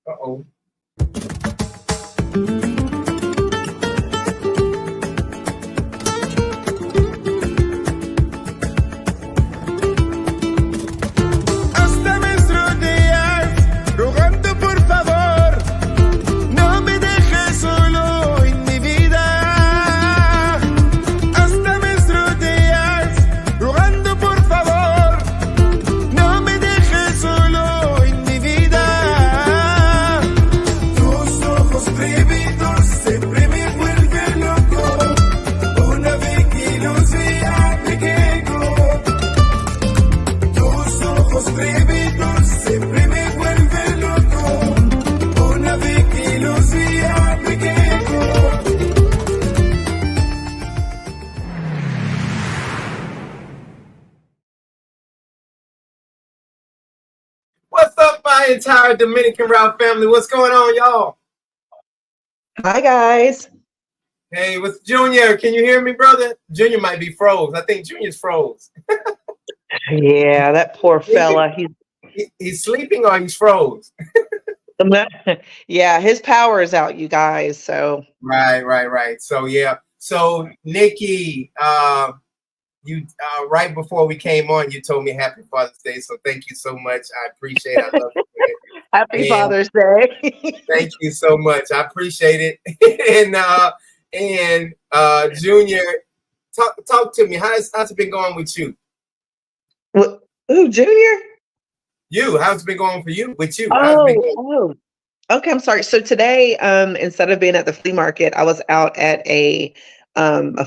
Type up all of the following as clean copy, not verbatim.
Uh-oh. Hasta mis rodillas, rogando por favor, no me dejes solo en mi vida. Hasta mis rodillas, rogando por favor, no me dejes solo en mi vida. Tus ojos prohibidos siempre me vuelven loco. Una vez que los vea me quedo. Tus ojos prohibidos siempre me vuelven loco. Una vez que los vea me quedo. What's up, my entire Dominican Route family? What's going on, y'all? Hi, guys. Hey, what's Junior? Can you hear me, brother? Junior might be froze. I think Junior's froze. Yeah, that poor fella. He's sleeping or he's froze. Yeah, his power is out, you guys. So Right. So yeah. So Nikki, you right before we came on, you told me Happy Father's Day. So thank you so much. I appreciate it. I love it. happy And Father's Day. thank you so much. I appreciate it. and Junior, talk to me. How's it been going with you? Ooh, Junior? How's it been going for you? With you? How's it been going? Oh. Okay, I'm sorry. So today, instead of being at the flea market, I was out at a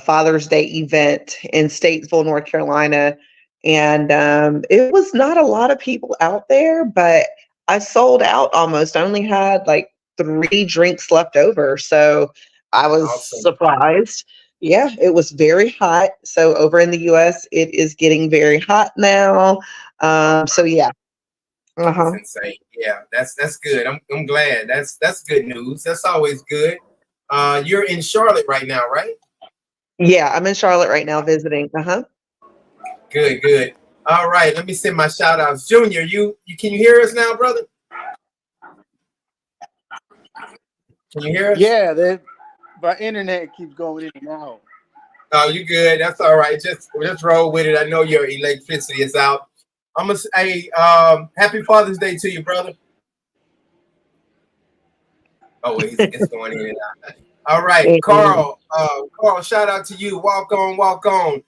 Father's Day event in Statesville, North Carolina. And it was not a lot of people out there, but I sold out almost. I only had like 3 drinks left over. So I was Awesome. surprised. Yeah, it was very hot. So over in the US, it is getting very hot now. So yeah. Uh-huh. That's insane. Yeah, that's good. I'm glad. That's good news. That's always good. You're in Charlotte right now, right? Yeah, I'm in Charlotte right now visiting. Uh-huh. Good. All right, let me send my shout outs. Junior, you can you hear us now, brother? Can you hear us? Yeah, my internet keeps going in and out. Oh, you good. That's all right. Just roll with it. I know your electricity is out. I'm gonna say Happy Father's Day to you, brother. Oh, it's going in and out. All right, Carl. Carl, shout out to you. Walk on.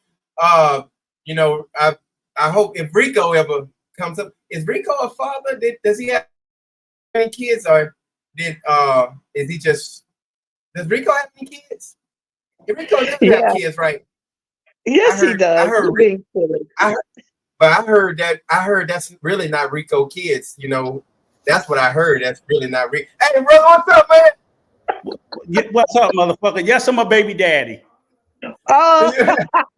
You know, I hope if Rico ever comes up, is Rico a father? Does he have any kids, or is he just? Does Rico have any kids? If Rico doesn't have kids, right? Yes, he does. But I heard that's really not Rico kids. You know, that's what I heard. That's really not Rico. Hey, brother, what's up, man? What's up, motherfucker? Yes, I'm a baby daddy. Oh,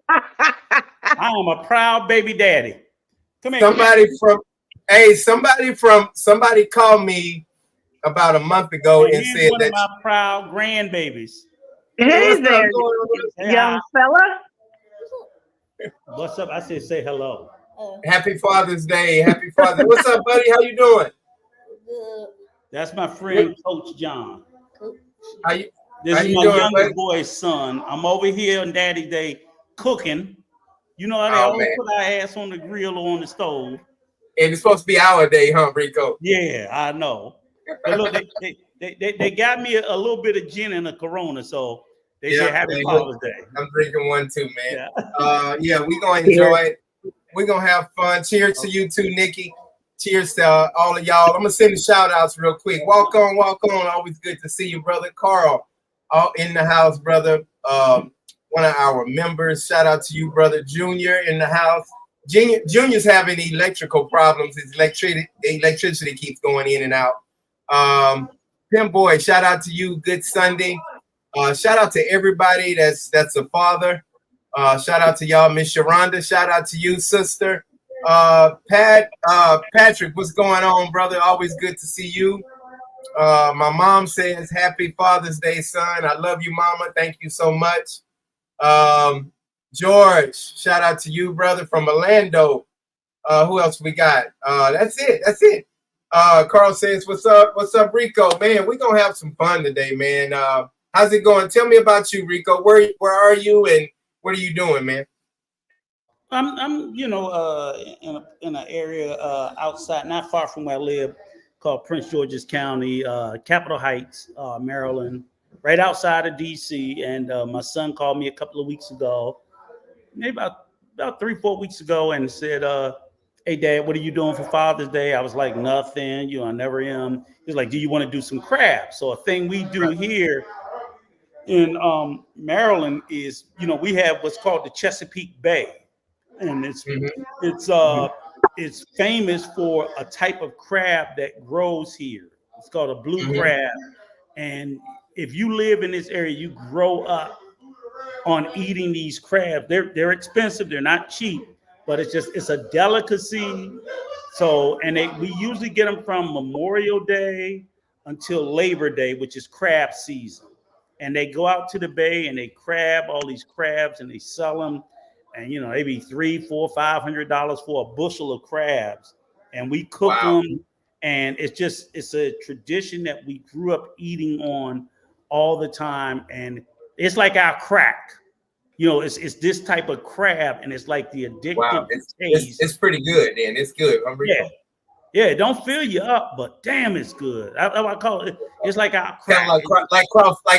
I am a proud baby daddy. Come here. Somebody called me about a month ago and said one that of my proud grandbabies. hey there, young fella. What's up? I said, say hello. Happy Father's Day. Happy Father's Day. What's up, buddy? How you doing? That's my friend, Coach John. This how is you my doing, younger buddy? boy's son. I'm over here on Daddy Day cooking. You know how they Oh, always man. put our ass on the grill or on the stove. And it's supposed to be our day, huh, Rico? Yeah, I know. But look, they got me a little bit of gin and a Corona, so they said Happy Father's Day. I'm drinking one too, man. Yeah. We're gonna enjoy it. We're gonna have fun. Cheers to you too, Nikki. Cheers to all of y'all. I'm gonna send the shout outs real quick. Walk on. Always good to see you, brother. Carl, all in the house, brother. One of our members. Shout out to you, brother. Junior in the house. Junior's having electrical problems. His electricity keeps going in and out. Pim Boy, shout out to you. Good Sunday. Shout out to everybody that's a father. Shout out to y'all, Miss Sharonda. Shout out to you, sister. Patrick, what's going on, brother? Always good to see you. My mom says, Happy Father's Day, son. I love you, mama. Thank you so much. George, shout out to you, brother, from Orlando. Who else we got? That's it. Carl says, "What's up? What's up, Rico? Man, we're gonna have some fun today, man. How's it going? Tell me about you, Rico. Where are you and what are you doing, man?" I'm in an area outside, not far from where I live, called Prince George's County, Capitol Heights, Maryland, right outside of DC. And my son called me a couple of weeks ago, maybe about 3-4 weeks ago, and said, "Hey, Dad, what are you doing for Father's Day?" I was like, "Nothing. I never am." He's like, "Do you want to do some crabs?" So a thing we do here in Maryland is, we have what's called the Chesapeake Bay, and it's famous for a type of crab that grows here. It's called a blue crab, and if you live in this area, you grow up on eating these crabs. They're expensive. They're not cheap, but it's a delicacy. So, and we usually get them from Memorial Day until Labor Day, which is crab season. And they go out to the bay and they crab all these crabs and they sell them. And they be $300, $400, $500 for a bushel of crabs. And we cook them. And it's a tradition that we grew up eating on all the time. And it's like our crack. It's this type of crab, and it's like the addictive taste. It's pretty good, then. It's good. Yeah, it don't fill you up, but damn, it's good. I call it. It's like our crack. like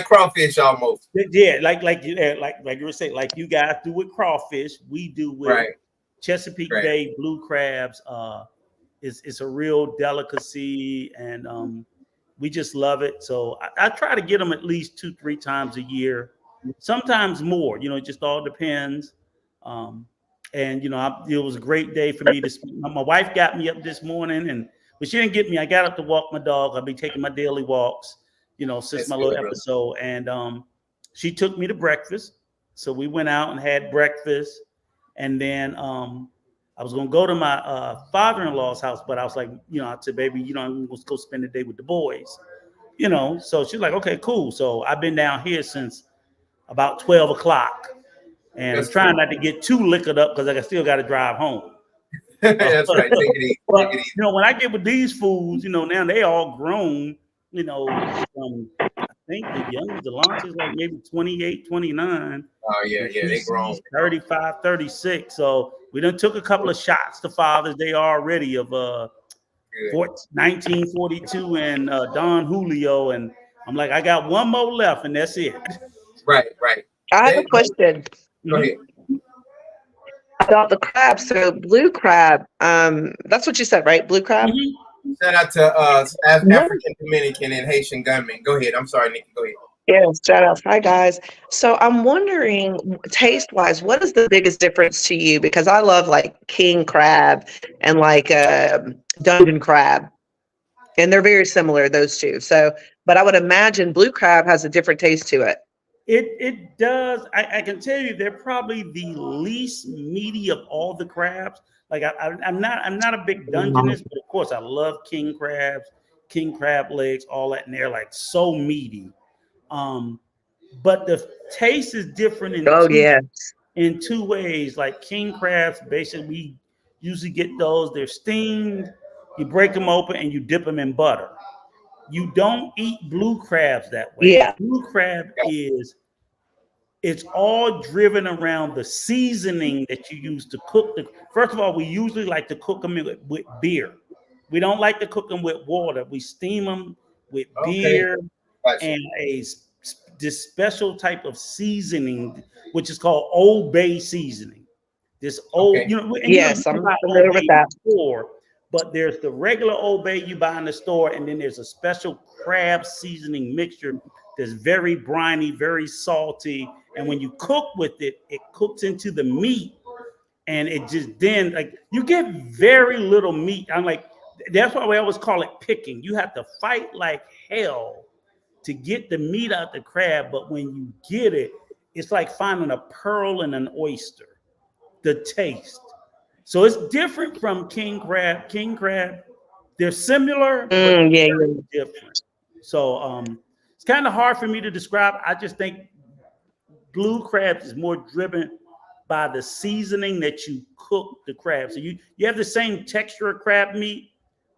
crawfish almost. Yeah, like you were saying, like you guys do with crawfish, we do with Chesapeake Bay blue crabs. It's a real delicacy, and we just love it. So I try to get them at least 2-3 times a year. Sometimes more, it just all depends. And it was a great day for me to speak. My wife got me up this morning, but she didn't get me. I got up to walk my dog. I've been taking my daily walks, since that's my little episode. And she took me to breakfast. So we went out and had breakfast. And then I was gonna go to my father-in-law's house, but I was like, I said, baby, I'm gonna go spend the day with the boys. So she's like, okay, cool. So I've been down here since about 12 o'clock, and I'm trying not to get too liquored up because I still got to drive home. That's right. Take it easy. But, when I get with these fools, now they all grown, I think the youngest, the launch is like maybe 28, 29. Oh, yeah, they grown. 35, 36. So we done took a couple of shots to Father's Day already of 1942 and Don Julio. And I'm like, I got one more left, and that's it. Right. I have a question. Go ahead. About the crab. So blue crab, that's what you said, right? Blue crab? Mm-hmm. Shout out to African, Dominican, and Haitian gunmen. Go ahead. I'm sorry, Nikki. Go ahead. Yes, shout out. Hi, guys. So I'm wondering, taste-wise, what is the biggest difference to you? Because I love like king crab and like dungeon crab. And they're very similar, those two. So, but I would imagine blue crab has a different taste to it. It does. I can tell you they're probably the least meaty of all the crabs. Like I'm not a big Dungeness, but of course I love king crabs, king crab legs, all that, and they're like so meaty. But the taste is different in two ways. Like king crabs, basically we usually get those. They're steamed. You break them open and you dip them in butter. You don't eat blue crabs that way. Yeah. Blue crab it's all driven around the seasoning that you use to cook the. First of all, we usually like to cook them with beer. We don't like to cook them with water. We steam them with beer and this special type of seasoning, which is called Old Bay seasoning. This old, yes, I'm familiar with that. But there's the regular Old Bay you buy in the store, and then there's a special crab seasoning mixture that's very briny, very salty. And when you cook with it, it cooks into the meat, and it just then like you get very little meat. I'm like, that's why we always call it picking. You have to fight like hell to get the meat out the crab, but when you get it, it's like finding a pearl in an oyster. The taste. So it's different from king crab. King crab, they're similar, but they're different. So it's kind of hard for me to describe. I just think blue crabs is more driven by the seasoning that you cook the crab. So you have the same texture of crab meat,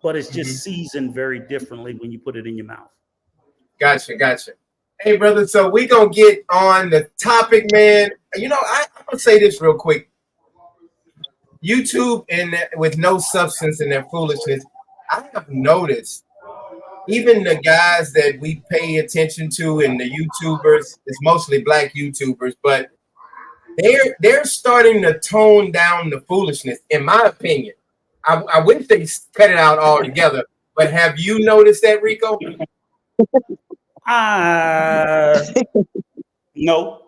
but it's just seasoned very differently when you put it in your mouth. Gotcha. Hey, brother, so we gonna get on the topic, man. You know, I'm gonna say this real quick. YouTube and with no substance in their foolishness, I have noticed even the guys that we pay attention to and the YouTubers, it's mostly black YouTubers, but they're starting to tone down the foolishness, in my opinion. I wish they cut it out altogether, but have you noticed that, Rico? No.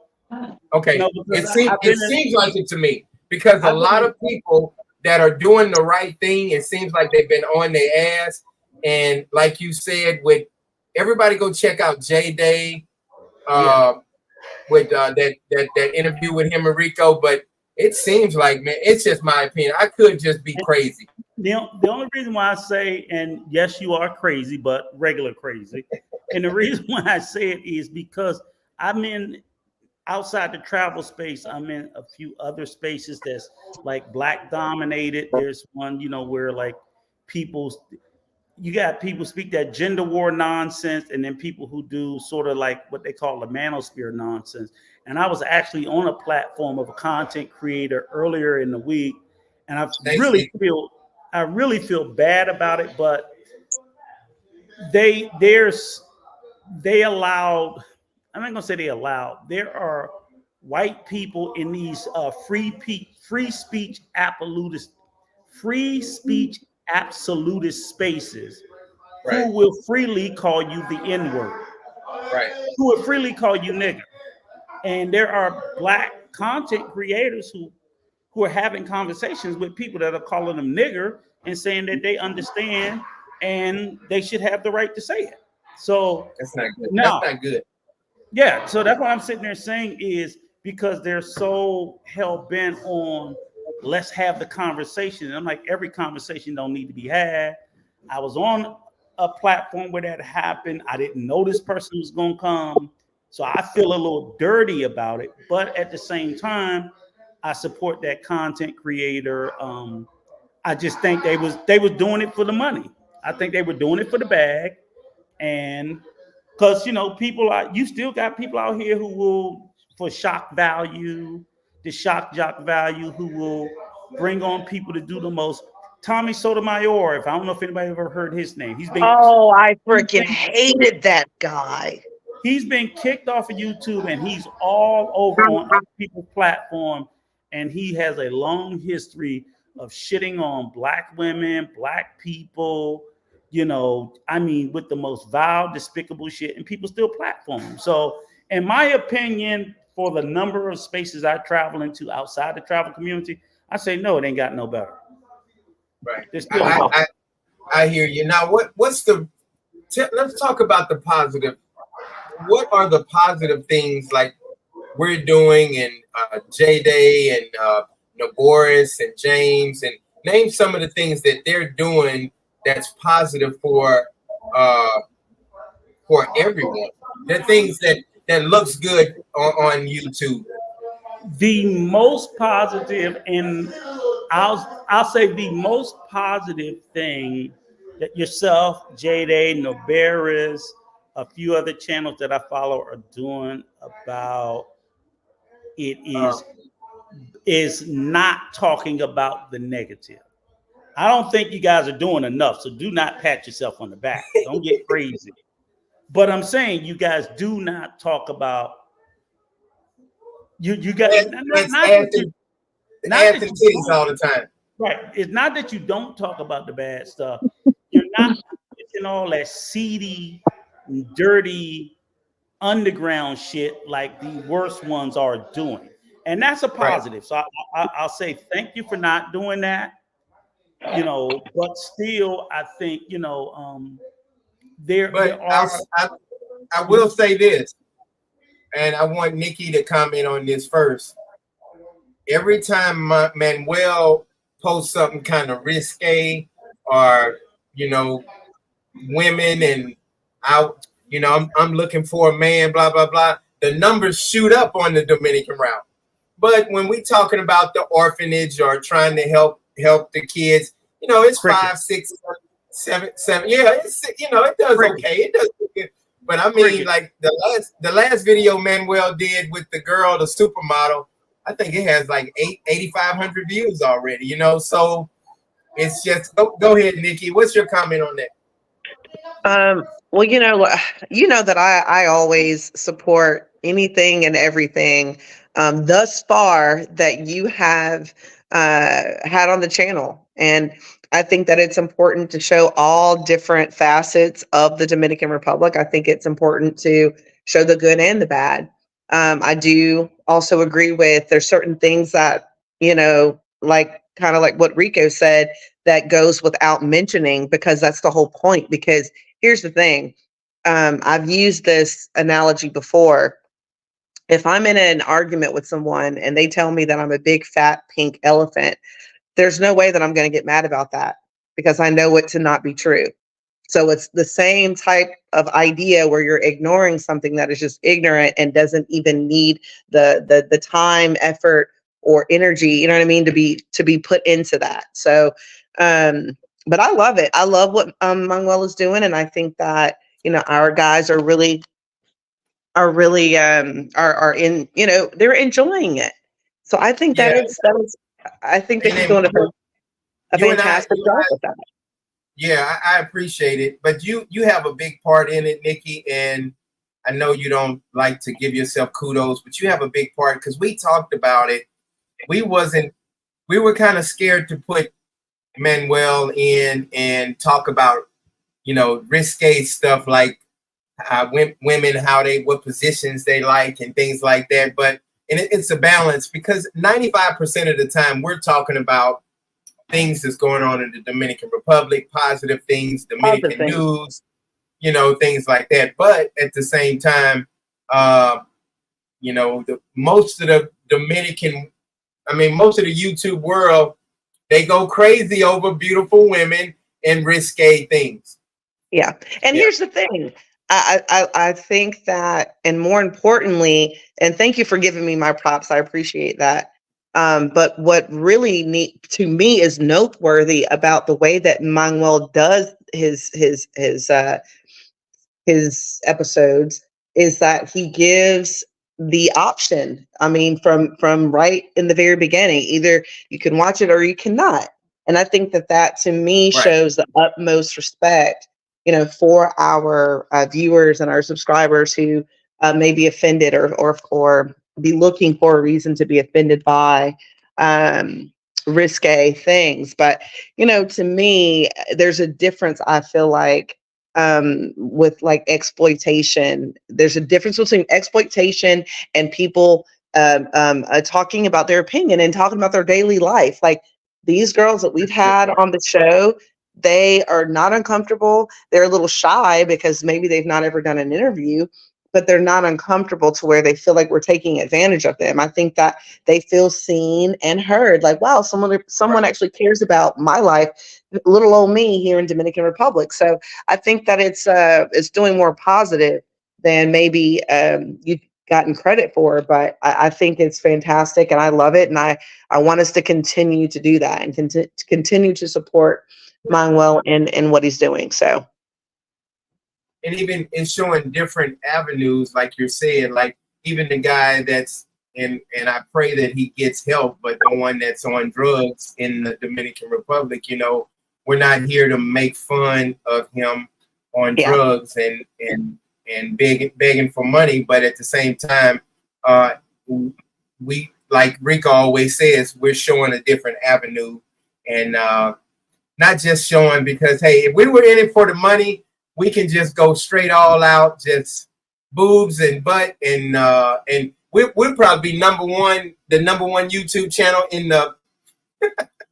Okay. No, It seems like it to me, because a lot of people that are doing the right thing, it seems like they've been on their ass. And like you said, with everybody go check out J-Day with that interview with him and Rico. But it seems like, man, it's just my opinion. I could just be crazy. The only reason why I say, and yes, you are crazy, but regular crazy. And the reason why I say it is because I'm in outside the travel space. I'm in a few other spaces that's like black dominated. There's one, where like you got people speak that gender war nonsense, and then people who do sort of like what they call the manosphere nonsense. And I was actually on a platform of a content creator earlier in the week, and I really feel bad about it, but they allowed, I'm not gonna say they allowed, there are white people in these free speech absolutist spaces, who will freely call you the N-word, who will freely call you nigger. And there are black content creators who are having conversations with people that are calling them nigger and saying that they understand and they should have the right to say it. So that's not good. No, that's not good. Yeah, so that's what I'm sitting there saying is because they're so hell-bent on let's have the conversation. And I'm like, every conversation don't need to be had. I was on a platform where that happened. I didn't know this person was gonna come. So I feel a little dirty about it. But at the same time, I support that content creator. I just think they was doing it for the money. I think they were doing it for the bag. And because you still got people out here who will, for shock value, the shock jock value, who will bring on people to do the most. Tommy Sotomayor, I don't know if anybody ever heard his name. I freaking hated that guy. He's been kicked off of YouTube and he's all over on other people's platform. And he has a long history of shitting on black women, black people, with the most vile, despicable shit, and people still platform him. So in my opinion, for the number of spaces I travel into outside the travel community, I say, no, it ain't got no better. Right. I hear you. Now, let's talk about the positive. What are the positive things like we're doing in J-Day and Boris and James, and name some of the things that they're doing that's positive for everyone. The things that looks good on YouTube. The most positive, and I'll say the most positive thing that yourself, J-Day, Noberis, a few other channels that I follow are doing about it is not talking about the negative. I don't think you guys are doing enough, so do not pat yourself on the back. Don't get crazy. But I'm saying you guys do not talk about you guys not all the time. Right. It's not that you don't talk about the bad stuff. You're not mentioning all that seedy, dirty, underground shit like the worst ones are doing. And that's a positive. Right. So I'll say thank you for not doing that. But still, I think, I will say this, and I want Nikki to comment on this first. Every time Manuel posts something kind of risque or, women and out, I'm looking for a man, blah, blah, blah, the numbers shoot up on the Dominican route. But when we talking about the orphanage or trying to help the kids, it's 5, 6, seven. Yeah, it's, you know, it does okay. It does good. But I mean, like the last video Manuel did with the girl, the supermodel, I think it has like 8,500 views already. You know, so it's just go ahead, Nikki. What's your comment on that? Well, you know that I always support anything and everything thus far that you have had on the channel. And I think that it's important to show all different facets of the Dominican Republic. I think it's important to show the good and the bad. I do also agree with there's certain things that, like kind of like what Rico said, that goes without mentioning because that's the whole point. Because here's the thing. I've used this analogy before. If I'm in an argument with someone and they tell me that I'm a big fat pink elephant, there's no way that I'm going to get mad about that because I know it to not be true. So it's the same type of idea where you're ignoring something that is just ignorant and doesn't even need the time, effort, or energy, you know what I mean, to be put into that. So, but I love it. I love what Manuel is doing, and I think that our guys are really are in, they're enjoying it. So I think that I think that he's doing a fantastic job with that. Yeah, I appreciate it. But you have a big part in it, Nikki, and I know you don't like to give yourself kudos, but you have a big part because we talked about it. We were kind of scared to put Manuel in and talk about, risque stuff like women, what positions they like and things like that. But it's a balance because 95% of the time we're talking about things that's going on in the Dominican Republic, positive things, Dominican news, things like that. But at the same time, most of the YouTube world, they go crazy over beautiful women and risque things. Yeah. And here's the thing. I think that, and more importantly, and thank you for giving me my props. I appreciate that. But what really to me is noteworthy about the way that Manuel does his episodes is that he gives the option. I mean, from right in the very beginning, either you can watch it or you cannot. And I think that to me shows the utmost respect, for our viewers and our subscribers who may be offended or be looking for a reason to be offended by risque things. But, to me, there's a difference, I feel like, with like exploitation. There's a difference between exploitation and people talking about their opinion and talking about their daily life. Like these girls that we've had on the show, they are not uncomfortable. They're a little shy because maybe they've not ever done an interview, but they're not uncomfortable to where they feel like we're taking advantage of them. I think that they feel seen and heard. Like, wow, someone actually cares about my life, little old me here in Dominican Republic. So I think that it's doing more positive than maybe you've gotten credit for. But I think it's fantastic, and I love it, and I want us to continue to do that and continue to support Manuel in what he's doing. So. And even in showing different avenues, like you're saying, like even the guy that's and I pray that he gets help, but the one that's on drugs in the Dominican Republic, we're not here to make fun of him on drugs and begging for money, but at the same time, we, like Rico always says, we're showing a different avenue and not just showing because, hey, if we were in it for the money, we can just go straight all out, just boobs and butt, and we'll probably be the number one YouTube channel in the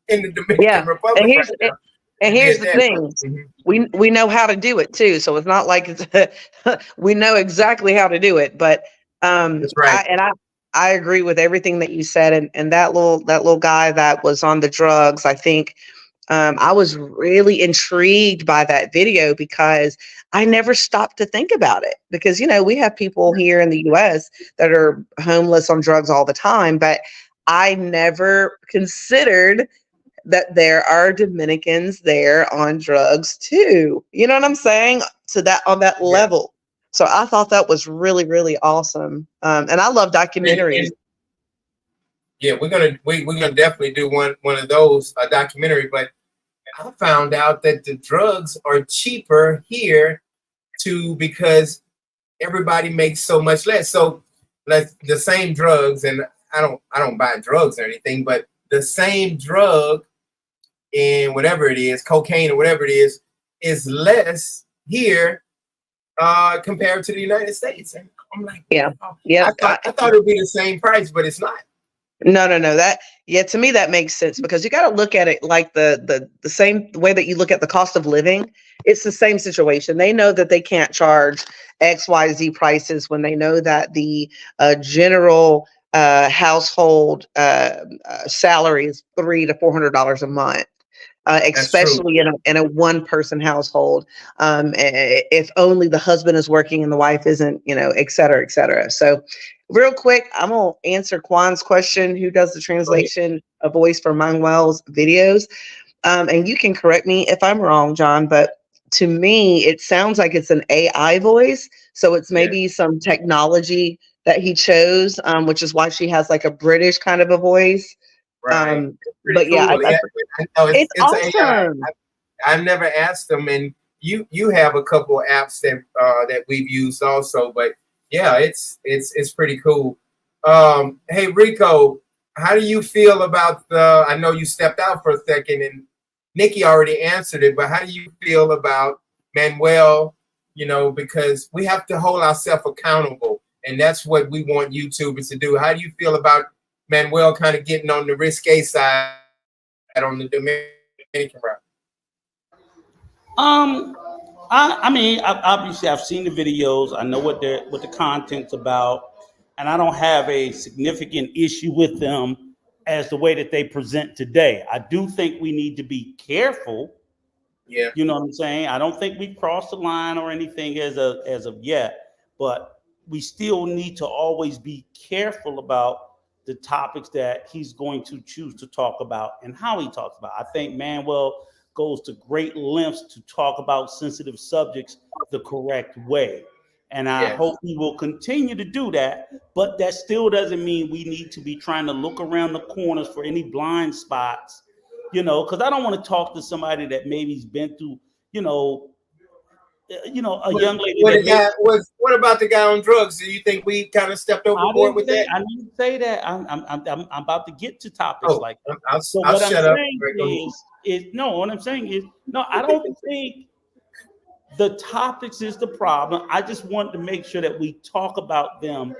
Dominican Republic. And here's the thing, we know how to do it too. So it's not like we know exactly how to do it. But that's right. I agree with everything that you said. And that little guy that was on the drugs, I think. I was really intrigued by that video because I never stopped to think about it because, we have people here in the US that are homeless on drugs all the time, but I never considered that there are Dominicans there on drugs too. You know what I'm saying? To that on that level. So I thought that was really, really awesome. And I love documentaries. Yeah, we're gonna definitely do one of those, a documentary. But I found out that the drugs are cheaper here too because everybody makes so much less. So like the same drugs, and I don't buy drugs or anything, but the same drug in whatever it is, cocaine or whatever it is less here compared to the United States. And I'm like, Yeah. wow. Yeah. I thought it would be the same price, but it's not. No. That, yeah, to me that makes sense because you got to look at it like the same way that you look at the cost of living. It's the same situation. They know that they can't charge XYZ prices when they know that the general household salary is $300 to $400 a month. Especially in a one person household, if only the husband is working and the wife isn't, et cetera, et cetera. So real quick, I'm going to answer Kwan's question, who does the translation of voice for Manuel's videos. And you can correct me if I'm wrong, John, but to me, it sounds like it's an AI voice. So it's maybe some technology that he chose, which is why she has like a British kind of a voice. Right. But cool. yeah, it's awesome. I've never asked them, and you have a couple of apps that we've used also, but yeah, it's pretty cool. Hey Rico, how do you feel about I know you stepped out for a second and Nikki already answered it, but how do you feel about Manuel? Because we have to hold ourselves accountable, and that's what we want YouTubers to do. How do you feel about Manuel kind of getting on the risque side on the Dominican route? I mean, obviously I've seen the videos. I know what the content's about, and I don't have a significant issue with them as the way that they present today. I do think we need to be careful. Yeah. You know what I'm saying? I don't think we've crossed the line or anything as of yet, but we still need to always be careful about the topics that he's going to choose to talk about and how he talks about. I think Manuel goes to great lengths to talk about sensitive subjects the correct way. And I hope he will continue to do that. But that still doesn't mean we need to be trying to look around the corners for any blind spots, because I don't want to talk to somebody that maybe's been through, a young lady. What about the guy on drugs? Do you think we kind of stepped overboard with that? I didn't say that. I'm about to get to topics like that. I'll shut up. What I'm saying is, no, I don't think the topics is the problem. I just want to make sure that we talk about them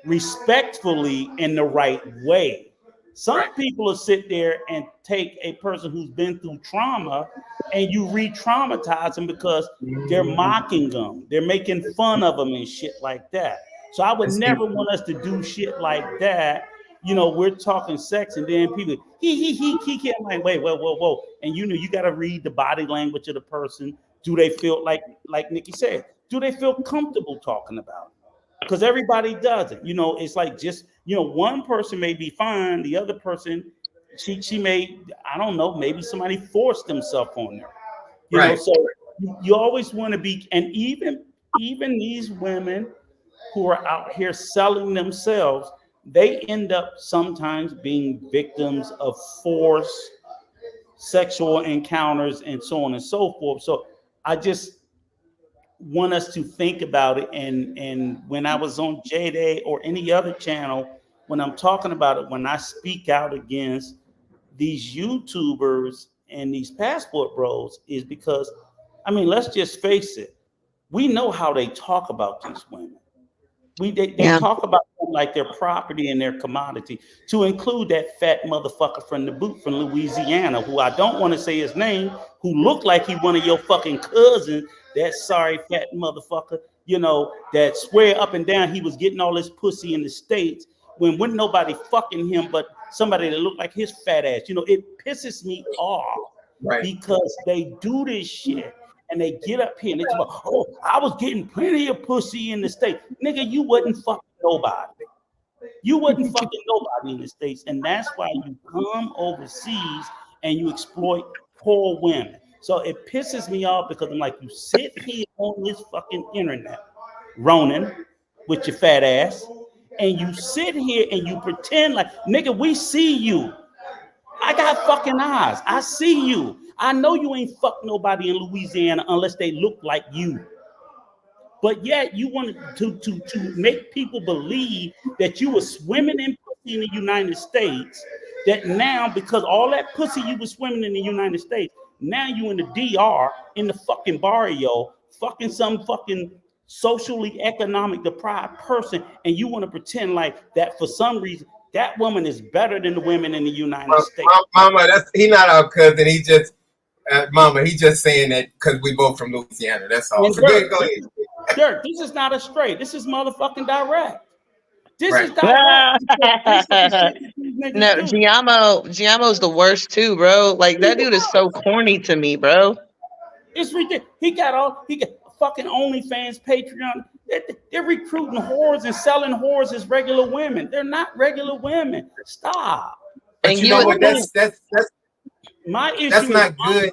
respectfully in the right way. Some people will sit there and take a person who's been through trauma and you re-traumatize them because they're mocking them. They're making fun of them and shit like that. So I would never want us to do shit like that. We're talking sex and then people, he can't like, wait, whoa. And you got to read the body language of the person. Do they feel like Nikki said, do they feel comfortable talking about it? Because everybody doesn't. It's like just, one person may be fine. The other person, she may, I don't know, maybe somebody forced themselves on her. So you always want to be, and even these women who are out here selling themselves, they end up sometimes being victims of forced sexual encounters and so on and so forth. So I just want us to think about it. And when I was on J-Day or any other channel, when I'm talking about it, when I speak out against these YouTubers and these passport bros, is because, I mean, let's just face it. We know how they talk about these women. They talk about them like their property and their commodity, to include that fat motherfucker from the boot from Louisiana, who I don't want to say his name, who looked like he one of your fucking cousins, that sorry fat motherfucker, that swear up and down he was getting all this pussy in the States when wasn't nobody fucking him but somebody that looked like his fat ass. It pisses me off because they do this shit. And they get up here and they talk about, oh, I was getting plenty of pussy in the States. Nigga, you wasn't fucking nobody. You wasn't fucking nobody in the States. And that's why you come overseas and you exploit poor women. So it pisses me off because I'm like, you sit here on this fucking internet, Ronan, with your fat ass, and you sit here and you pretend like, nigga, we see you. I got fucking eyes. I see you. I know you ain't fucked nobody in Louisiana unless they look like you. But yet you wanted to make people believe that you were swimming in pussy in the United States, that now because all that pussy you were swimming in the United States, now you in the DR, in the fucking barrio, fucking some fucking socially economic deprived person, and you want to pretend like that for some reason that woman is better than the women in the United States. Mama, he not our cousin. He just, Mama, he just saying that because we both from Louisiana. That's all. So go ahead. Dirk, this is not a straight. This is motherfucking direct. This is direct. No, Giamo's the worst too, bro. Like that dude is so corny to me, bro. It's ridiculous. He got fucking OnlyFans, Patreon. They're recruiting whores and selling whores as regular women. They're not regular women. Stop. But you know what? That's my issue. That's not good.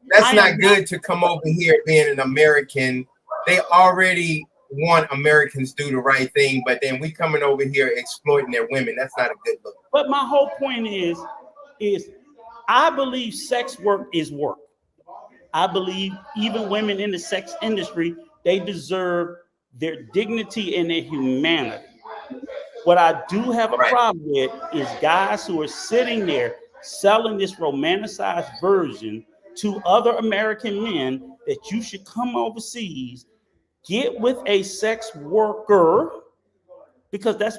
That's not good to come over here being an American. They already want Americans do the right thing, but then we coming over here exploiting their women. That's not a good look. But my whole point is I believe sex work is work. I believe even women in the sex industry, they deserve their dignity and their humanity. What I do have a problem with is guys who are sitting there selling this romanticized version to other American men that you should come overseas, get with a sex worker, because that's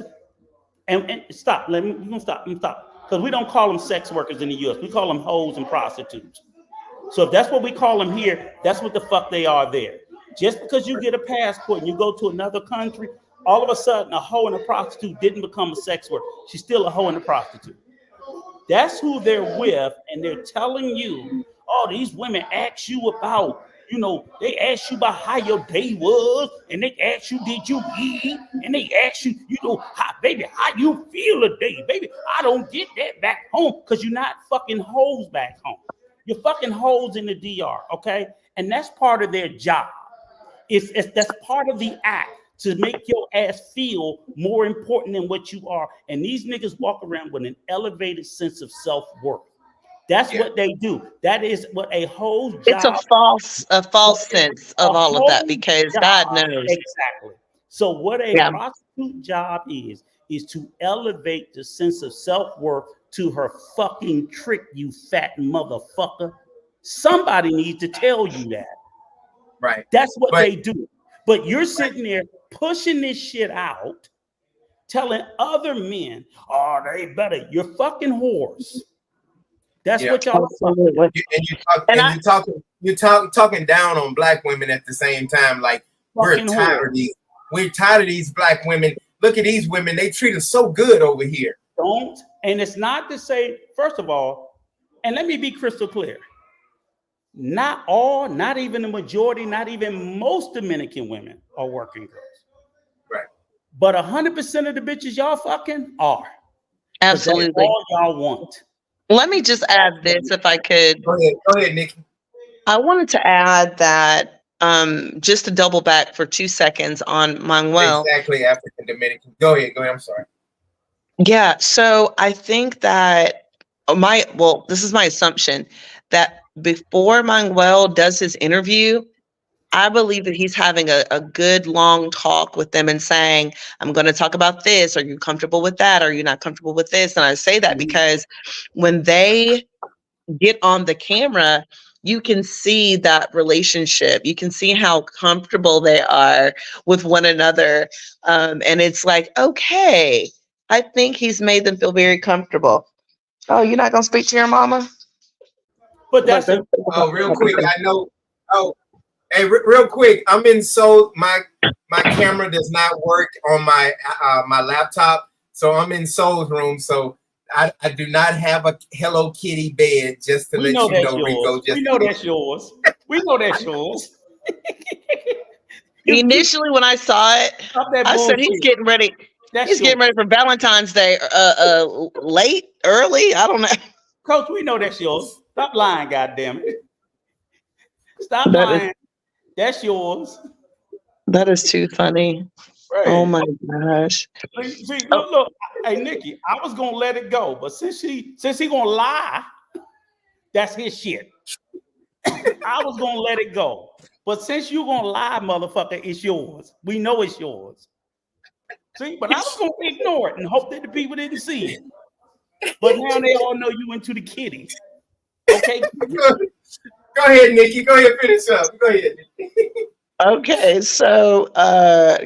and stop. Let me stop. Because we don't call them sex workers in the U.S. We call them hoes and prostitutes. So if that's what we call them here, that's what the fuck they are there. Just because you get a passport and you go to another country, all of a sudden a hoe and a prostitute didn't become a sex worker. She's still a hoe and a prostitute. That's who they're with, and they're telling you, oh, these women ask you about, they ask you about how your day was, and they ask you, did you eat? And they ask you, how you feel today, baby? I don't get that back home because you're not fucking hoes back home. You're fucking hoes in the DR, okay? And that's part of their job. That's part of the act, to make your ass feel more important than what you are. And these niggas walk around with an elevated sense of self-worth. That's what they do. That is what a whole job. It's a false sense of all of that, because God knows. Exactly. So what a prostitute job is to elevate the sense of self-worth to her fucking trick, you fat motherfucker. Somebody needs to tell you that. Right. That's what they do. But you're sitting there pushing this shit out, telling other men, oh, they better. You're fucking whores. That's what y'all are. You're talking down on black women at the same time. Like, we're tired of these. We're tired of these black women. Look at these women. They treat us so good over here. And it's not to say, first of all, and let me be crystal clear. Not all, not even the majority, not even most Dominican women are working girls. Right. But 100% of the bitches y'all fucking are. Absolutely. That's all y'all want. Let me just add this, if I could. Go ahead, Nikki. I wanted to add that, just to double back for 2 seconds on Manuel. Exactly, African Dominican. Go ahead. I'm sorry. Yeah, so I think that this is my assumption, that before Manuel does his interview, I believe that he's having a good long talk with them and saying, I'm going to talk about this. Are you comfortable with that? Are you not comfortable with this? And I say that because when they get on the camera, you can see that relationship. You can see how comfortable they are with one another. And it's like, okay, I think he's made them feel very comfortable. Oh, you're not going to speak to your mama? But that's real quick. I know. Hey, real quick. I'm in Seoul. My camera does not work on my my laptop, so I'm in Soul's room. So I do not have a Hello Kitty bed. Just to let you know, Rico. We know that's yours. We know that's yours. Initially, when I saw it, I said he's getting ready. He's getting ready for Valentine's Day. Late, early. I don't know. Coach, we know that's yours. Stop lying, goddamn it. Stop lying. That's yours. That is too funny. Right. Oh my gosh. See, look. Hey, Nikki, I was gonna let it go, but since he gonna lie, that's his shit. I was gonna let it go. But since you gonna lie, motherfucker, it's yours. We know it's yours. See, but I was gonna ignore it and hope that the people didn't see it. But now they all know you into the kitty. Okay. Go ahead, Nikki. Go ahead, finish up. Go ahead. Okay, so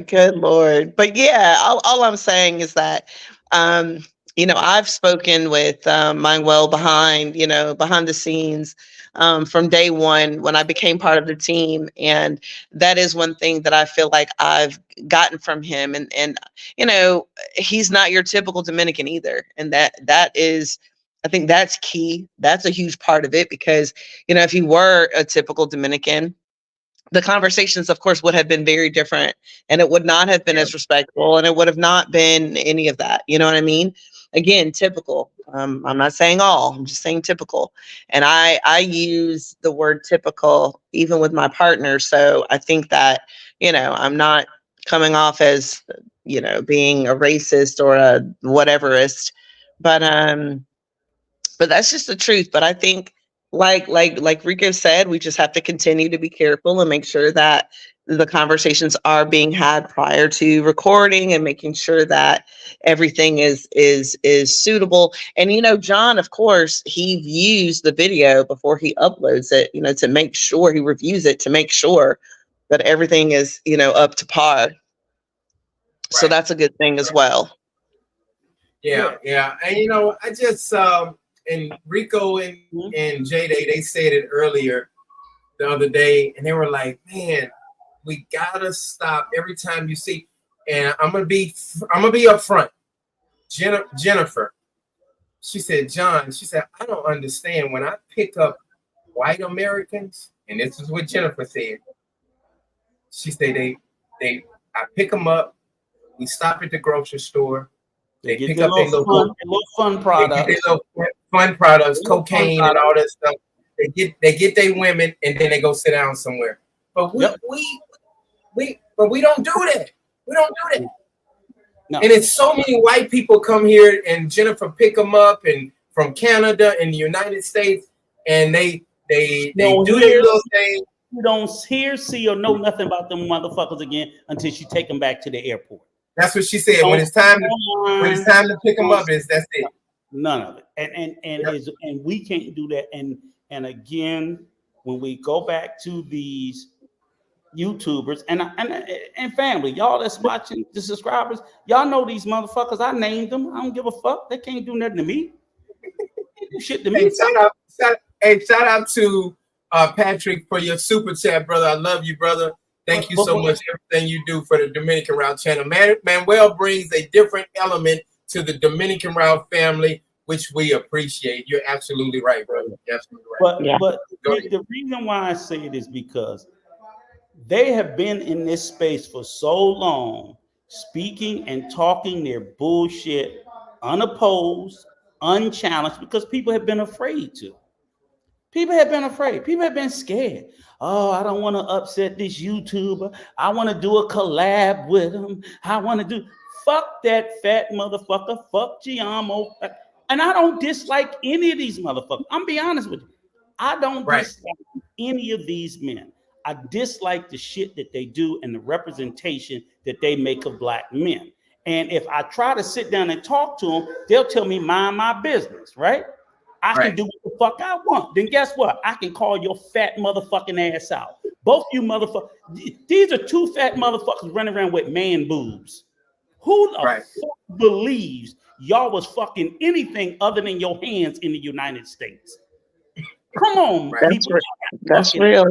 good Lord. But yeah, all I'm saying is that I've spoken with Manuel behind the scenes from day one when I became part of the team. And that is one thing that I feel like I've gotten from him. And he's not your typical Dominican either. And that is, I think that's key. That's a huge part of it because, if he were a typical Dominican, the conversations, of course, would have been very different, and it would not have been as respectful, and it would have not been any of that. You know what I mean? Again, typical. I'm not saying all. I'm just saying typical. And I use the word typical even with my partner. So I think that I'm not coming off as being a racist or a whateverist, but that's just the truth. But I think, like Rico said, we just have to continue to be careful and make sure that the conversations are being had prior to recording and making sure that everything is suitable. And John, of course, he views the video before he uploads it, to make sure he reviews it to make sure that everything is up to par. Right. So that's a good thing as well. Yeah. And I just and Rico and J-Day, they said it earlier the other day, and they were like, man, we gotta stop every time you see, and I'm gonna be upfront. Jennifer, she said, John, I don't understand when I pick up white Americans, and this is what Jennifer said. She said I pick them up, we stop at the grocery store, they pick up their little fun products. Fun products, cocaine and all that stuff. They get their women and then they go sit down somewhere. But we don't do that. We don't do that. No. And it's so many white people come here and Jennifer pick them up and from Canada and the United States, and they do their little thing. You don't hear, see, or know nothing about them motherfuckers again until you take them back to the airport. That's what she said. When it's time to pick them up, that's it. None of it, and we can't do that. And again, when we go back to these YouTubers and family, y'all that's watching, the subscribers, y'all know these motherfuckers. I named them. I don't give a fuck. They can't do nothing to me. They do shit to me. Shout out to Patrick for your super chat, brother. I love you, brother. Thank you so much for everything you do for the Dominican Route channel. Manuel brings a different element to the Dominican Route family, which we appreciate. You're absolutely right, brother. Absolutely right. But the reason why I say it is because they have been in this space for so long, speaking and talking their bullshit, unopposed, unchallenged, because people have been afraid to. People have been afraid. People have been scared. Oh, I don't want to upset this YouTuber. I want to do a collab with him. I want to do... Fuck that fat motherfucker. Fuck Giamo. And I don't dislike any of these motherfuckers. I'm be honest with you. I don't dislike any of these men. I dislike the shit that they do and the representation that they make of black men. And if I try to sit down and talk to them, they'll tell me mind my business, right? I can do what the fuck I want. Then guess what? I can call your fat motherfucking ass out. Both you motherfuckers. These are two fat motherfuckers running around with man boobs. Who the fuck believes y'all was fucking anything other than your hands in the United States? Come on, people. That's real.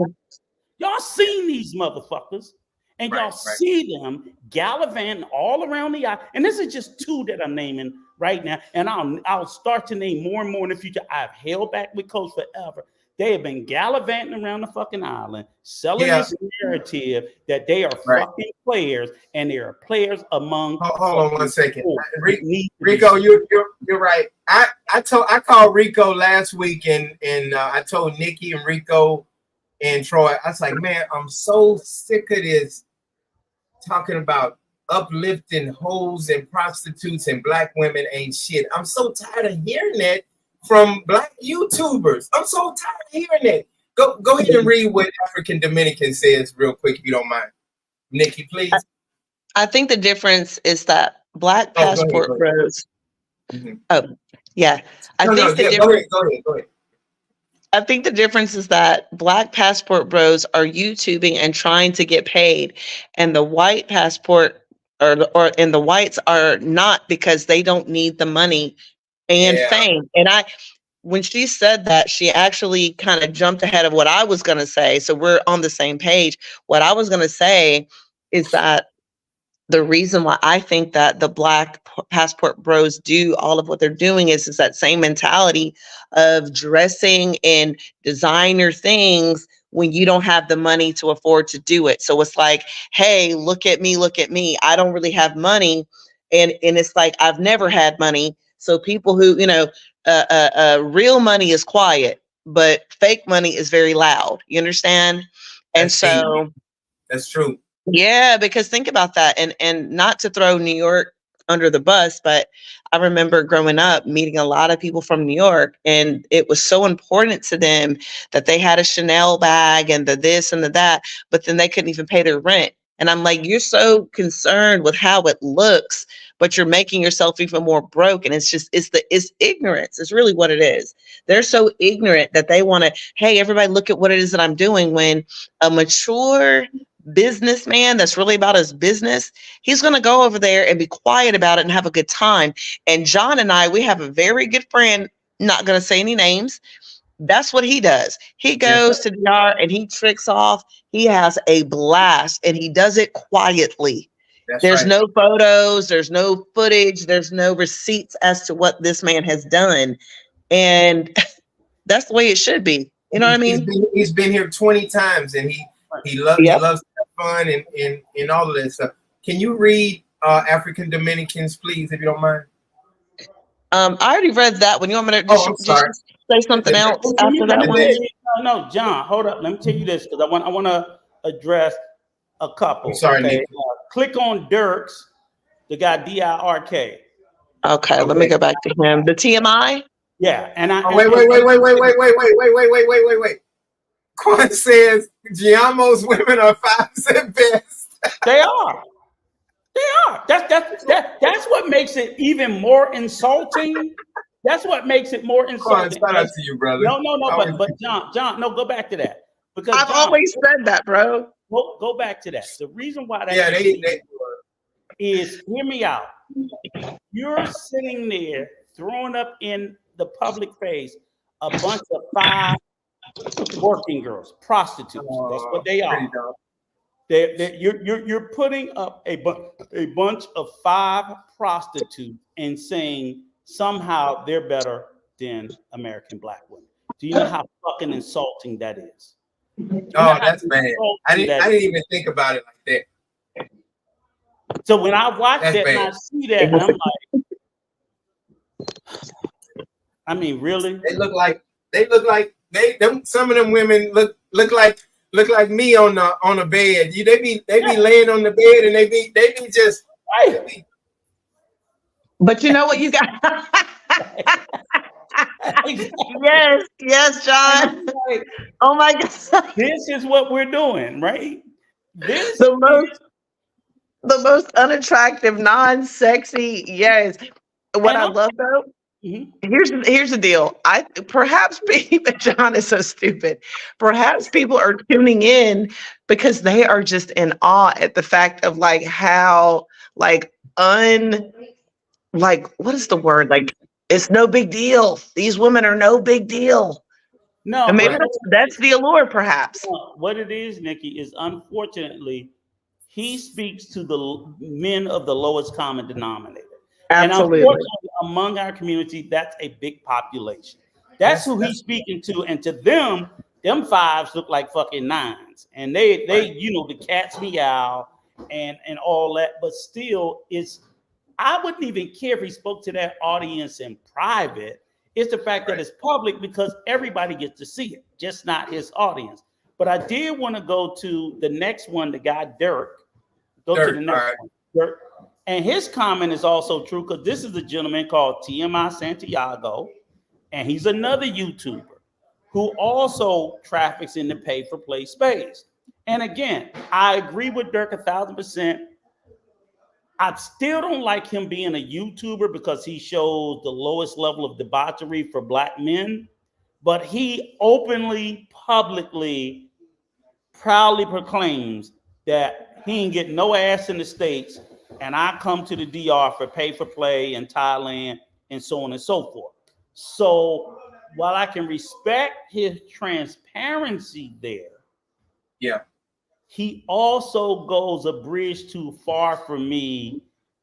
Y'all seen these motherfuckers, and y'all see them gallivanting all around the island. And this is just two that I'm naming right now. And I'll start to name more and more in the future. I've held back with Coach forever. They have been gallivanting around the fucking island, selling Yeah. this narrative that they are Right. fucking players, and they are players among. Hold on one second, poor. Rico. You're right. I called Rico last week, and I told Nikki and Rico and Troy. I was like, man, I'm so sick of this talking about uplifting hoes and prostitutes and black women ain't shit. I'm so tired of hearing that from black YouTubers. I'm so tired of hearing that. Go ahead and read what African Dominican says real quick, if you don't mind. Nikki, please. I think the difference is that Black Passport go ahead. Bros. Mhm. Oh, yeah. Go ahead. I think the difference is that Black Passport Bros are YouTubing and trying to get paid, and the white passport and the whites are not, because they don't need the money and fame. And when she said that, she actually kind of jumped ahead of what I was going to say. So we're on the same page. What I was going to say is that the reason why I think that the Black Passport Bros do all of what they're doing is that same mentality of dressing in designer things when you don't have the money to afford to do it. So it's like, hey, look at me. I don't really have money. And it's like, I've never had money. So people who, real money is quiet, but fake money is very loud. You understand? And that's true. Yeah, because think about that, and not to throw New York under the bus, but I remember growing up meeting a lot of people from New York, and it was so important to them that they had a Chanel bag and the this and the that, but then they couldn't even pay their rent. And I'm like, you're so concerned with how it looks, but you're making yourself even more broke. And it's ignorance. It's really what it is. They're so ignorant that they want to, hey, everybody look at what it is that I'm doing, when a mature businessman that's really about his business, he's going to go over there and be quiet about it and have a good time. And John and I, we have a very good friend, not going to say any names. That's what he does. He goes to DR and he tricks off. He has a blast, and he does it quietly. There's no photos, there's no footage, there's no receipts as to what this man has done. And that's the way it should be. You know what I mean? He's been here 20 times, and he loves to have fun and all of that stuff. Can you read African Dominicans, please, if you don't mind? I already read that one. You want me to just say something else after that one? No, John, hold up. Let me tell you this, because I want to address a couple. I'm sorry, Nick. Click on Dirks, the guy DIRK. Okay, let me go back to him. The TMI? Yeah, and wait. Quan says Giamo's women are fives at best. They are. That's what makes it even more insulting. That's what makes it more insulting. Quan, shout out to you, brother. No, but John, no, go back to that. Because I've always said that, bro. Go back to that. The reason why that is, hear me out. You're sitting there throwing up in the public face a bunch of 5 working girls, prostitutes. That's what they are. You're putting up a bunch of 5 prostitutes and saying somehow they're better than American black women. Do you know how fucking insulting that is? Oh, that's bad. I didn't even think about it like that. So when I watch that and I see that, and I'm like, I mean, really? They look like some of them women look like me on a bed. They be laying on the bed, and they be just. But you know what you got? Yes, John. Oh my God. This is what we're doing, right? The most unattractive, non-sexy. Yes. What I love though. Mm-hmm. Here's the deal. Perhaps John is so stupid. Perhaps people are tuning in because they are just in awe at the fact of like how what is the word? Like, it's no big deal. These women are no big deal. No, and maybe that's the allure, perhaps. What it is, Nikki, is unfortunately he speaks to the men of the lowest common denominator. Absolutely. And unfortunately, among our community, that's a big population. That's who he's speaking to, and to them 5s look like fucking 9s, and they the cats meow and all that. But still, I wouldn't even care if he spoke to that audience in private. It's the fact that it's public because everybody gets to see it, just not his audience. But I did want to go to the next one, the guy Dirk. To the next one, Dirk. And his comment is also true because this is a gentleman called TMI Santiago, and he's another YouTuber who also traffics in the pay-for-play space. And again, I agree with Dirk 1,000%. I still don't like him being a YouTuber because he shows the lowest level of debauchery for Black men, but he openly, publicly, proudly proclaims that he ain't getting no ass in the States, and I come to the DR for pay-for-play in Thailand and so on and so forth. So while I can respect his transparency there, he also goes a bridge too far for me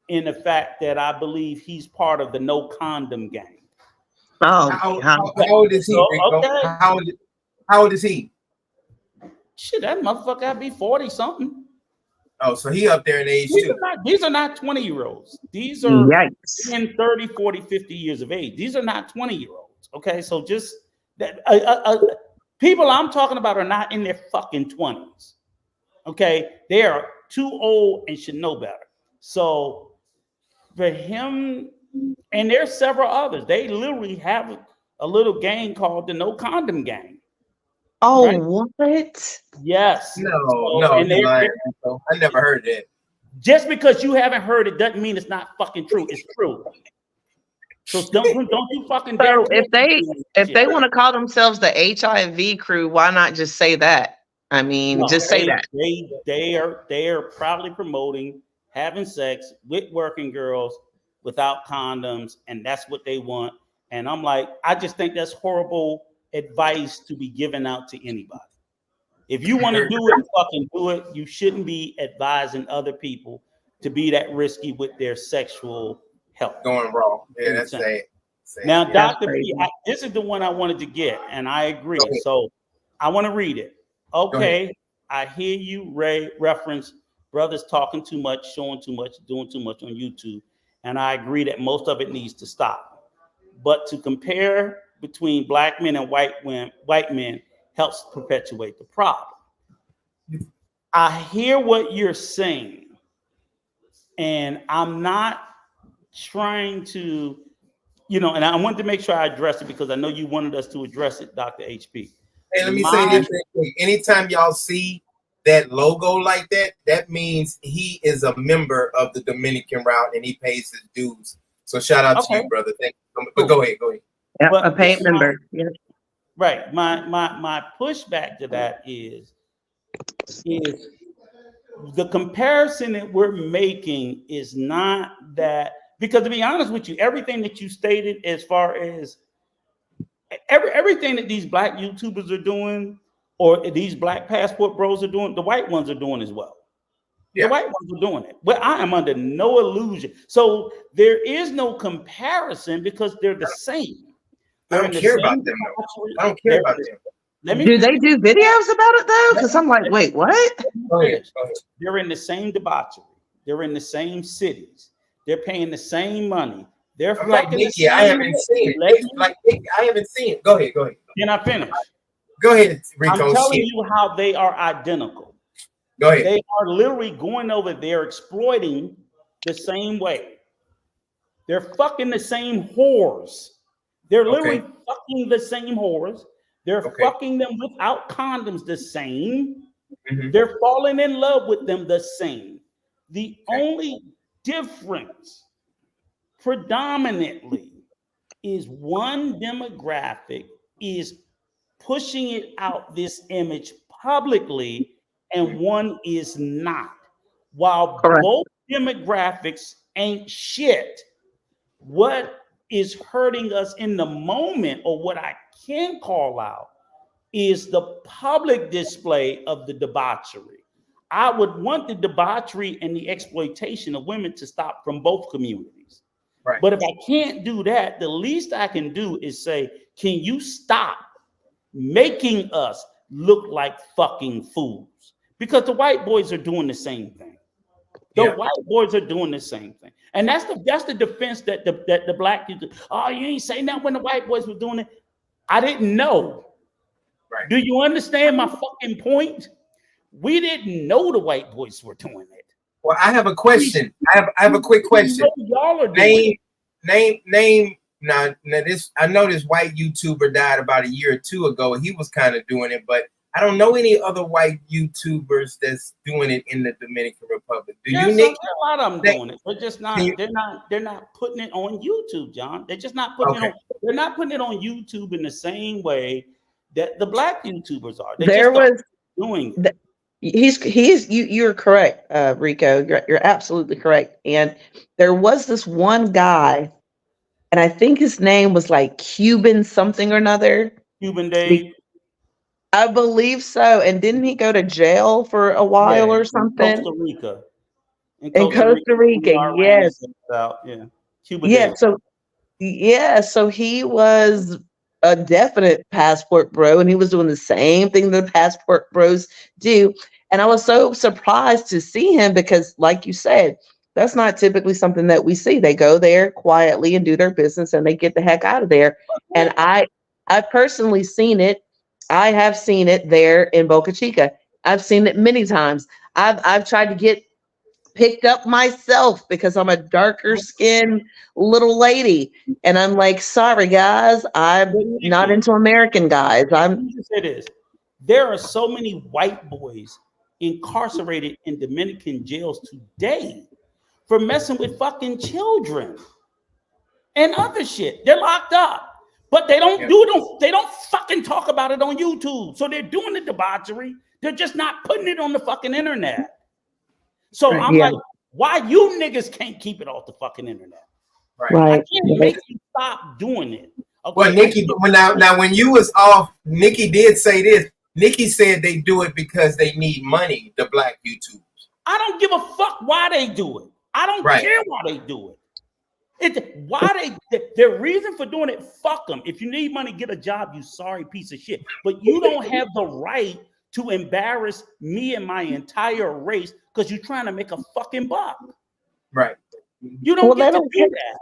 in the fact that I believe he's part of the no condom gang. Oh, how old is he? Okay. How old is he? Shit, that motherfucker gotta be 40 something. Oh, so he up there in age too. These are not 20-year-olds. These are 10, 30, 40, 50 years of age. These are not 20-year-olds. Okay, so just that people I'm talking about are not in their fucking 20s. Okay, they are too old and should know better. So for him, and there's several others, they literally have a little gang called the No Condom Gang. Oh, right? What? Yes. No, I never heard that. Just because you haven't heard it doesn't mean it's not fucking true. It's true. So don't you fucking. So if they want to call themselves the HIV crew, why not just say that? I mean, say that. They are proudly promoting having sex with working girls without condoms, and that's what they want. And I'm like, I just think that's horrible advice to be given out to anybody. If you want to do it, fucking do it. You shouldn't be advising other people to be that risky with their sexual health. Going wrong. Yeah, that's sad. Now, Dr. P, this is the one I wanted to get, and I agree. So I want to read it. Okay, I hear you, Ray, reference brothers talking too much, showing too much, doing too much on YouTube. And I agree that most of it needs to stop. But to compare between Black men and white men helps perpetuate the problem. I hear what you're saying, and I'm not trying to, and I wanted to make sure I address it because I know you wanted us to address it, Dr. HP. Hey, let me say this real quick. Anytime y'all see that logo like that, that means he is a member of the Dominican route and he pays his dues. So shout out to you, brother. Thank you. But go ahead. Yeah, a paid member. Yeah. Right. My pushback to that is the comparison that we're making is not that, because to be honest with you, everything that you stated as far as everything that these Black YouTubers are doing or these Black passport bros are doing, the white ones are doing as well. Yeah. The white ones are doing it. But I am under no illusion. So there is no comparison because they're the same. I don't care about them. I don't care about them. Do they do videos about it though? Because I'm like, wait, what? Go ahead. They're in the same debauchery. They're in the same cities. They're paying the same money. They're like Nikki. I haven't seen it. Like Nikki, I haven't seen it. Go ahead. Can I finish? Go ahead, Rico. I'm telling you how they are identical. Go ahead. They are literally going over there exploiting the same way. They're fucking the same whores. They're literally fucking the same whores. They're fucking them without condoms the same. Mm-hmm. They're falling in love with them the same. The only difference predominantly is one demographic is pushing it out this image publicly and one is not. While both demographics ain't shit, what is hurting us in the moment, or what I can call out, is the public display of the debauchery. I would want the debauchery and the exploitation of women to stop from both communities. Right. But if I can't do that, the least I can do is say, can you stop making us look like fucking fools? Because the white boys are doing the same thing. The white boys are doing the same thing. And that's the defense that the black people, oh, you ain't saying that when the white boys were doing it. I didn't know. Right. Do you understand my fucking point? We didn't know the white boys were doing it. Well, I have a question. I have a quick question. Y'all are doing Name. Now this. I know this white YouTuber died about a year or two ago. He was kind of doing it, but I don't know any other white YouTubers that's doing it in the Dominican Republic. Do you, Nick? A lot of them doing it. They're just not. They're not putting it on YouTube, John. They're just not putting it on. They're not putting it on YouTube in the same way that the black YouTubers are. There was doing it. You're correct, Rico. You're absolutely correct. And there was this one guy, and I think his name was like Cuban something or another. Cuban Dave. I believe so. And didn't he go to jail for a while or something? Costa Rica. In Costa Rica, yes. Cuban Dave. So he was a definite passport bro, and he was doing the same thing that the passport bros do. And I was so surprised to see him because, like you said, that's not typically something that we see. They go there quietly and do their business and they get the heck out of there. And I've personally seen it. I have seen it there in Boca Chica. I've seen it many times. I've tried to get picked up myself because I'm a darker skinned little lady. And I'm like, sorry guys, I'm not into American guys. It is. There are so many white boys incarcerated in Dominican jails today for messing with fucking children and other shit. They're locked up. But they don't they don't fucking talk about it on YouTube. So they're doing the debauchery. They're just not putting it on the fucking internet. So I'm like, why you niggas can't keep it off the fucking internet? Right. I can't make you stop doing it. Okay. Well, Nikki, now when you was off, Nikki did say this. Nikki said they do it because they need money, the black YouTubers. I don't give a fuck why they do it. I don't care why they do it. Their reason for doing it, fuck them. If you need money, get a job, you sorry piece of shit. But you don't have the right to embarrass me and my entire race because you're trying to make a fucking buck. Right. You don't get to do that.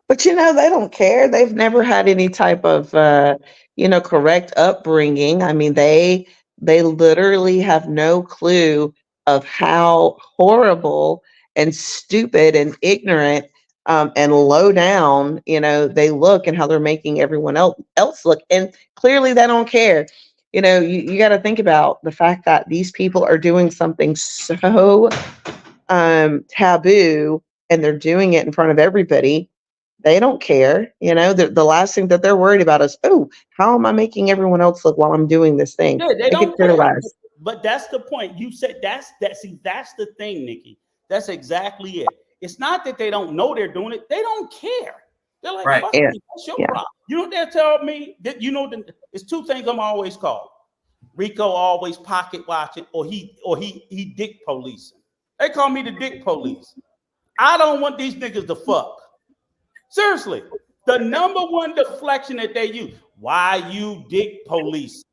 But they don't care. They've never had any type of correct upbringing. I mean, they literally have no clue of how horrible and stupid and ignorant and low down, they look and how they're making everyone else look. And clearly they don't care. You got to think about the fact that these people are doing something so taboo and they're doing it in front of everybody. They don't care. The last thing that they're worried about is, oh, how am I making everyone else look while I'm doing this thing? Yeah, they don't care. But that's the point. You said that's the thing, Nikki. That's exactly it. It's not that they don't know they're doing it. They don't care. They're like, fuck me, what's your problem? You know what they're telling me? That it's two things I'm always called. Rico always pocket watching, or he dick policing. They call me the dick police. I don't want these niggas to fuck. Seriously, the number one deflection that they use. Why you dick police?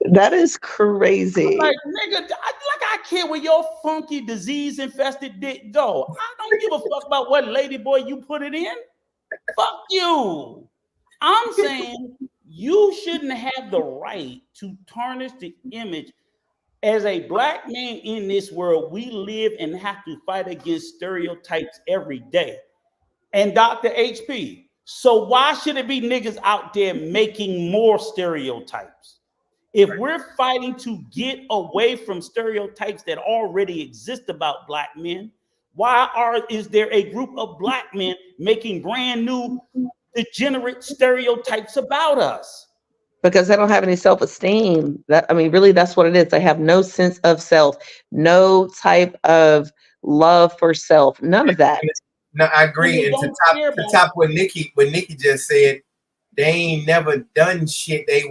That is crazy. I'm like, nigga, I care where your funky disease-infested dick go. I don't give a fuck about what lady boy you put it in. Fuck you. I'm saying you shouldn't have the right to tarnish the image. As a black man in this world, we live and have to fight against stereotypes every day. And Dr. HP, so why should it be niggas out there making more stereotypes? If we're fighting to get away from stereotypes that already exist about black men, is there a group of black men making brand new degenerate stereotypes about us? Because they don't have any self-esteem. Really, that's what it is. They have no sense of self, no type of love for self, none of that. No, I agree. And to top what Nikki just said, they ain't never done shit. They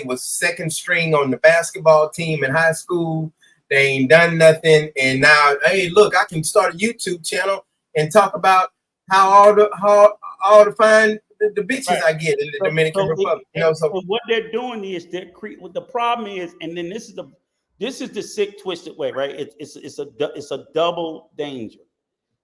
was second string on the basketball team in high school. They ain't done nothing. And now, hey, look, I can start a YouTube channel and talk about how all the fine the bitches I get in the Dominican Republic. So what they're doing is what the problem is, and then this is the sick, twisted way, right? It's a double danger.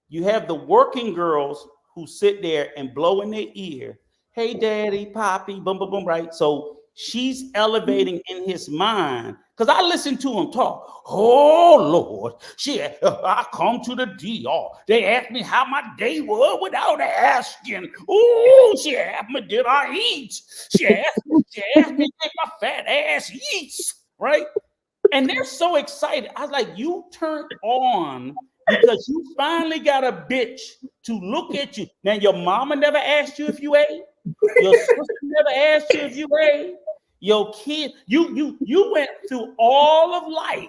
You have the working girls who sit there and blow in their ear, hey, daddy, poppy, boom, boom, boom, right? So she's elevating in his mind, because I listen to him talk. Oh, Lord, I come to the DR. They asked me how my day was without asking. Oh, she asked me, did I eat? She asked me, did my fat ass eat? Right? And they're so excited. I was like, you turned on because you finally got a bitch to look at you. Now, your mama never asked you if you ate. Your sister never asked you if you ate. Your kid, you went through all of life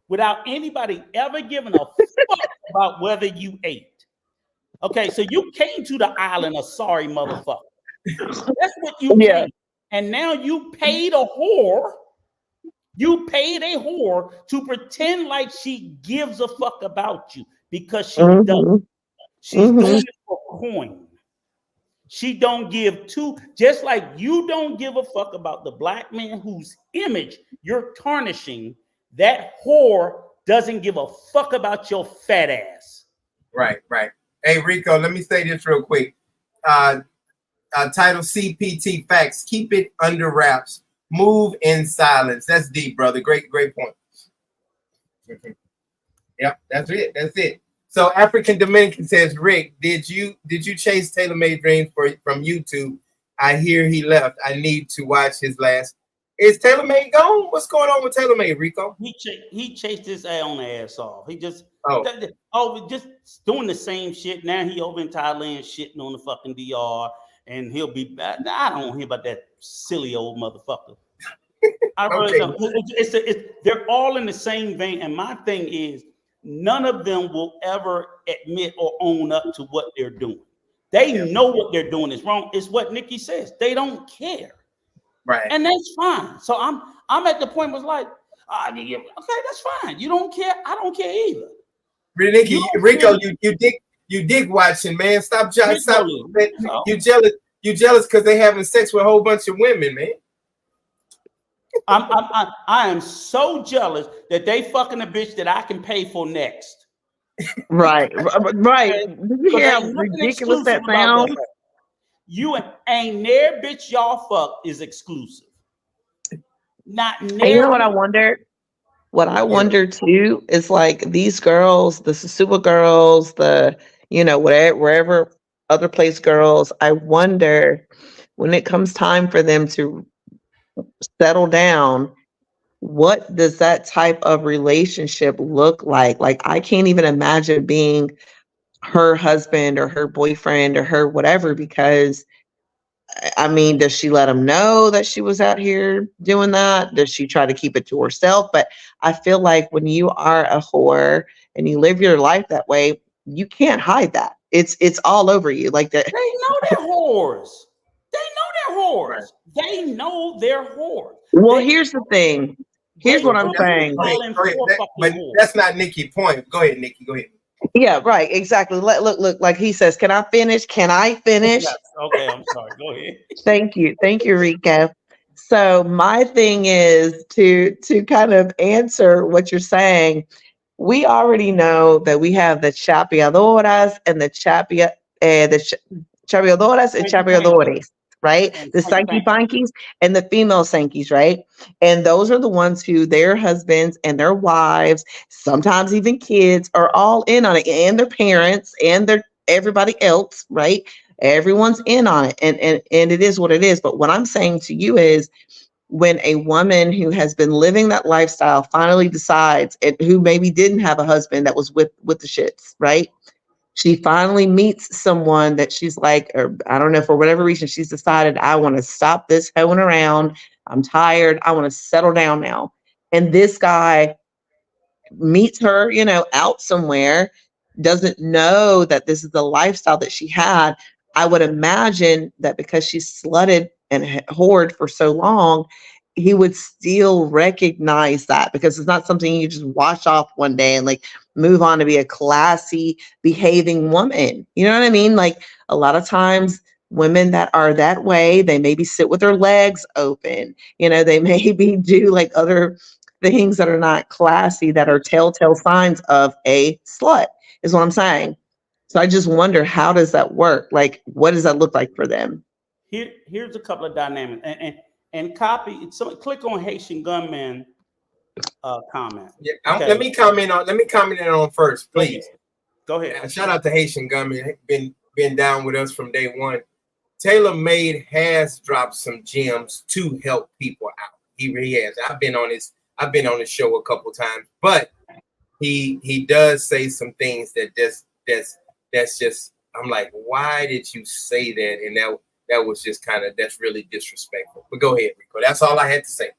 without anybody ever giving a fuck about whether you ate. Okay, so you came to the island a sorry motherfucker. That's what you came. And now you paid a whore. You paid a whore to pretend like she gives a fuck about you, because she doesn't. She's doing it for coin. She don't give two, just like you don't give a fuck about the black man whose image you're tarnishing. That whore doesn't give a fuck about your fat ass. Right. Hey, Rico, let me say this real quick. Title CPT facts. Keep it under wraps. Move in silence. That's deep, brother. Great point. Yep, that's it. So African Dominican says, Rick, did you chase Taylor Made Dreams from YouTube? I hear he left. I need to watch his last. Is Taylor Made gone? What's going on with Taylor Made, Rico? He chased his own ass off. He just just doing the same shit. Now he over in Thailand shitting on the fucking DR, and he'll be back. I don't hear about that silly old motherfucker. I really don't. They're all in the same vein, and my thing is, none of them will ever admit or own up to what they're doing. They know what they're doing is wrong. It's what Nikki says. They don't care. Right. And that's fine. So I'm at the point was like, okay, that's fine. You don't care. I don't care either. Nikki, Rico, you dig watching, man. Stop. You jealous because they having sex with a whole bunch of women, man. I am so jealous that they fucking a bitch that I can pay for next. Right. Did you hear how ridiculous that sounds? You ain't near bitch y'all fuck is exclusive. Not near. And you know what I wonder? What I wonder too is like these girls, the Susuba girls, the wherever other place girls. I wonder when it comes time for them to settle down, what does that type of relationship look like? Like, I can't even imagine being her husband or her boyfriend or her whatever, because I mean, does she let him know that she was out here doing that? Does she try to keep it to herself? But I feel like when you are a whore and you live your life that way, you can't hide that. It's all over you. Like that. They know they're whores. They know they're whores. Well, here's the thing. Here's what I'm saying. But that's not Nikki's point. Go ahead, Nikki. Go ahead. Yeah, right. Exactly. Look. Like he says, can I finish? Yes. Okay, I'm sorry. Go ahead. Thank you, Rico. So my thing is to kind of answer what you're saying. We already know that we have the chapeadoras and the chapeadoras and chapeadores, right? The Sankey Pankies and the female Sankies, right? And those are the ones who their husbands and their wives, sometimes even kids, are all in on it, and their parents and their everybody else, right? Everyone's in on it, and it is what it is. But what I'm saying to you is, when a woman who has been living that lifestyle finally decides, and who maybe didn't have a husband that was with the shits, right? She finally meets someone that she's like, or I don't know, for whatever reason, she's decided, I want to stop this hoeing around. I'm tired. I want to settle down now. And this guy meets her, out somewhere, doesn't know that this is the lifestyle that she had. I would imagine that because she's slutted and whored for so long, he would still recognize that, because it's not something you just wash off one day and like move on to be a classy behaving woman. You know what I mean? Like a lot of times women that are that way, they maybe sit with their legs open, you know, they maybe do like other things that are not classy, that are telltale signs of a slut, is what I'm saying. So I just wonder, how does that work? Like, what does that look like for them? Here's a couple of dynamics, and copy. So click on Haitian Gunman comment. Yeah, Okay. let me comment on first, please. Go ahead. Shout out to Haitian Gunman, been down with us from day one. Taylor Made has dropped some gems to help people out. He has. I've been on his show a couple times, but he does say some things that's just, I'm like, why did you say that? And that was just that's really disrespectful. But go ahead, Rico. That's all I had to say.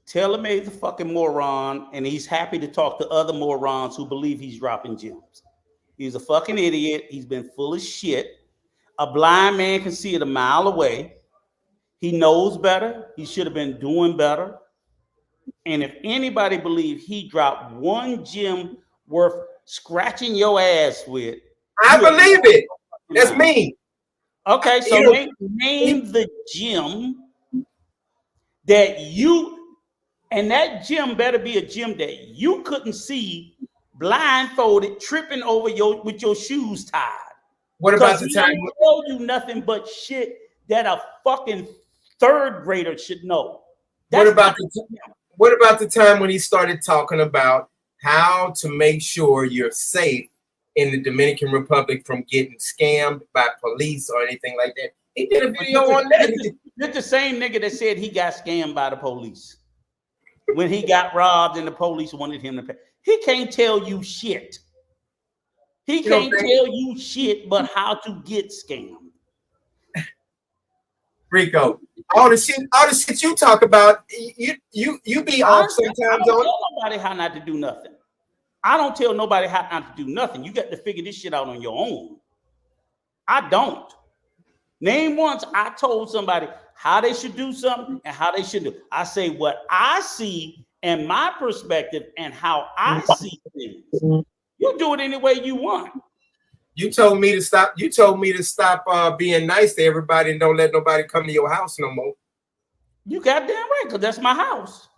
Taylor Made's a fucking moron, and he's happy to talk to other morons who believe he's dropping gems. He's a fucking idiot. He's been full of shit. A blind man can see it a mile away. He knows better. He should have been doing better. And if anybody believes he dropped one gem worth scratching your ass with, I believe it. That's me. Okay, so name the gem that you, and that gem better be a gem that you couldn't see, blindfolded, tripping over with your shoes tied. What about the time? He told you nothing but shit that a fucking third grader should know. What about the time when he started talking about how to make sure you're safe in the Dominican Republic from getting scammed by police or anything like that? He did a video on that. It's the same nigga that said he got scammed by the police when he got robbed and the police wanted him to pay. He can't tell you shit. He can't tell you shit but how to get scammed. Rico, all the shit you talk about, you be off sometimes. I don't tell nobody how not to do nothing. I don't tell nobody how not to do nothing. You got to figure this shit out on your own. I don't. Name once I told somebody how they should do something and how they should do. I say what I see and my perspective and how I see things. You do it any way you want. You told me to stop. You told me to stop being nice to everybody and don't let nobody come to your house no more. You goddamn right, because that's my house.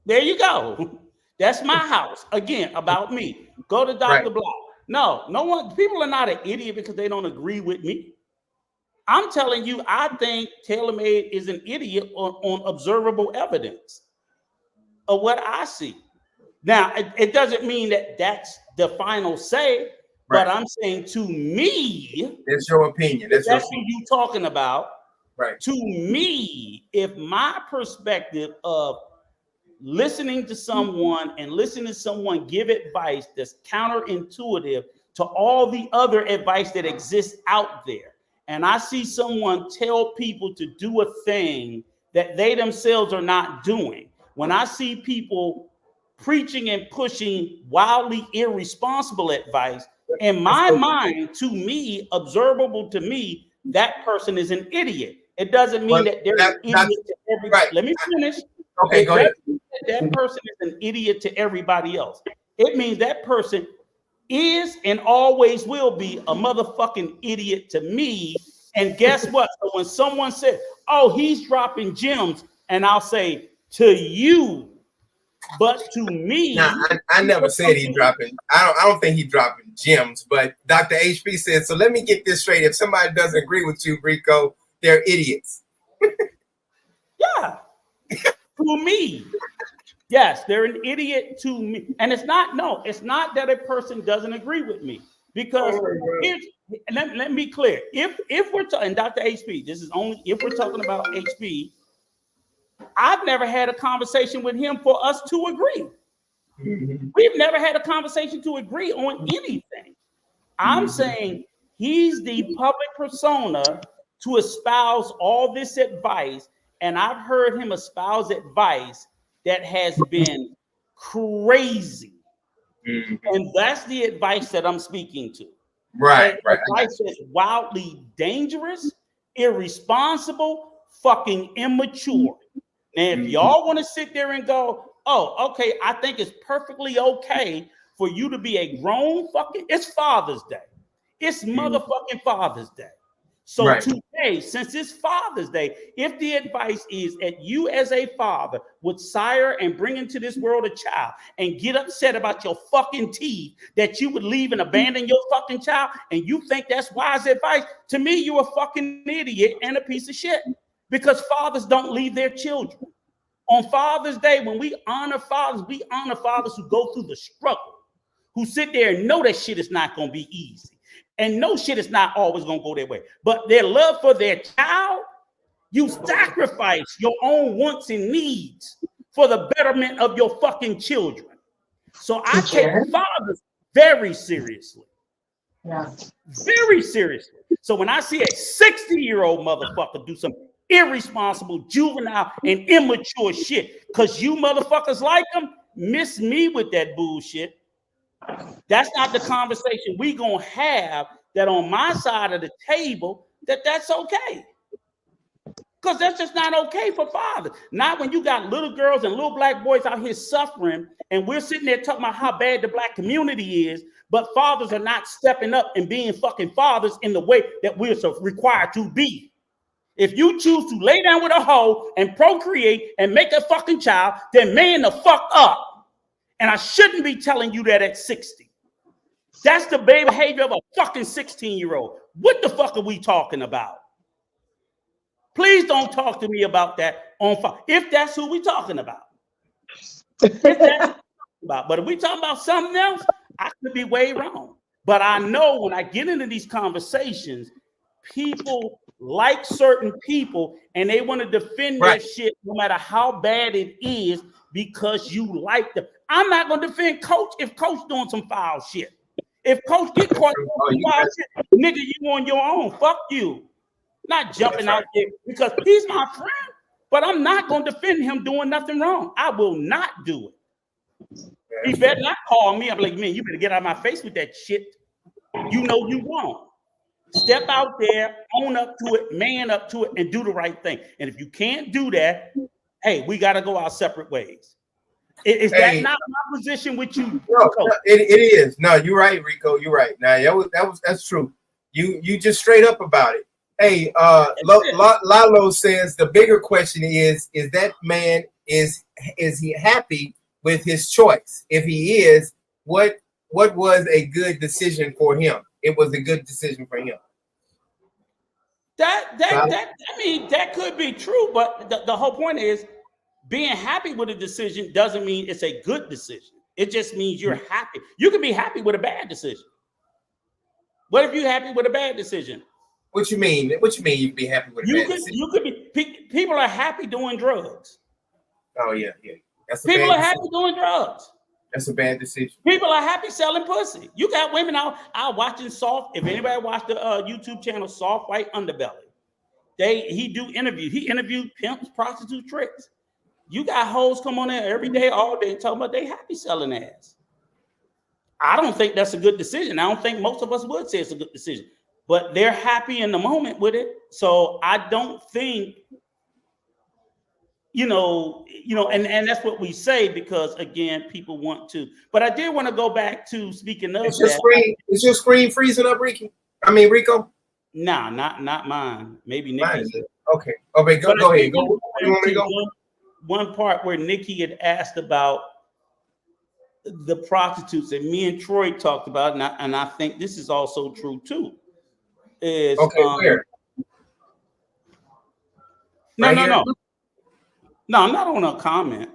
There you go. That's my house. Again, about me. Go to Dr. Block. No one. People are not an idiot because they don't agree with me. I'm telling you, I think TaylorMade is an idiot on observable evidence of what I see. Now, it doesn't mean that that's the final say, but I'm saying to me, that's your opinion. That's what you're talking about. Right. To me, if my perspective of listening to someone and listening to someone give advice that's counterintuitive to all the other advice that exists out there, and I see someone tell people to do a thing that they themselves are not doing, when I see people preaching and pushing wildly irresponsible advice, in my mind, to me, observable to me, that person is an idiot. It doesn't mean that they're an idiot to everybody. Let me finish. Okay, go ahead. That person is an idiot to everybody else. It means that person is and always will be a motherfucking idiot to me. And guess what? So when someone said, "Oh, he's dropping gems," and I'll say, "To you." But to me, I never said he's dropping. I don't think he's dropping gems. But Dr. HP said, so let me get this straight. If somebody doesn't agree with you, Rico, they're idiots. Yeah, to me, yes, they're an idiot to me. And it's not that a person doesn't agree with me, because let me be clear. If we're talking Dr. HP, this is only if we're talking about HP. I've never had a conversation with him for us to agree. We've never had a conversation to agree on anything. I'm saying he's the public persona to espouse all this advice, and I've heard him espouse advice that has been crazy. And that's the advice that I'm speaking to. Right. Advice that's wildly dangerous, irresponsible, fucking immature. Now, if y'all want to sit there and go, oh, okay, I think it's perfectly okay for you to be a grown fucking, it's Father's Day. It's motherfucking Father's Day. So today, since it's Father's Day, if the advice is that you as a father would sire and bring into this world a child and get upset about your fucking teeth, that you would leave and abandon your fucking child, and you think that's wise advice, to me, you're a fucking idiot and a piece of shit. Because fathers don't leave their children. On Father's Day, when we honor fathers who go through the struggle, who sit there and know that shit is not going to be easy. And no shit is not always going to go their way. But their love for their child, you sacrifice your own wants and needs for the betterment of your fucking children. So I take fathers very seriously. Yeah. Very seriously. So when I see a 60-year-old motherfucker do some irresponsible, juvenile, and immature shit, because you motherfuckers like them, miss me with that bullshit. That's not the conversation we gonna have. That on my side of the table, that's okay, because that's just not okay for fathers. Not when you got little girls and little black boys out here suffering, and we're sitting there talking about how bad the black community is, but fathers are not stepping up and being fucking fathers in the way that we're so required to be. If you choose to lay down with a hoe and procreate and make a fucking child, then man the fuck up. And I shouldn't be telling you that at 60. That's the behavior of a fucking 16-year-old. What the fuck are we talking about? Please don't talk to me about that on fire. If that's who we talking about. If that's about. But if we talking about something else, I could be way wrong. But I know when I get into these conversations, people like certain people and they want to defend their shit no matter how bad it is because you like them. I'm not going to defend Coach if Coach doing some foul shit. If Coach get caught doing some foul shit, nigga, you on your own. Fuck you. Not jumping out there because he's my friend, but I'm not going to defend him doing nothing wrong. I will not do it. He better not call me. I'm like, man, you better get out of my face with that shit. You know you won't. Step out there, own up to it, man up to it, and do the right thing. And if you can't do that, hey, we got to go our separate ways. Is that not my position with you? No, it is. No, you're right, Rico. You're right. Now that's true. You just straight up about it. Hey, Lalo says the bigger question is that man is he happy with his choice? If he is, what was a good decision for him? It was a good decision for him. That could be true, but the whole point is being happy with a decision doesn't mean it's a good decision. It just means you're happy. You can be happy with a bad decision. What if you're happy with a bad decision? What you mean? What you mean you be happy with a bad decision? You could be. People are happy doing drugs. Oh yeah. People are happy doing drugs. That's a bad decision. People are happy selling pussy. You got women out watching Soft. If anybody watched the YouTube channel Soft White Underbelly, he interviewed pimps, prostitutes, tricks. You got hoes come on there every day, all day, talking about they happy selling ass. I don't think that's a good decision. I don't think most of us would say it's a good decision, but they're happy in the moment with it. So I don't think, and that's what we say because again, people want to. But I did want to go back to speaking of is your screen freezing up, Rico? Nah, not mine. Maybe Nikki's. Okay. Okay, go ahead. Go. You want me to go? One part where Nikki had asked about the prostitutes, and me and Troy talked about, and I think this is also true too. Is where? No, I'm not on a comment.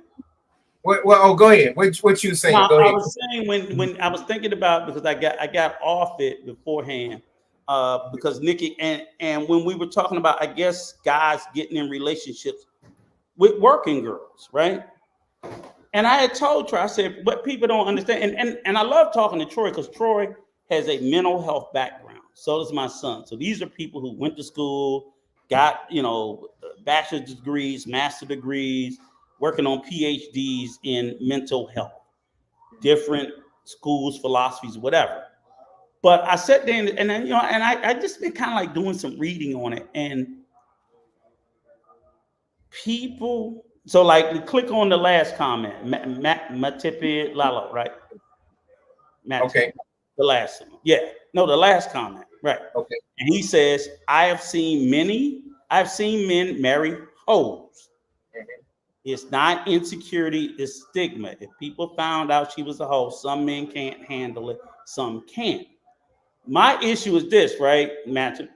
Well, go ahead. What you saying? Go ahead. I was saying when I was thinking about because I got off it beforehand because Nikki and when we were talking about I guess guys getting in relationships with working girls, right? And I had told Troy, I said, what people don't understand, and I love talking to Troy because Troy has a mental health background. So does my son. So these are people who went to school, got bachelor's degrees, master degrees, working on PhDs in mental health, different schools, philosophies, whatever. But I sat there and I just been kind of like doing some reading on it. And people. So like, click on the last comment, Matipi Lalo, right? Okay. The last one. Yeah. No, the last comment. Right. Okay. And he says, I've seen men marry hoes. It's not insecurity, it's stigma. If people found out she was a hoe, some men can't handle it, some can't. My issue is this, right, Matthew?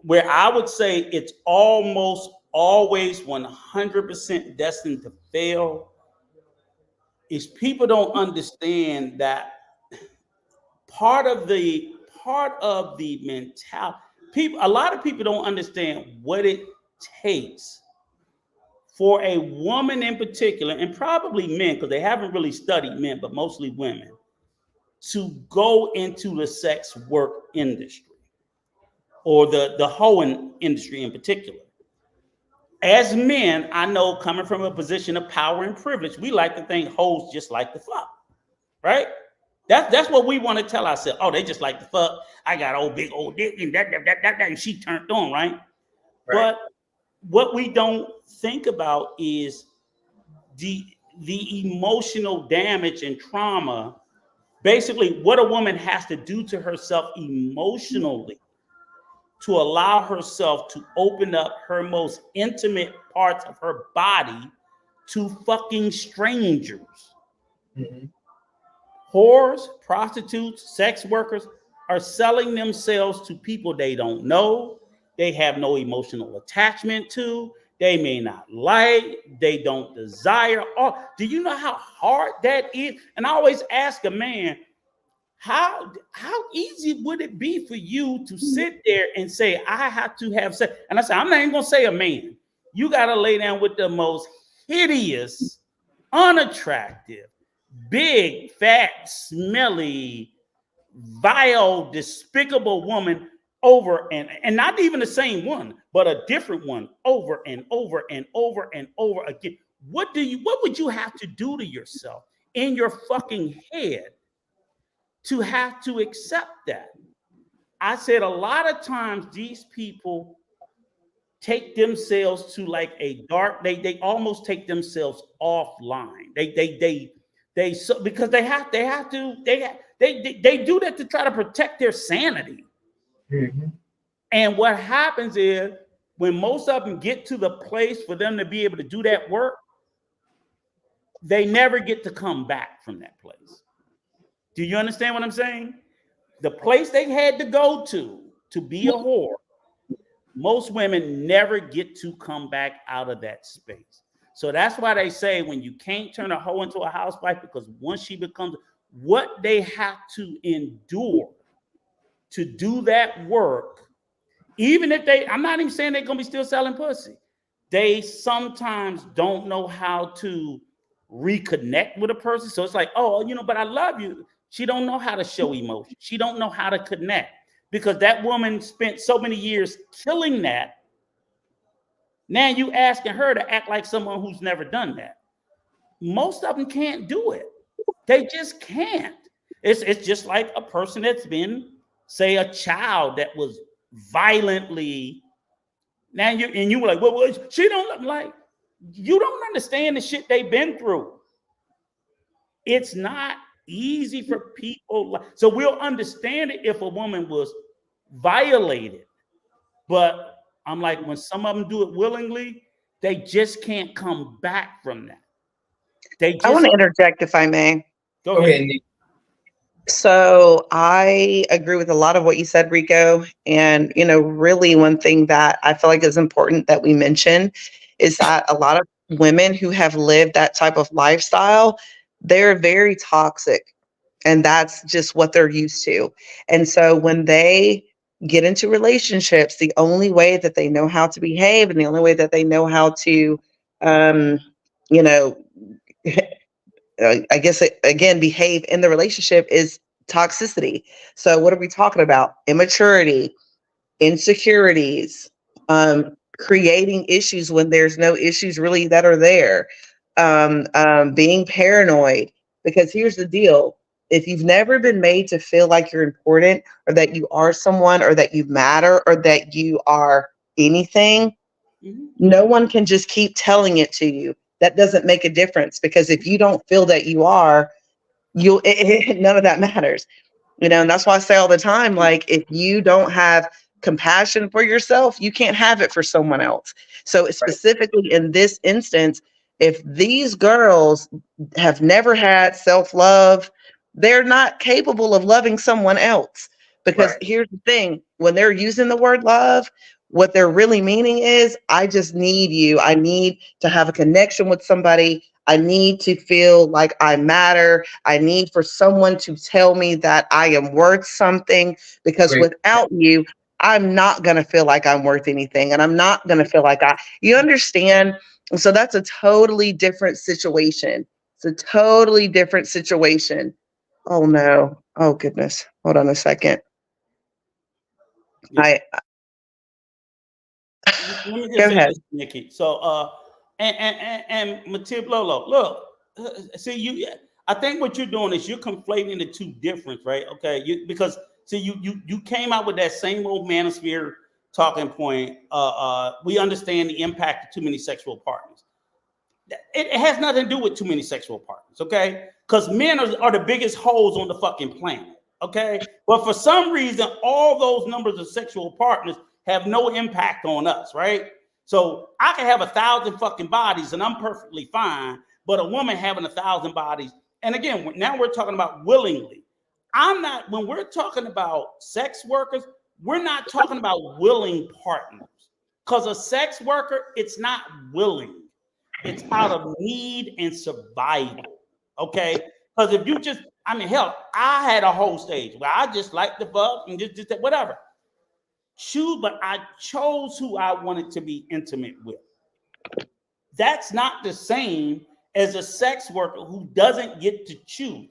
Where I would say it's almost always 100% destined to fail is people don't understand that part of the mentality. A lot of people don't understand what it takes for a woman in particular, and probably men, because they haven't really studied men, but mostly women, to go into the sex work industry or the hoeing industry in particular. As men, I know, coming from a position of power and privilege, we like to think hoes just like to fuck, right? That's what we want to tell ourselves. Oh, they just like to fuck. I got old big old dick and that, and she turned on, right? But what we don't think about is the emotional damage and trauma, basically what a woman has to do to herself emotionally to allow herself to open up her most intimate parts of her body to fucking strangers. Mm-hmm. Whores, prostitutes, sex workers are selling themselves to people they don't know, they have no emotional attachment to, they may not like, they don't desire. Oh, do you know how hard that is? And I always ask a man, how easy would it be for you to sit there and say, I have to have sex? And I say, I'm not even gonna say a man. You gotta lay down with the most hideous, unattractive, big, fat, smelly, vile, despicable woman over and not even the same one, but a different one over and over and over and over again. What would you have to do to yourself in your fucking head to have to accept that? I said a lot of times these people take themselves to like a dark, they almost take themselves offline. They so because they do that to try to protect their sanity. Mm-hmm. And what happens is when most of them get to the place for them to be able to do that work, they never get to come back from that place. Do you understand what I'm saying? The place they had to go to be a whore, most women never get to come back out of that space. So that's why they say when you can't turn a hoe into a housewife, because once she becomes, what they have to endure to do that work, even if I'm not even saying they're going to be still selling pussy. They sometimes don't know how to reconnect with a person. So it's like, oh, but I love you. She don't know how to show emotion. She don't know how to connect because that woman spent so many years killing that. Now you asking her to act like someone who's never done that. Most of them can't do it. They just can't. It's just like a person that's been, say, a child that was violently. Now you were like, well, she don't look like. You don't understand the shit they've been through. It's not easy for people. So we'll understand it if a woman was violated. But I'm like, when some of them do it willingly, they just can't come back from that. I want to interject if I may. Go ahead. So I agree with a lot of what you said, Rico. And, really one thing that I feel like is important that we mention is that a lot of women who have lived that type of lifestyle, they're very toxic. And that's just what they're used to. And so when they get into relationships, the only way that they know how to behave and the only way that they know how to, I guess, behave in the relationship is toxicity. So what are we talking about? Immaturity, insecurities, creating issues when there's no issues really that are there, being paranoid. Because here's the deal. If you've never been made to feel like you're important or that you are someone or that you matter or that you are anything, No one can just keep telling it to you. That doesn't make a difference, because if you don't feel that you are, none of that matters. And that's why I say all the time, like, if you don't have compassion for yourself, you can't have it for someone else. So specifically in this instance, if these girls have never had self-love, they're not capable of loving someone else. Because here's the thing, when they're using the word love, what they're really meaning is, I just need you. I need to have a connection with somebody. I need to feel like I matter. I need for someone to tell me that I am worth something, because without you, I'm not going to feel like I'm worth anything. And I'm not going to feel like you understand? So that's a totally different situation. It's a totally different situation. Oh no. Oh goodness. Hold on a second. Yeah. Let me just Go say ahead. this, Nikki. So, and Matib Lolo, look, see, I think what you're doing is you're conflating the two different, right? Okay, because you came out with that same old manosphere talking point. We understand the impact of too many sexual partners. It has nothing to do with too many sexual partners, okay? Because men are the biggest hoes on the fucking planet, okay? But for some reason, all those numbers of sexual partners have no impact on us, right? So I can have 1,000 fucking bodies and I'm perfectly fine, but a woman having 1,000 bodies, and again, now we're talking about willingly. When we're talking about sex workers, we're not talking about willing partners. Because a sex worker, it's not willing. It's out of need and survival, okay? Because if you just, hell, I had a whole stage where I just liked the fuck and just whatever. But I chose who I wanted to be intimate with. That's not the same as a sex worker who doesn't get to choose.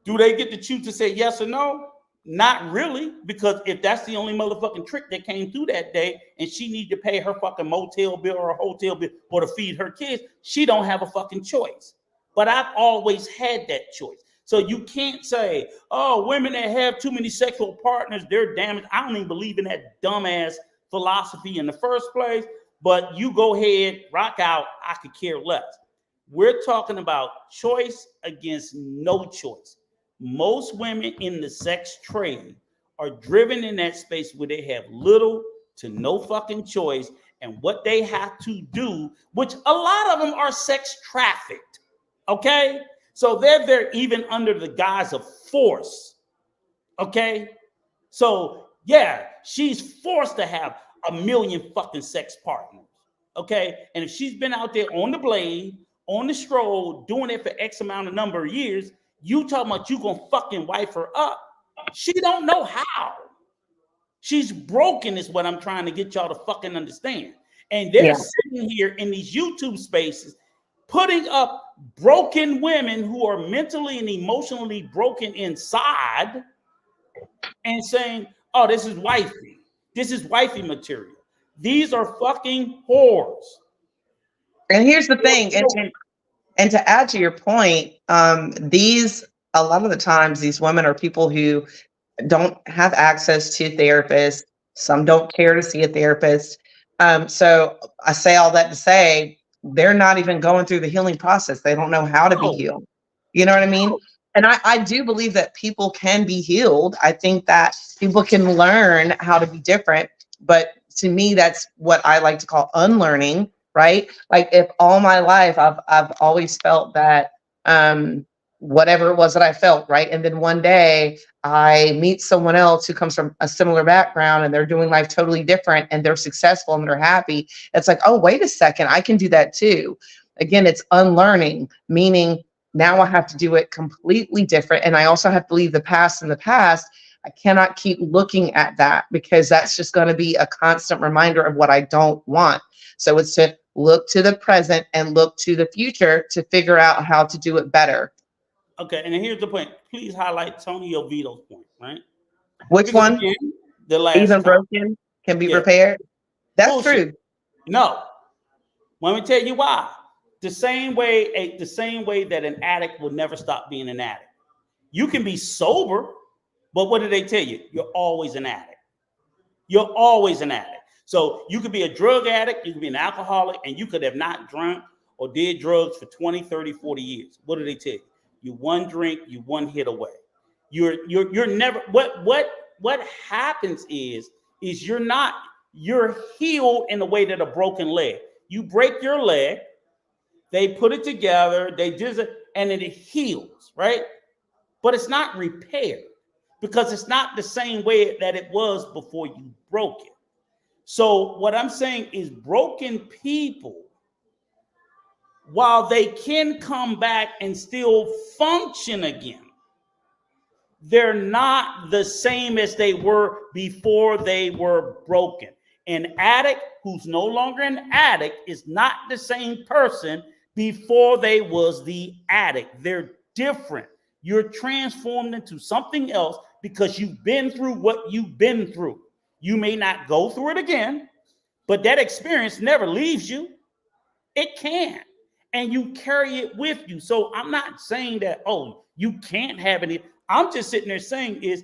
Do they get to choose to say yes or no? Not really, because if that's the only motherfucking trick that came through that day and she need to pay her fucking motel bill or a hotel bill or to feed her kids, she don't have a fucking choice. But I've always had that choice. So you can't say, oh, women that have too many sexual partners, they're damaged. I don't even believe in that dumbass philosophy in the first place, but you go ahead, rock out, I could care less. We're talking about choice against no choice. Most women in the sex trade are driven in that space where they have little to no fucking choice, and what they have to do, which a lot of them are sex trafficked, okay? So they're there even under the guise of force, okay? So yeah, she's forced to have 1 million fucking sex partners, okay? And if she's been out there on the blade, on the stroll, doing it for X amount of number of years, you talking about you gonna fucking wife her up. She don't know how. She's broken is what I'm trying to get y'all to fucking understand. And they're sitting here in these YouTube spaces putting up broken women who are mentally and emotionally broken inside and saying, oh, this is wifey. This is wifey material. These are fucking whores. And here's the thing, and to add to your point, a lot of the times these women are people who don't have access to therapists. Some don't care to see a therapist. So I say all that to say they're not even going through the healing process. They don't know how to be healed. You know what I mean? And I do believe that people can be healed. I think that people can learn how to be different. But to me, that's what I like to call unlearning, right? Like if all my life I've always felt that whatever it was that I felt, right? And then one day I meet someone else who comes from a similar background and they're doing life totally different and they're successful and they're happy. It's like, oh, wait a second, I can do that too. Again, it's unlearning, meaning now I have to do it completely different. And I also have to leave the past in the past. I cannot keep looking at that because that's just going to be a constant reminder of what I don't want. So it's to look to the present and look to the future to figure out how to do it better. Okay, and here's the point. Please highlight Tony Oviedo's point, right? Which Because one? again, the last Even time, broken can be repaired. That's bullshit. true. No. Let me tell you why. The same way that an addict will never stop being an addict. You can be sober, but what do they tell you? You're always an addict. You're always an addict. So you could be a drug addict, you could be an alcoholic, and you could have not drunk or did drugs for 20, 30, 40 years. What do they tell you? You one drink, you one hit away. You're never, what happens is you're healed in the way that a broken leg. You break your leg, they put it together, they do it, and then it heals, right? But it's not repaired because it's not the same way that it was before you broke it. So what I'm saying is broken people, while they can come back and still function again, they're not the same as they were before they were broken. An addict who's no longer an addict is not the same person before they was the addict. They're different. You're transformed into something else because you've been through what you've been through. You may not go through it again, but that experience never leaves you. It can't. And you carry it with you. So I'm not saying that, oh, you can't have any. I'm just sitting there saying is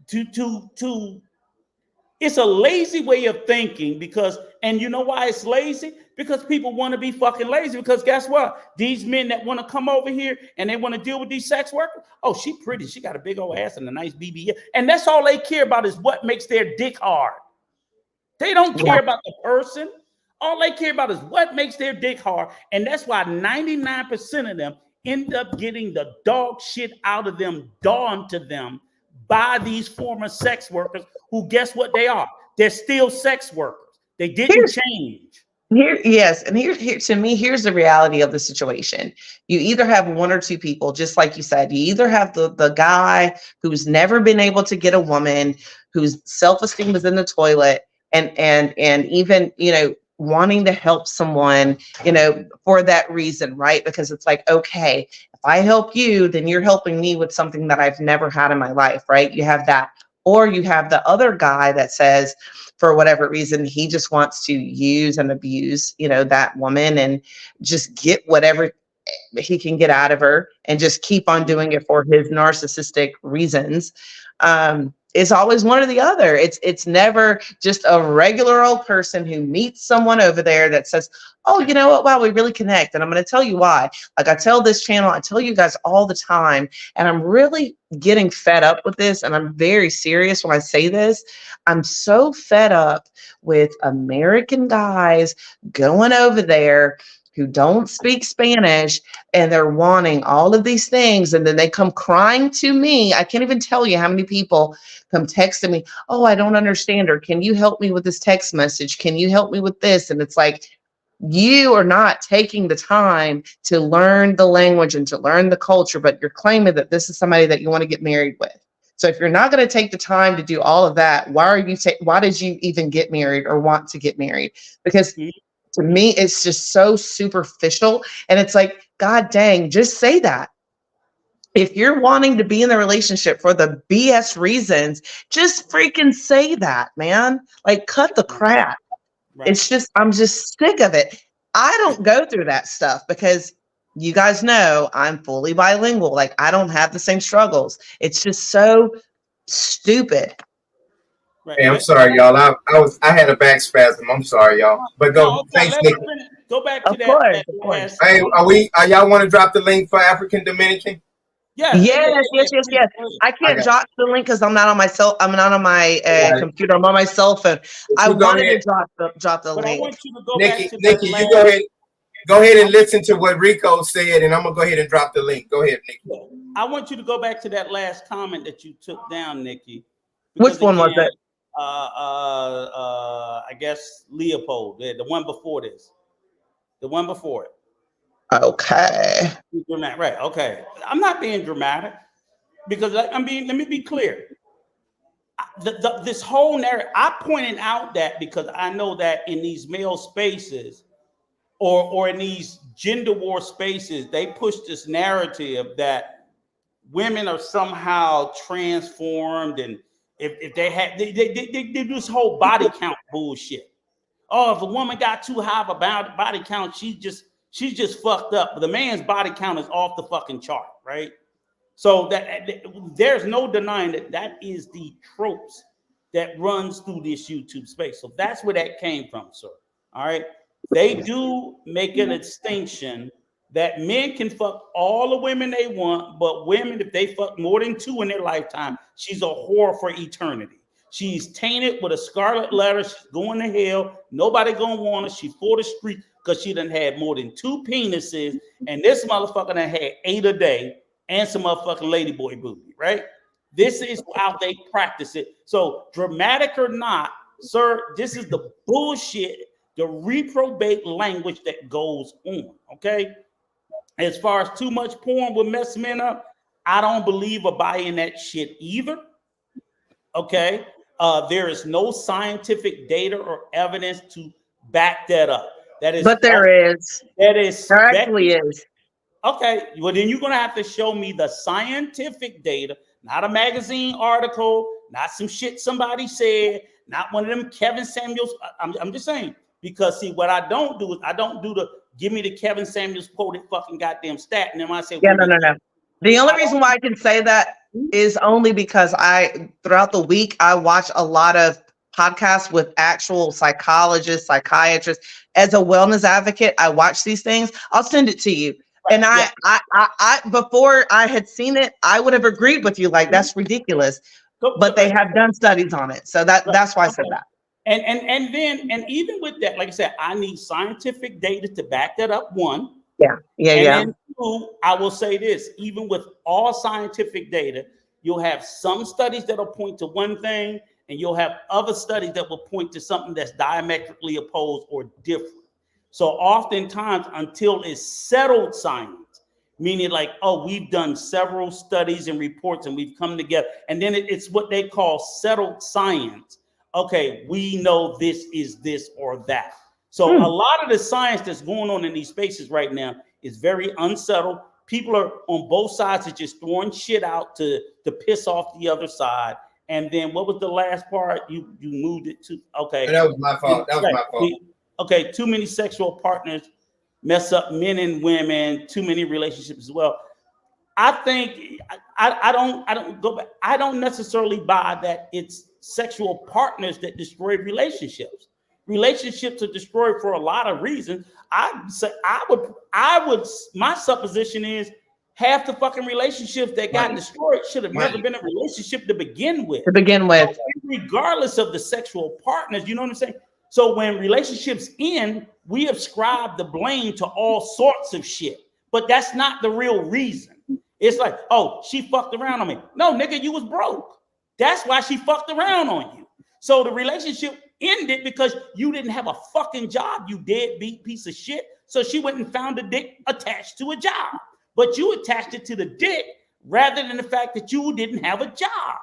to it's a lazy way of thinking because, and you know why it's lazy? Because people want to be fucking lazy. Because guess what? These men that want to come over here and they want to deal with these sex workers. Oh, she pretty. She got a big old ass and a nice BBL. And that's all they care about is what makes their dick hard. They don't care about the person. All they care about is what makes their dick hard. And that's why 99% of them end up getting the dog shit out of them, done to them by these former sex workers who, guess what they are? They're still sex workers. They didn't change. Yes. And here to me, here's the reality of the situation. You either have one or two people, just like you said. You either have the guy who's never been able to get a woman, whose self-esteem is in the toilet, and even, wanting to help someone, for that reason, right? Because it's like, okay, if I help you, then you're helping me with something that I've never had in my life, right? You have that. Or you have the other guy that says, for whatever reason, he just wants to use and abuse, that woman and just get whatever he can get out of her and just keep on doing it for his narcissistic reasons. It's always one or the other. It's never just a regular old person who meets someone over there that says, oh, you know what? Wow, we really connect. And I'm going to tell you why. Like I tell this channel, I tell you guys all the time, and I'm really getting fed up with this. And I'm very serious when I say this. I'm so fed up with American guys going over there who don't speak Spanish, and they're wanting all of these things. And then they come crying to me. I can't even tell you how many people come texting me. Oh, I don't understand. Or can you help me with this text message? Can you help me with this? And it's like, you are not taking the time to learn the language and to learn the culture, but you're claiming that this is somebody that you want to get married with. So if you're not going to take the time to do all of that, why did you even get married or want to get married? Because to me, it's just so superficial. And it's like, God dang, just say that. If you're wanting to be in the relationship for the BS reasons, just freaking say that, man. Like, cut the crap. Right. It's just, I'm just sick of it. I don't go through that stuff because you guys know I'm fully bilingual. Like, I don't have the same struggles. It's just so stupid. Right. Hey, I'm sorry, y'all. I had a back spasm. I'm sorry, y'all. But go. Thanks, Nick. Go back to that. Of course. Hey, y'all want to drop the link for African Dominican? Yes. I can't drop the link because I'm not on my computer. I'm on my cell phone. I wanted to drop the link. I want you to go Nikki, you go ahead and listen to what Rico said, and I'm gonna go ahead and drop the link. Go ahead, Nikki. I want you to go back to that last comment that you took down, Nikki. Which one was it? I guess Leopold, the one before this, the one before it. Okay. Right. Okay. I'm not being dramatic because let me be clear. This whole narrative, I pointed out that because I know that in these male spaces or in these gender war spaces, they push this narrative that women are somehow transformed, and if they do this whole body count bullshit. Oh, if a woman got too high of a body count, she's just fucked up. But the man's body count is off the fucking chart, right? So that there's no denying that is the tropes that runs through this YouTube space. So that's where that came from, sir. All right. They do make a distinction that men can fuck all the women they want, but women, if they fuck more than 2 in their lifetime, she's a whore for eternity. She's tainted with a scarlet letter. She's going to hell. Nobody gonna want her. She's for the street because she done had more than 2 penises, and this motherfucker done had 8 a day and some motherfucking ladyboy booty, right? This is how they practice it. So dramatic or not, sir, this is the bullshit, the reprobate language that goes on, okay? As far as too much porn will mess men up, I don't believe or buy in that shit either, okay? There is no scientific data or evidence to back that up. That is, but there is. That is. There actually is. Okay, well then you're gonna have to show me the scientific data, not a magazine article, not some shit somebody said, not one of them Kevin Samuels. I'm just saying, because see, what I don't do is I don't do the give me the Kevin Samuels quoted fucking goddamn stat, and then I say, yeah, no. The only reason why I can say that is only because throughout the week I watch a lot of podcasts with actual psychologists, psychiatrists. As a wellness advocate, I watch these things. I'll send it to you. And I before I had seen it, I would have agreed with you, like that's ridiculous. But they have done studies on it, so that's why I said that. And then even with that, like I said, I need scientific data to back that up. One, yeah. Then 2, I will say this: even with all scientific data, you'll have some studies that'll point to one thing, and you'll have other studies that will point to something that's diametrically opposed or different. So oftentimes, until it's settled science, meaning like, oh, we've done several studies and reports and we've come together, and then it's what they call settled science. Okay, we know this is this or that. So a lot of the science that's going on in these spaces right now is very unsettled. People are on both sides are just throwing shit out to piss off the other side. And then what was the last part? You moved it to, okay. That was my fault. That was my fault. Okay, too many sexual partners mess up men and women, too many relationships as well. I think I don't go back. I don't necessarily buy that it's sexual partners that destroy relationships. Relationships are destroyed for a lot of reasons. I would my supposition is half the fucking relationships that got destroyed should have never been a relationship to begin with. Regardless of the sexual partners, you know what I'm saying? So when relationships end, we ascribe the blame to all sorts of shit, but that's not the real reason. It's like, oh, she fucked around on me. No, nigga, you was broke. That's why she fucked around on you. So the relationship ended because you didn't have a fucking job, you deadbeat piece of shit. So she went and found a dick attached to a job, but you attached it to the dick rather than the fact that you didn't have a job.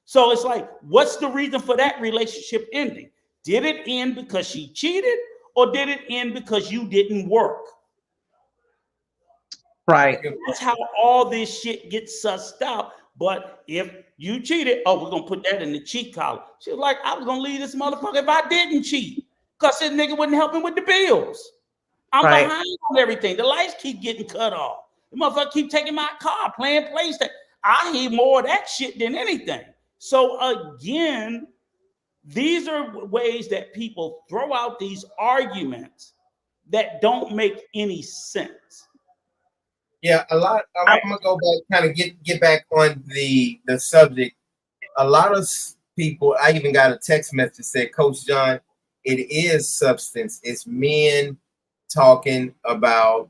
So it's like, what's the reason for that relationship ending? Did it end because she cheated, or did it end because you didn't work? Right. That's how all this shit gets sussed out. But if you cheated, oh, we're gonna put that in the cheat column. She was like, I was gonna leave this motherfucker if I didn't cheat, because this nigga wouldn't help me with the bills. I'm behind on everything. The lights keep getting cut off. The motherfucker keep taking my car, playing PlayStation. I hear more of that shit than anything. So again, these are ways that people throw out these arguments that don't make any sense. Yeah, a lot. I'm gonna go back, kind of get back on the subject. A lot of people. I even got a text message that said, "Coach John, it is substance. It's men talking about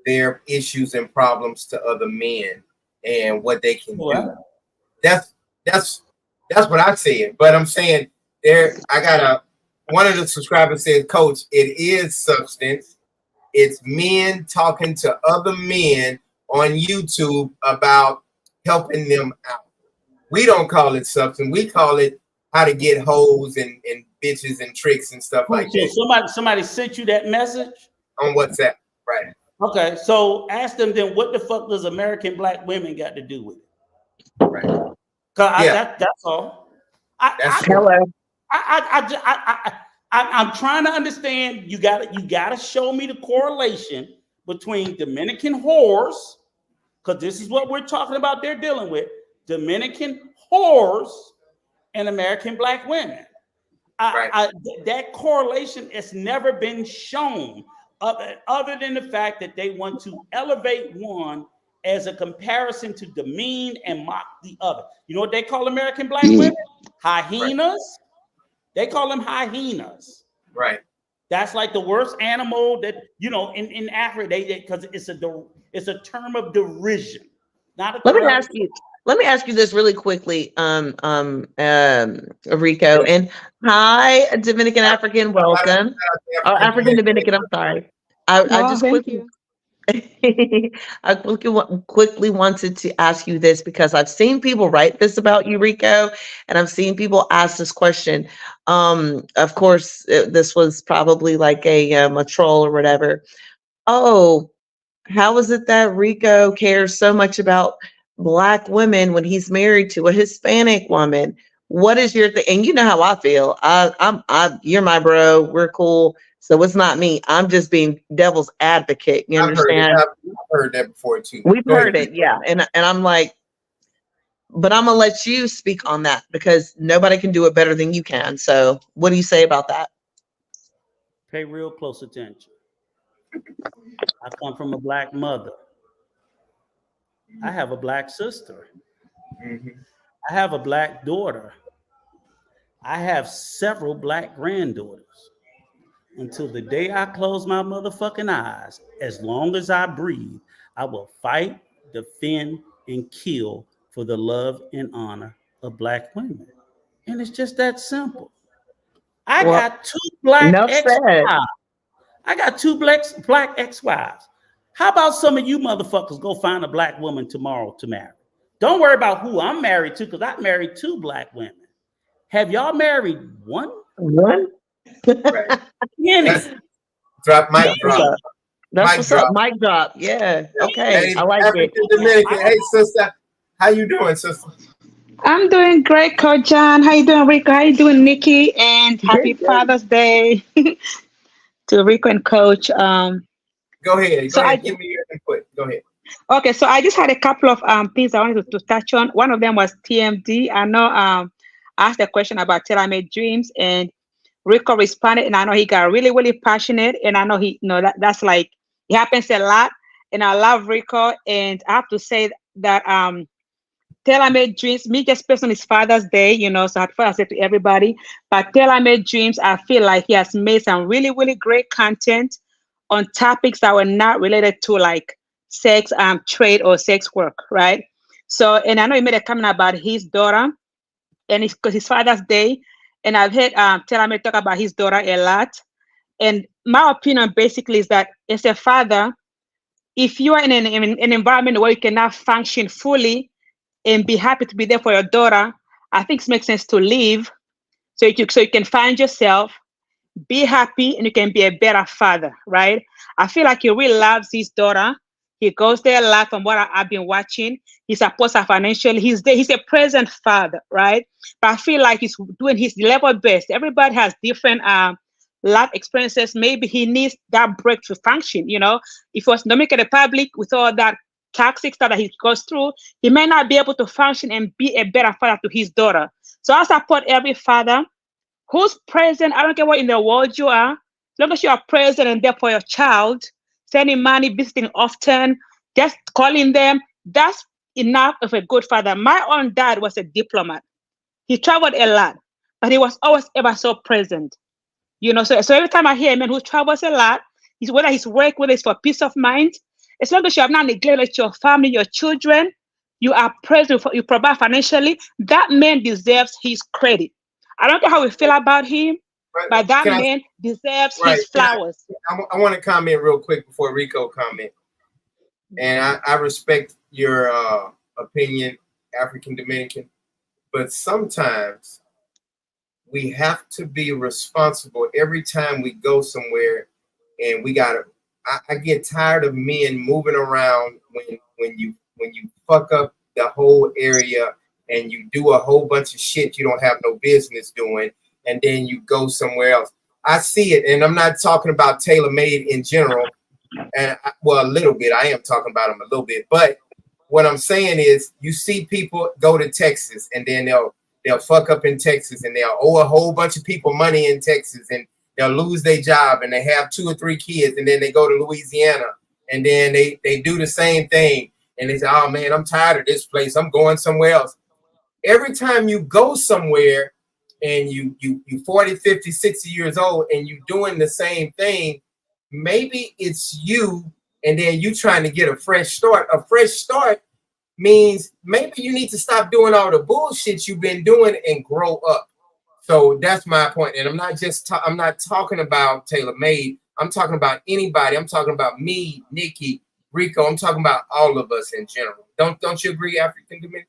their issues and problems to other men and what they can do." That's what I said. But I'm saying there. I got one of the subscribers said, "Coach, it is substance. It's men talking to other men on YouTube about helping them out. We don't call it substance. We call it how to get hoes and bitches and tricks and stuff like that." Somebody sent you that message On WhatsApp, right? Okay, so ask them then, what the fuck does American black women got to do with it? Right. That's all. I'm trying to understand. You gotta show me the correlation between Dominican whores, because this is what we're talking about. They're dealing with Dominican whores and American black women. That correlation has never been shown, other than the fact that they want to elevate one as a comparison to demean and mock the other. You know what they call American black women? Hyenas. They call them hyenas. Right. That's like the worst animal that, you know, in Africa, because it's a term of derision. Not a Let me ask you this really quickly, Rico, and hi, Dominican African, welcome. African Dominican, I'm sorry. I just quickly I quickly wanted to ask you this because I've seen people write this about you, Rico, and I've seen people ask this question. Of course, this was probably like a troll or whatever. Oh, how is it that Rico cares so much about Black women when he's married to a Hispanic woman? What is your thing? And you know how I feel. You're my bro. We're cool. So it's not me. I'm just being devil's advocate. You understand? I've heard that before too. We've heard it, yeah. And I'm like, but I'm gonna let you speak on that because nobody can do it better than you can. So what do you say about that? Pay real close attention. I come from a Black mother. I have a Black sister. Mm-hmm. I have a Black daughter. I have several Black granddaughters. Until the day I close my motherfucking eyes, as long as I breathe, I will fight, defend, and kill for the love and honor of Black women. And it's just that simple. I got two Black ex-wives. I got two black ex-wives. How about some of you motherfuckers go find a Black woman tomorrow to marry? Don't worry about who I'm married to, because I married two Black women. Have y'all married one? One? Right. Drop. That's what's up. Mic drop. Yeah. Okay. Hey, I like African it. Dominican. Hey, sister. How you doing, sister? I'm doing great, Coach John. How you doing, Rico? How you doing, Nikki? And happy Father's Day to Rico and Coach. Go ahead. Give me your input. Go ahead. Okay, so I just had a couple of things I wanted to touch on. One of them was TMD. I know I asked a question about tailor-made dreams, and Rico responded, and I know he got really, really passionate, and I know that's like, it happens a lot, and I love Rico, and I have to say that tailor-made dreams, me just based on his Father's Day, so happy Father's Day to everybody, but tailor-made dreams, I feel like he has made some really, really great content on topics that were not related to like sex, trade, or sex work, right? So, and I know he made a comment about his daughter, and it's because his Father's Day, and I've heard Taylor talk about his daughter a lot. And my opinion basically is that as a father, if you are in an environment where you cannot function fully and be happy to be there for your daughter, I think it makes sense to leave so you can find yourself, be happy, and you can be a better father, right? I feel like he really loves his daughter. He goes there a lot from what I've been watching. He supports her financially. He's there. He's a present father, right? But I feel like he's doing his level best. Everybody has different life experiences. Maybe he needs that break to function, If it was Dominican Republic with all that toxic stuff that he goes through, he may not be able to function and be a better father to his daughter. So I support every father who's present. I don't care what in the world you are. As long as you are present and there for your child, sending money, visiting often, just calling them, that's enough of a good father. My own dad was a diplomat. He traveled a lot, but he was always ever so present. So every time I hear a man who travels a lot, whether his work, whether it's for peace of mind, as long as you have not neglected your family, your children, you are present, you provide financially, that man deserves his credit. I don't care how we feel about him, but that man deserves his flowers. I want to comment real quick before Rico comment. And I respect your opinion, African Dominican, but sometimes we have to be responsible every time we go somewhere, and we gotta. I get tired of men moving around when you fuck up the whole area and you do a whole bunch of shit you don't have no business doing, and then you go somewhere else. I see it, and I'm not talking about tailor-made in general, and a little bit. I am talking about them a little bit, but what I'm saying is, you see people go to Texas, and then they'll fuck up in Texas, and they'll owe a whole bunch of people money in Texas, and they'll lose their job, and they have 2 or 3 kids, and then they go to Louisiana, and then they do the same thing, and they say, oh man, I'm tired of this place, I'm going somewhere else. Every time you go somewhere and you 40, 50, 60 years old and you doing the same thing, maybe it's you, and then you trying to get a fresh start. A fresh start means maybe you need to stop doing all the bullshit you've been doing and grow up. So that's my point. And I'm not talking about TaylorMade. I'm talking about anybody. I'm talking about me, Nikki, Rico. I'm talking about all of us in general. Don't you agree, African Dominican?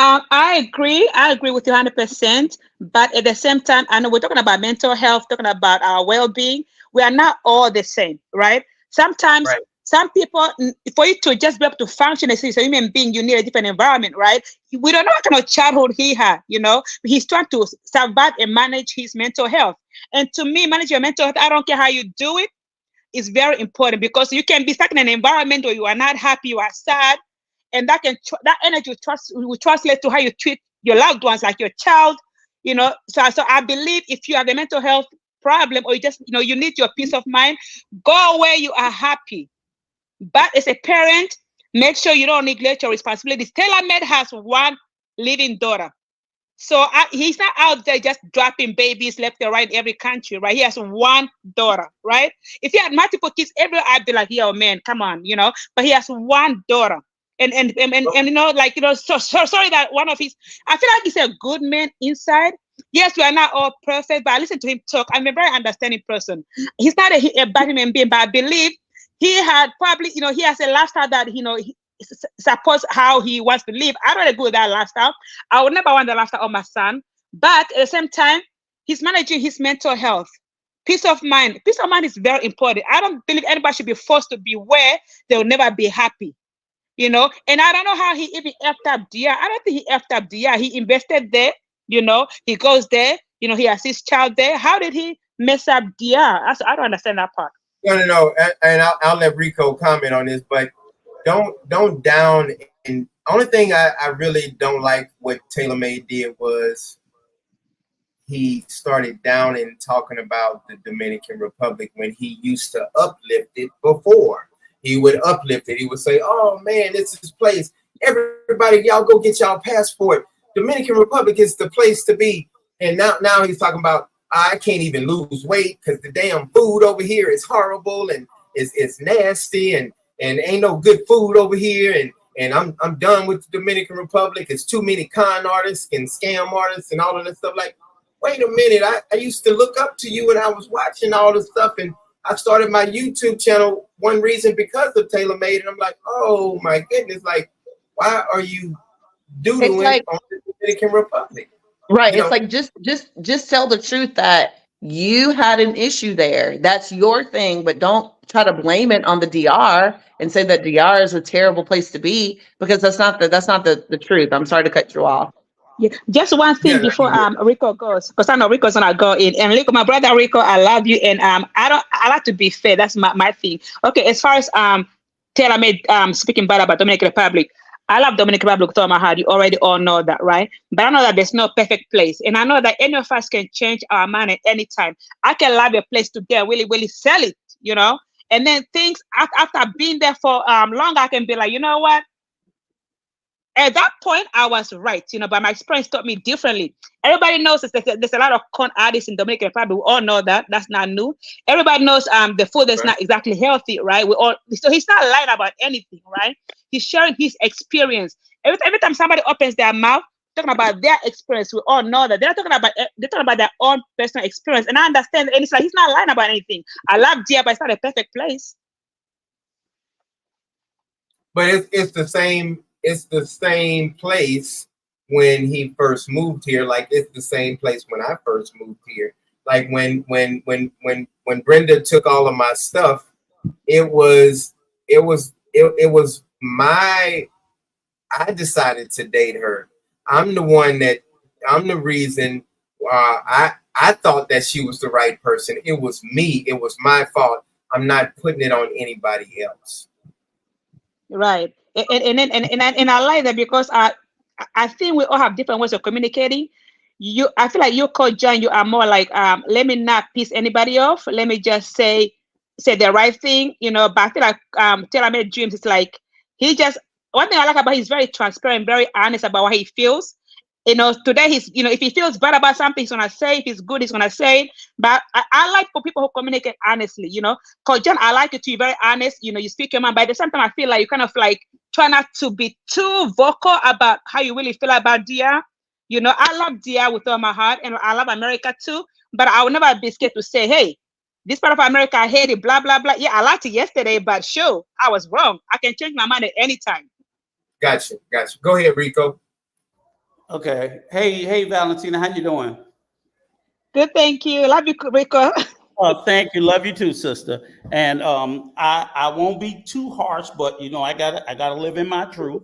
I agree. I agree with you 100%. But at the same time, I know we're talking about mental health, talking about our well-being. We are not all the same, right? Sometimes some people, for you to just be able to function as a human being, you need a different environment, right? We don't know what kind of childhood he had, you know. He's trying to survive and manage his mental health. And to me, manage your mental health, I don't care how you do it, is very important, because you can be stuck in an environment where you are not happy, you are sad, and that energy will translate to how you treat your loved ones, like your child, you know. So I believe if you have a mental health problem, or you just, you know, you need your peace of mind, go where you are happy. But as a parent, make sure you don't neglect your responsibilities. TaylorMade has 1 living daughter. So he's not out there just dropping babies left and right in every country, right? He has 1 daughter, right? If he had multiple kids, everywhere, I'd be like, yo, man, come on, you know. But he has 1 daughter. And you know, like, you know, so sorry that one of his, I feel like he's a good man inside. Yes, we are not all perfect, but I listen to him talk. I'm a very understanding person. He's not a bad human being, but I believe he had probably, you know, he has a lifestyle that, you know, he supports how he wants to live. I don't agree with that lifestyle. I would never want the lifestyle of my son. But at the same time, he's managing his mental health. Peace of mind. Peace of mind is very important. I don't believe anybody should be forced to be where they'll never be happy. You know, and I don't know how he even effed up DR. I don't think he effed up DR. He invested there, you know, he goes there, you know, he has his child there. How did he mess up DR? I don't understand that part. No. And I'll let Rico comment on this, but don't down. And only thing I really don't like what TaylorMade did was he started down and talking about the Dominican Republic when he used to uplift it before. He would uplift it. He would say, oh man, this is place. Everybody, y'all go get y'all passport. Dominican Republic is the place to be. And now he's talking about, I can't even lose weight because the damn food over here is horrible and it's nasty and ain't no good food over here. And I'm done with the Dominican Republic. It's too many con artists and scam artists and all of that stuff. Like, wait a minute. I used to look up to you and I was watching all this stuff, and I started my YouTube channel one reason because of TaylorMade, and I'm like, oh my goodness, like, why are you doodling on the Dominican Republic? Right. It's like just tell the truth that you had an issue there. That's your thing, but don't try to blame it on the DR and say that DR is a terrible place to be, because that's not the truth. I'm sorry to cut you off. Yeah, just one thing before Rico goes, because I know Rico's gonna go in. And Rico, my brother Rico, I love you, and I like to be fair. That's my thing. Okay, as far as TaylorMade speaking bad about Dominican Republic, I love Dominican Republic with all my heart. You already all know that, right? But I know that there's no perfect place, and I know that any of us can change our mind at any time. I can love a place today, really sell it, you know, and then things after being there for long, I can be like, you know what? At that point, I was right, you know, but my experience taught me differently. Everybody knows there's a lot of con artists in Dominican Republic. We all know that. That's not new. Everybody knows the food is not exactly healthy, right? So he's not lying about anything, right? He's sharing his experience. Every time somebody opens their mouth, talking about their experience, we all know that they're talking about their own personal experience. And I understand, and it's like he's not lying about anything. I love Dia, but it's not a perfect place. But it's the same. It's the same place when he first moved here. Like, it's the same place when I first moved here. Like when Brenda took all of my stuff, it was my. I decided to date her. I'm the reason. I thought that she was the right person. It was me. It was my fault. I'm not putting it on anybody else. Right. And I like that, because I think we all have different ways of communicating. I feel like you, Coach John, you are more like, let me not piss anybody off. Let me just say the right thing, you know. But I feel like Tailor-Made Dreams is like, he just, one thing I like about him, he's very transparent, very honest about what he feels. You know, today he's, you know, if he feels bad about something, he's gonna say. If he's good, he's gonna say it. But I like for people who communicate honestly, you know. Coach John, I like you to be very honest. You know, you speak your mind, but at the same time, I feel like you kind of like try not to be too vocal about how you really feel about DR. You know, I love DR with all my heart, and I love America too. But I will never be scared to say, hey, this part of America, I hate it, blah, blah, blah. Yeah, I liked it yesterday, but sure, I was wrong. I can change my mind at any time. Gotcha. Go ahead, Rico. Okay. Hey, Valentina, how you doing? Good, thank you. Love you, Rico. Thank you. Love you too, sister. And I won't be too harsh, but you know, I gotta live in my truth.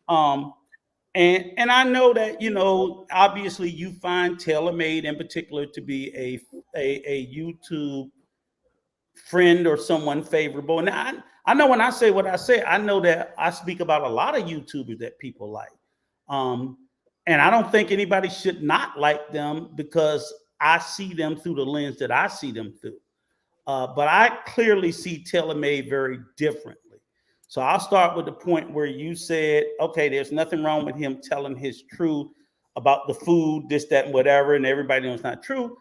And I know that, you know, obviously you find Tailor-Made in particular to be a YouTube friend or someone favorable. And I know when I say what I say, I know that I speak about a lot of YouTubers that people like. And I don't think anybody should not like them because I see them through the lens that I see them through. But I clearly see Tailor-Made very differently. So I'll start with the point where you said, okay, there's nothing wrong with him telling his truth about the food, this, that, and whatever, and everybody knows it's not true.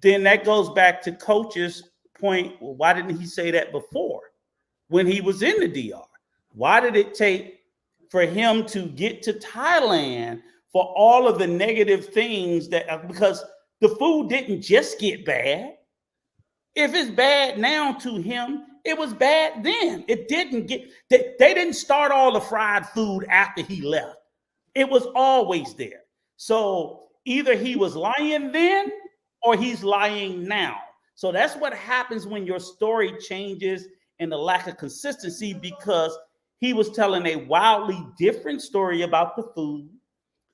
Then that goes back to Coach's point. Well, why didn't he say that before when he was in the DR? Why did it take for him to get to Thailand for all of the negative things that, because the food didn't just get bad. If it's bad now to him, it was bad then. It didn't get, they didn't start all the fried food after he left. It was always there. So either he was lying then or he's lying now. So that's what happens when your story changes and the lack of consistency, because he was telling a wildly different story about the food,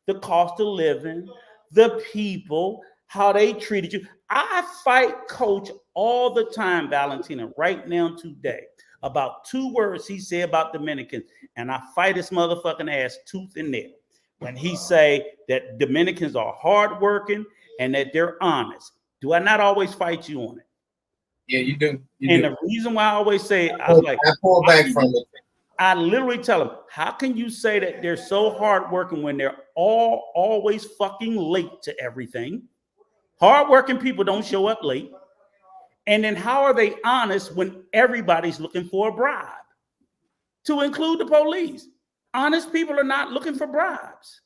the cost of living, the people, how they treated you. I fight Coach all the time, Valentina, right now today, about 2 words he said about Dominicans, and I fight his motherfucking ass tooth and nail when he say that Dominicans are hardworking and that they're honest. Do I not always fight you on it? Yeah, you do. The reason why I always say it, I was like, I pull back from it. I literally tell them, how can you say that they're so hardworking when they're always fucking late to everything? Hardworking people don't show up late. And then how are they honest when everybody's looking for a bribe? To include the police. Honest people are not looking for bribes.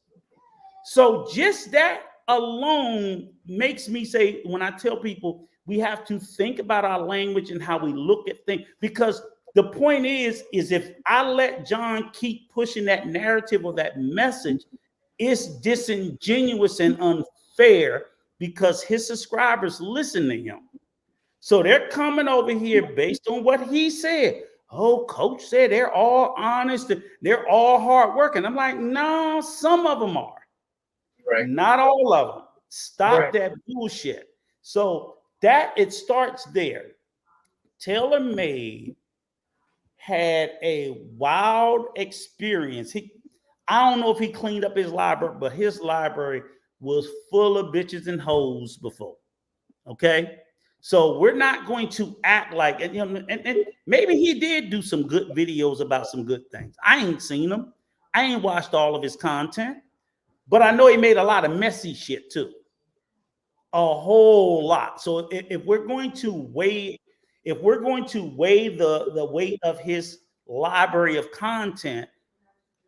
So just that alone makes me say, when I tell people we have to think about our language and how we look at things, because the point is if I let John keep pushing that narrative or that message, it's disingenuous and unfair because his subscribers listen to him. So they're coming over here based on what he said. Oh, Coach said they're all honest, they're all hardworking. I'm like, no, some of them are. Right. Not all of them. Stop that bullshit. So that it starts there. Tailor-Made had a wild experience. I don't know if he cleaned up his library, but his library was full of bitches and hoes before. Okay. So we're not going to act like, and maybe he did do some good videos about some good things. I ain't seen them. I ain't watched all of his content, but I know he made a lot of messy shit too. A whole lot. So if we're going to weigh the weight of his library of content,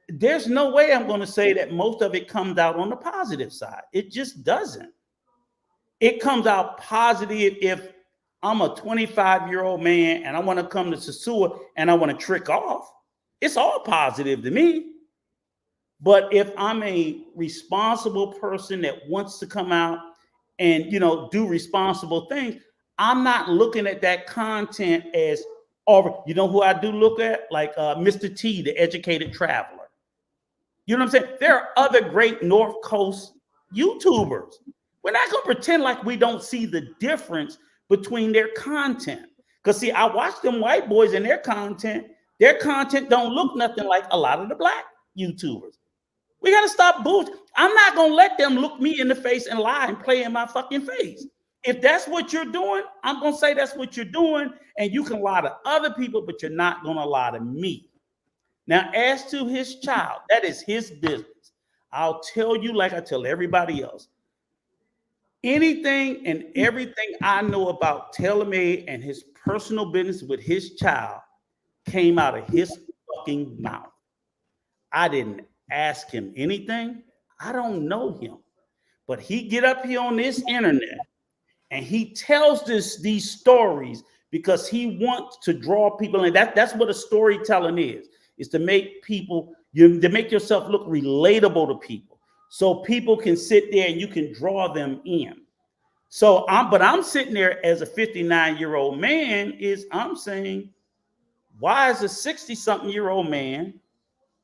there's no way I'm going to say that most of it comes out on the positive side. It just doesn't. It comes out positive if I'm a 25-year-old man and I want to come to Sasua and I want to trick off. It's all positive to me. But if I'm a responsible person that wants to come out and, do responsible things, I'm not looking at that content as, or you know who I do look at? Like Mr. T, the educated traveler. You know what I'm saying? There are other great North Coast YouTubers. We're not going to pretend like we don't see the difference between their content. Because see, I watch them white boys and their content don't look nothing like a lot of the black YouTubers. We got to stop bullshit. I'm not going to let them look me in the face and lie and play in my fucking face. If that's what you're doing, I'm going to say that's what you're doing. And you can lie to other people, but you're not going to lie to me. Now, as to his child, that is his business. I'll tell you like I tell everybody else. Anything and everything I know about TaylorMade and his personal business with his child came out of his fucking mouth. I didn't ask him anything. I don't know him. But he get up here on this internet and he tells these stories because he wants to draw people in. That's what a storytelling is to make people, to make yourself look relatable to people. So people can sit there and you can draw them in. So I'm sitting there as a 59-year-old man I'm saying, why is a 60-something-year-old man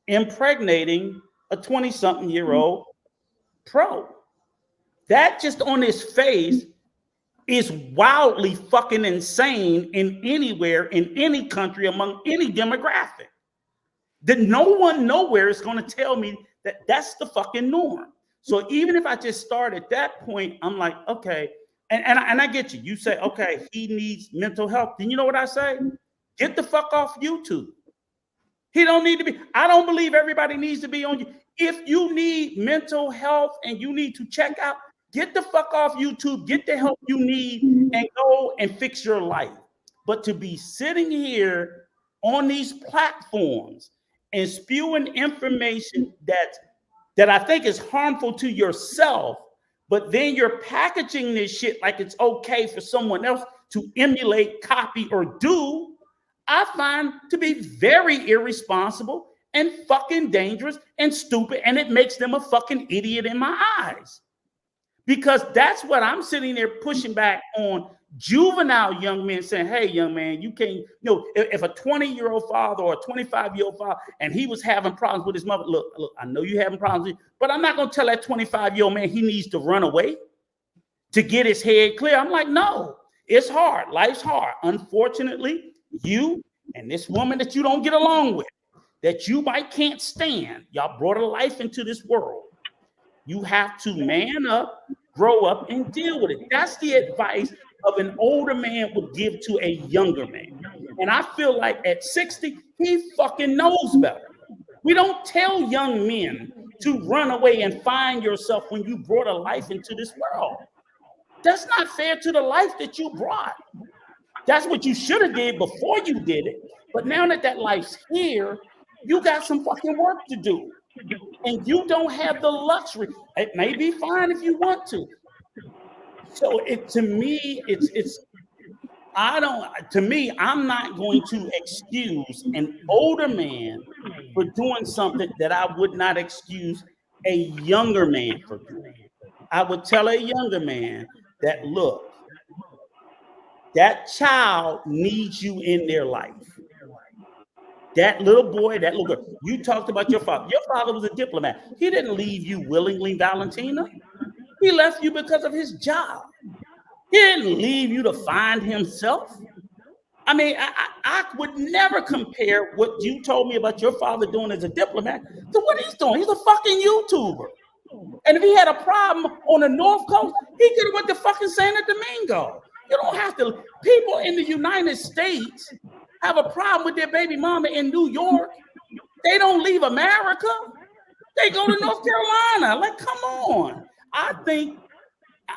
impregnating a 20-something-year-old pro? That just on his face is wildly fucking insane in anywhere, in any country, among any demographic. That no one nowhere is going to tell me that that's the fucking norm. So even if I just start at that point, I'm like, okay, and I get you. You say, okay, he needs mental health. Then you know what I say? Get the fuck off YouTube. He don't need to be. I don't believe everybody needs to be on you. If you need mental health and you need to check out, get the fuck off YouTube. Get the help you need and go and fix your life. But to be sitting here on these platforms and spewing information that I think is harmful to yourself, but then you're packaging this shit like it's okay for someone else to emulate, copy, or do, I find to be very irresponsible and fucking dangerous and stupid, and it makes them a fucking idiot in my eyes. Because that's what I'm sitting there pushing back on juvenile young men saying, hey, young man, you can't, if a 20-year-old father or a 25-year-old father, and he was having problems with his mother, look, I know you're having problems, but I'm not going to tell that 25-year-old man he needs to run away to get his head clear. I'm like, no, it's hard. Life's hard. Unfortunately, you and this woman that you don't get along with, that you can't stand, y'all brought a life into this world. You have to man up, grow up, and deal with it. That's the advice of an older man would give to a younger man. And I feel like at 60, he fucking knows better. We don't tell young men to run away and find yourself when you brought a life into this world. That's not fair to the life that you brought. That's what you should have did before you did it. But now that life's here, you got some fucking work to do. And you don't have the luxury. It may be fine if you want to. So I'm not going to excuse an older man for doing something that I would not excuse a younger man for doing. I would tell a younger man that, look, that child needs you in their life. That little boy, that little girl, you talked about your father. Your father was a diplomat. He didn't leave you willingly, Valentina. He left you because of his job. He didn't leave you to find himself. I mean, I would never compare what you told me about your father doing as a diplomat to what he's doing. He's a fucking YouTuber. And if he had a problem on the North Coast, he could have went to fucking Santo Domingo. You don't have to. People in the United States have a problem with their baby mama in New York. They don't leave America. They go to North Carolina. Like, come on. I think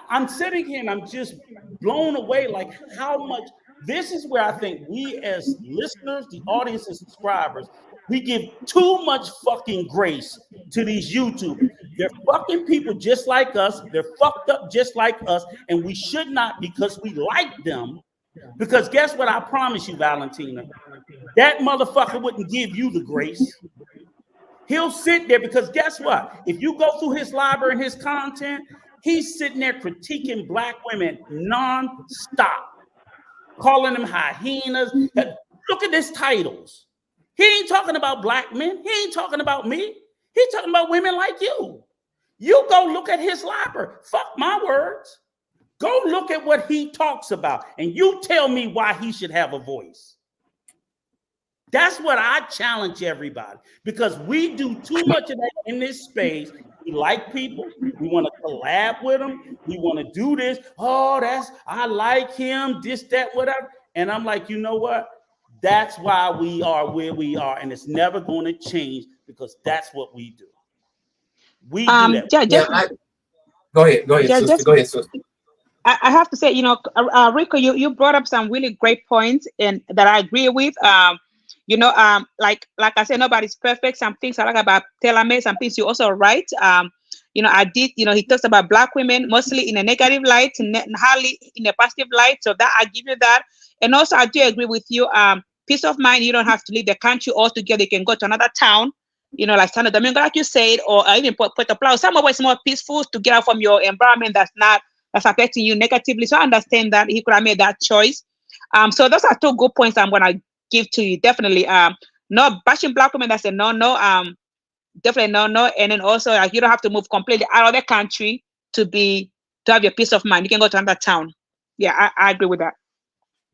I'm sitting here and I'm just blown away, like how much. This is where I think we as listeners, the audience and subscribers, we give too much fucking grace to these YouTubers. They're fucking people just like us. They're fucked up just like us. And we should not, because we like them. Because guess what? I promise you, Valentina, that motherfucker wouldn't give you the grace. He'll sit there because guess what? If you go through his library and his content, he's sitting there critiquing black women non-stop, calling them hyenas. Look at his titles. He ain't talking about black men. He ain't talking about me. He's talking about women like you. You go look at his library. Fuck my words. Go look at what he talks about, and you tell me why he should have a voice. That's what I challenge everybody, because we do too much of that in this space. We like people. We want to collab with them. We want to do this. Oh, I like him, this, that, whatever. And I'm like, you know what? That's why we are where we are. And it's never going to change, because that's what we do. We do that. Go ahead, Yeah, sister. Go ahead, sister. I have to say, Rico, you brought up some really great points and that I agree with. Like I said, nobody's perfect. Some things I like about Telame, some things you also write. I did, he talks about Black women mostly in a negative light, hardly in a positive light. So that I give you that. And also I do agree with you. Peace of mind, you don't have to leave the country altogether. You can go to another town, like Santo Domingo, like you said, or even Puerto Plata. Somewhere it's more peaceful to get out from your environment that's affecting you negatively. So I understand that he could have made that choice. So those are two good points I'm gonna give to you. Definitely. Not bashing Black women, that's a no. Definitely no. And then also, like, you don't have to move completely out of the country to have your peace of mind. You can go to another town. Yeah, I agree with that.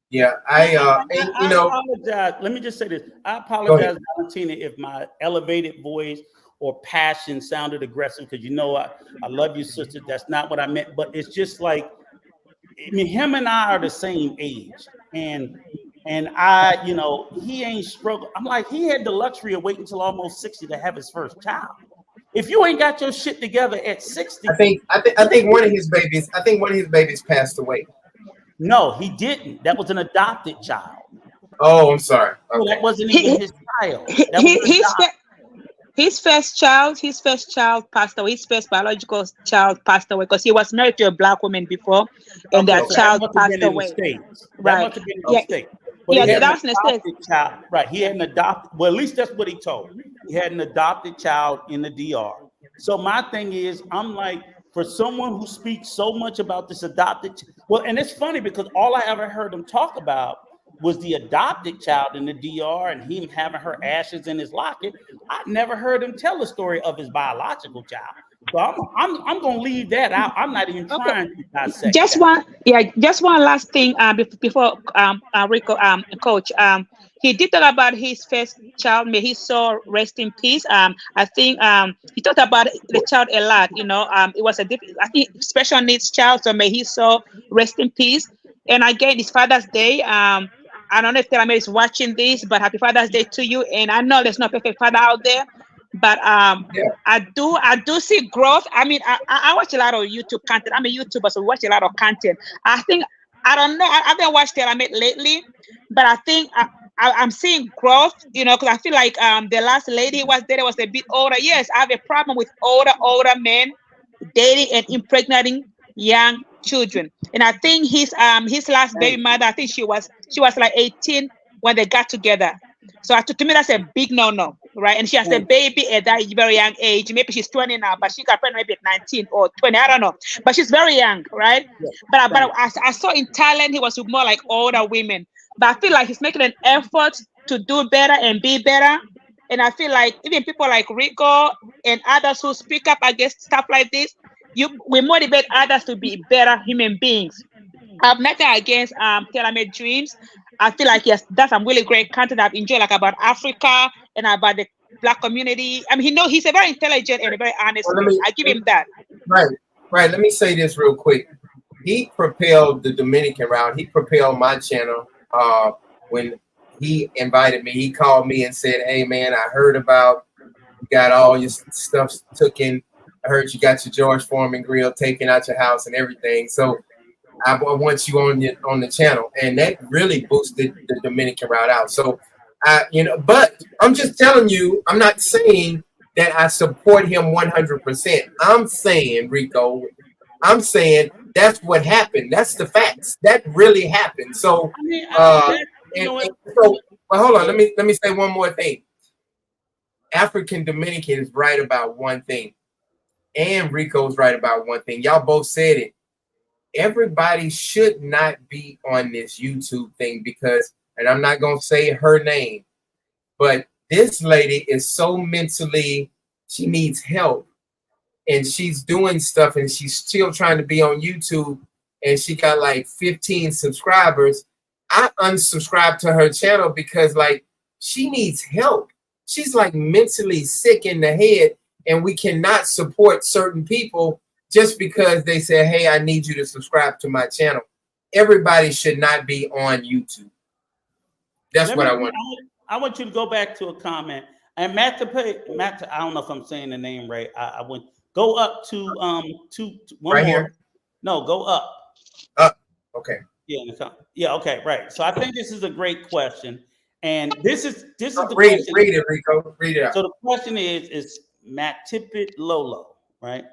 Yeah, I apologize. Let me just say this. I apologize, Valentina, if my elevated voice or passion sounded aggressive, because I love you, sister. That's not what I meant. But it's just like, him and I are the same age, and he ain't struggled. I'm like, he had the luxury of waiting until almost 60 to have his first child. If you ain't got your shit together at 60, I think one of his babies passed away. No, he didn't. That was an adopted child. Oh, I'm sorry. Okay. That wasn't even his child. His first child passed away. His first biological child passed away because he was married to a Black woman before, and that child passed away. Right. That must have been in the States. But that's in the States. Right. He had an adopted. Well, at least that's what he told me. He had an adopted child in the DR. So my thing is, I'm like, for someone who speaks so much about this adopted, and it's funny because all I ever heard him talk about was the adopted child in the DR and him having her ashes in his locket. I never heard him tell the story of his biological child. So I'm gonna leave that out. I'm not even trying to dissect. Just one last thing before Rico, Coach. He did talk about his first child. May his soul rest in peace. I think he talked about the child a lot. It was I think special needs child. So may his soul rest in peace. And again, it's Father's Day. I don't know if Telame is watching this, but happy Father's Day to you. And I know there's no perfect father out there, but I do see growth. I mean, I watch a lot of YouTube content. I'm a YouTuber, so we watch a lot of content. I don't know. I haven't watched Telame lately, but I think I'm seeing growth, because I feel like the last lady was a bit older. Yes, I have a problem with older men dating and impregnating young children. And I think his last baby mother, I think she was like 18 when they got together. So to me, that's a big no, right? And she has a baby at that very young age. Maybe she's 20 now, but she got pregnant maybe at 19 or 20. I don't know. But she's very young, right? Yeah. But I saw in Thailand, he was with more like older women. But I feel like he's making an effort to do better and be better. And I feel like even people like Rico and others who speak up against stuff like this, we motivate others to be better human beings. I've nothing against Telame Dreams. I feel like that's some really great content I've enjoyed, like about Africa and about the Black community. I mean, he's a very intelligent and a very honest man. I give him that. Right. Let me say this real quick. He propelled the Dominican route. He propelled my channel. When he invited me, he called me and said, "Hey man, I heard about you got all your stuff taken. I heard you got your George Foreman grill taken out your house and everything. So I want you on the channel," and that really boosted the Dominican route out. So but I'm just telling you, I'm not saying that I support him 100%. I'm saying, Rico, that's what happened. That's the facts. That really happened. So, well, hold on. Let me say one more thing. African Dominican is right about one thing, and Rico's right about one thing. Y'all both said it. Everybody should not be on this YouTube thing because, and I'm not gonna say her name, but this lady is so mentally, she needs help. And she's doing stuff and she's still trying to be on YouTube and she got like 15 subscribers. I unsubscribed to her channel because like She needs help. She's like mentally sick in the head, and we cannot support certain people just because they say, hey, I need you to subscribe to my channel. Everybody should not be on YouTube. That's what I want. I want you to go back to a comment. And Matt, I don't know if I'm saying the name right. I went go up to one right more. Here? No, go up. Up. Okay. Yeah. Okay. Right. So I think this is a great question, and this is the read question. Read it, Rico. Read it out. So the question is Matt Tippett Lolo, right?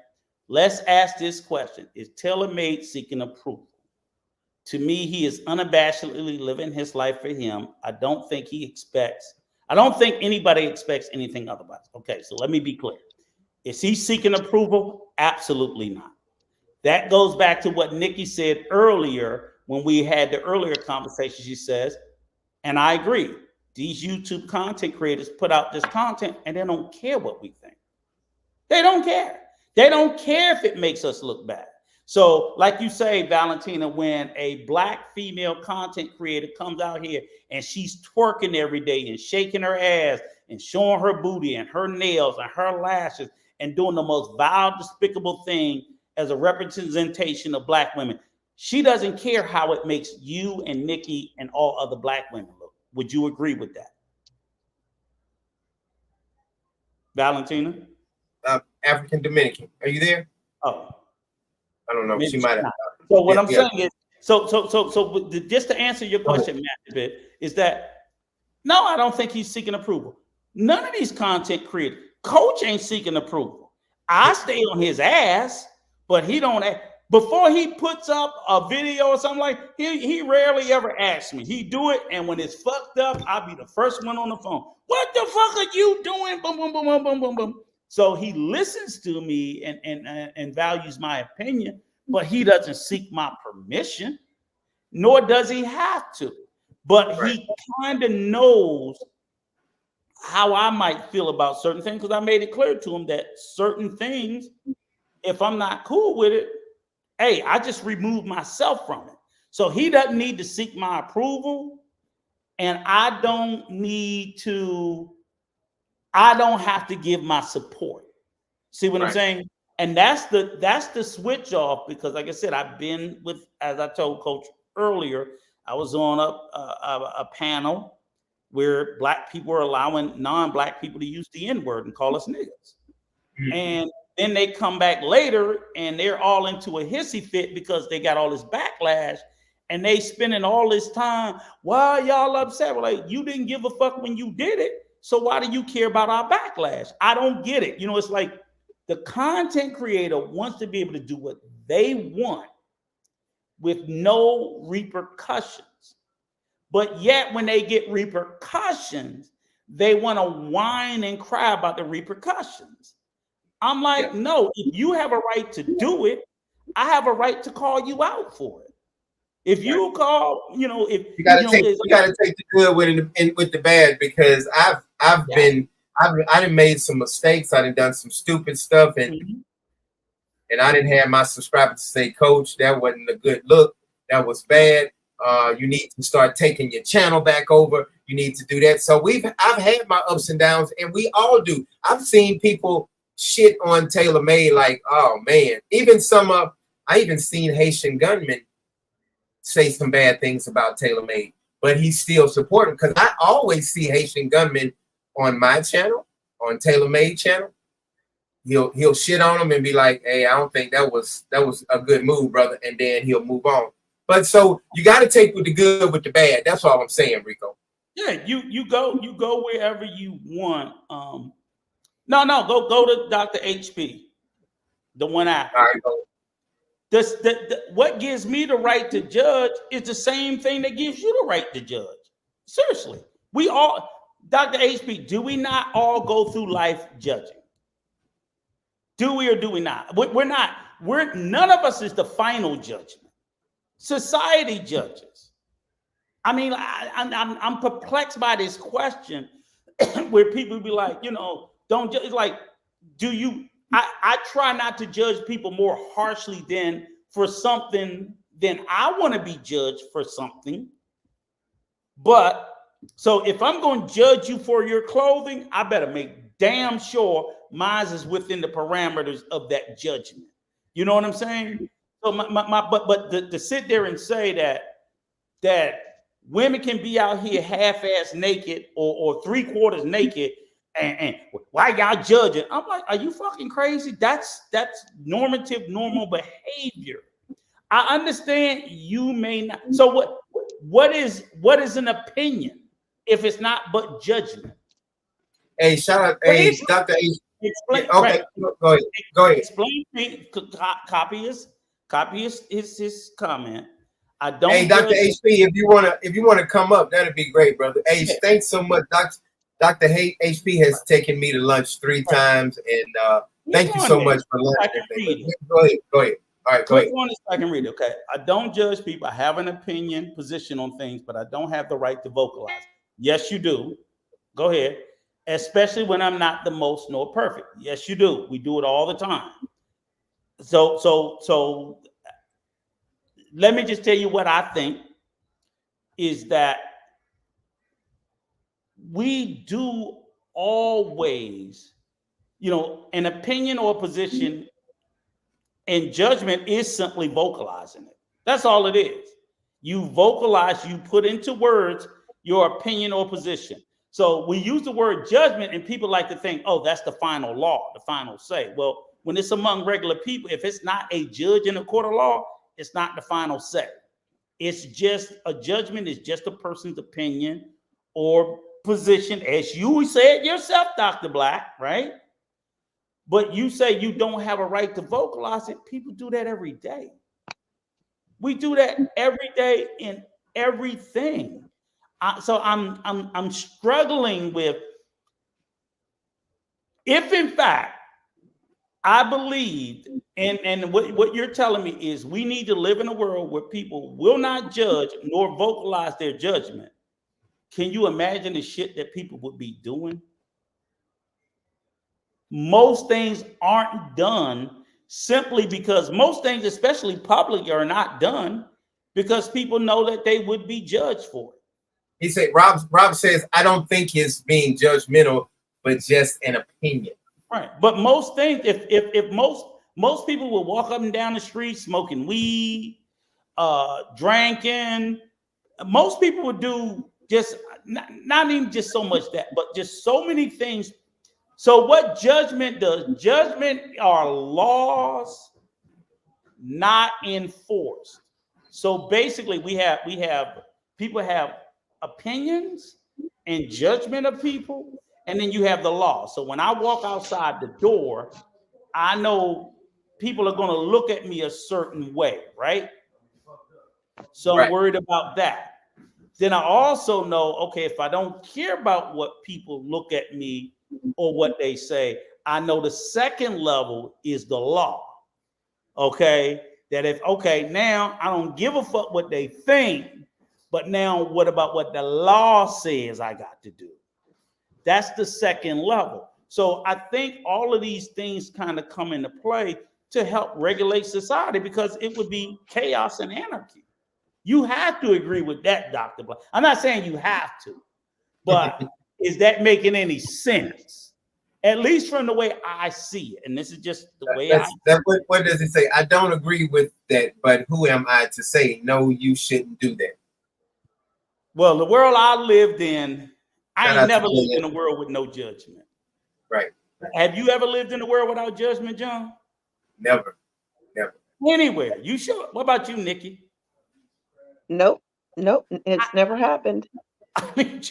Let's ask this question: is TaylorMade seeking approval? To me, he is unabashedly living his life for him. I don't think anybody expects anything otherwise. Okay, so let me be clear. Is he seeking approval? Absolutely not. That goes back to what Nikki said earlier when we had the earlier conversation. She says, and I agree, these YouTube content creators put out this content and they don't care what we think. They don't care. They don't care if it makes us look bad. So like you say, Valentina, when a Black female content creator comes out here and she's twerking every day and shaking her ass and showing her booty and her nails and her lashes and doing the most vile, despicable thing as a representation of Black women, she doesn't care how it makes you and Nikki and all other Black women look. Would you agree with that? Valentina? African Dominican. Are you there? Oh. I don't know. Maybe she might have. So what I'm saying is, so just to answer your question, Matt, a bit, is that no, I don't think he's seeking approval. None of these content creators, Coach ain't seeking approval. I stay on his ass, but he don't. Before he puts up a video or something like, he rarely ever asks me. He do it, and when it's fucked up, I'll be the first one on the phone. What the fuck are you doing? Boom, boom, boom, boom, boom, boom, boom. So he listens to me and values my opinion, but he doesn't seek my permission, nor does he have to. But he kind of knows how I might feel about certain things, because I made it clear to him that certain things, if I'm not cool with it, hey, I just remove myself from it. So he doesn't need to seek my approval, and I don't have to give my support. See what I'm saying? And that's the switch off, because like I said, I've been with, as I told Coach earlier, I was on a panel where Black people are allowing non-Black people to use the N-word and call us niggas. Mm-hmm. And then they come back later and they're all into a hissy fit because they got all this backlash, and they spending all this time, why are y'all upset? Well, like, you didn't give a fuck when you did it, so why do you care about our backlash? I don't get it. You know, it's like the content creator wants to be able to do what they want with no repercussions. But yet when they get repercussions, they want to whine and cry about the repercussions. I'm like, no, if you have a right to do it, I have a right to call you out for it. If you call, you know, if you gotta take the good with the bad, because I've done made some mistakes. I done some stupid stuff, and I didn't have my subscribers say, Coach, that wasn't a good look. That was bad. You need to start taking your channel back over. You need to do that. So I've had my ups and downs, and we all do. I've seen people shit on TaylorMade like, oh man. I even seen Haitian Gunman say some bad things about TaylorMade, but he's still supporting, because I always see Haitian Gunman on my channel, on TaylorMade channel. He'll shit on him and be like, hey, I don't think that was a good move, brother, and then he'll move on. But so you got to take with the good with the bad. That's all I'm saying, Rico. Yeah, you go wherever you want. Go to Dr. HP, the one after. All right, go. What gives me the right to judge is the same thing that gives you the right to judge. Seriously, we all, Dr. HP, do we not all go through life judging? Do we or do we not? We're not. None of us is the final judgment. Society judges. I mean, I'm perplexed by this question where people be like, you know, don't judge. Like, do you? I try not to judge people more harshly than for something than I want to be judged for something. But So if I'm going to judge you for your clothing, I better make damn sure mine is within the parameters of that judgment. You know what I'm saying? So but to sit there and say that women can be out here half-ass naked or 3/4 naked, and why y'all judging? I'm like, are you fucking crazy? That's normative, normal behavior. I understand you may not. So what is an opinion if it's not but judgment? Hey, shout out, hey, Dr. H. Explain, Okay, right. go ahead. Explain me. Copy his comment. I don't. Hey, Dr. HP, if you wanna come up, that'd be great, brother. Hey, thanks so much. Dr. HP has taken me to lunch 3 times, and thank you so much for lunch. Go ahead. All right, go ahead. Click on this so I can read it. Okay. I don't judge people. I have an opinion, position on things, but I don't have the right to vocalize. Yes, you do. Go ahead. Especially when I'm not the most nor perfect. Yes, you do. We do it all the time. So let me just tell you what I think is that we do always, an opinion or position and judgment is simply vocalizing it. That's all it is. You vocalize, you put into words your opinion or position. So we use the word judgment and people like to think, oh, that's the final law, the final say. Well, when it's among regular people, if it's not a judge in a court of law, it's not the final say. It's just a judgment is just a person's opinion or position, as you said yourself, Dr. Black, right? But you say you don't have a right to vocalize it. People do that every day. We do that every day in everything. So I'm struggling with, if in fact I believe, and what you're telling me is we need to live in a world where people will not judge nor vocalize their judgment. Can you imagine the shit that people would be doing? Most things aren't done simply because most things, especially public, are not done because people know that they would be judged for it. He said, Rob says, I don't think it's being judgmental, but just an opinion. Right. But most things, if most people will walk up and down the street smoking weed, drinking, most people would do just not even just so much that, but just so many things. So what judgment does? Judgment are laws not enforced. So basically we have people have opinions and judgment of people, and then you have the law. So when I walk outside the door, I know people are going to look at me a certain way, right? So I'm worried about that. Then I also know, okay, if I don't care about what people look at me or what they say, I know the second level is the law. Okay, that now I don't give a fuck what they think, but now what about what the law says I got to do? That's the second level. So I think all of these things kind of come into play to help regulate society, because it would be chaos and anarchy. You have to agree with that, Dr. Black. I'm not saying you have to, but is that making any sense? At least from the way I see it. And this is just the way what does it say? I don't agree with that, but who am I to say, no, you shouldn't do that? Well, the world I lived in, I ain't never lived in a world with no judgment. Right. Have you ever lived in a world without judgment, John? Never. Anywhere. You sure? What about you, Nikki? Nope. It's never happened. I mean,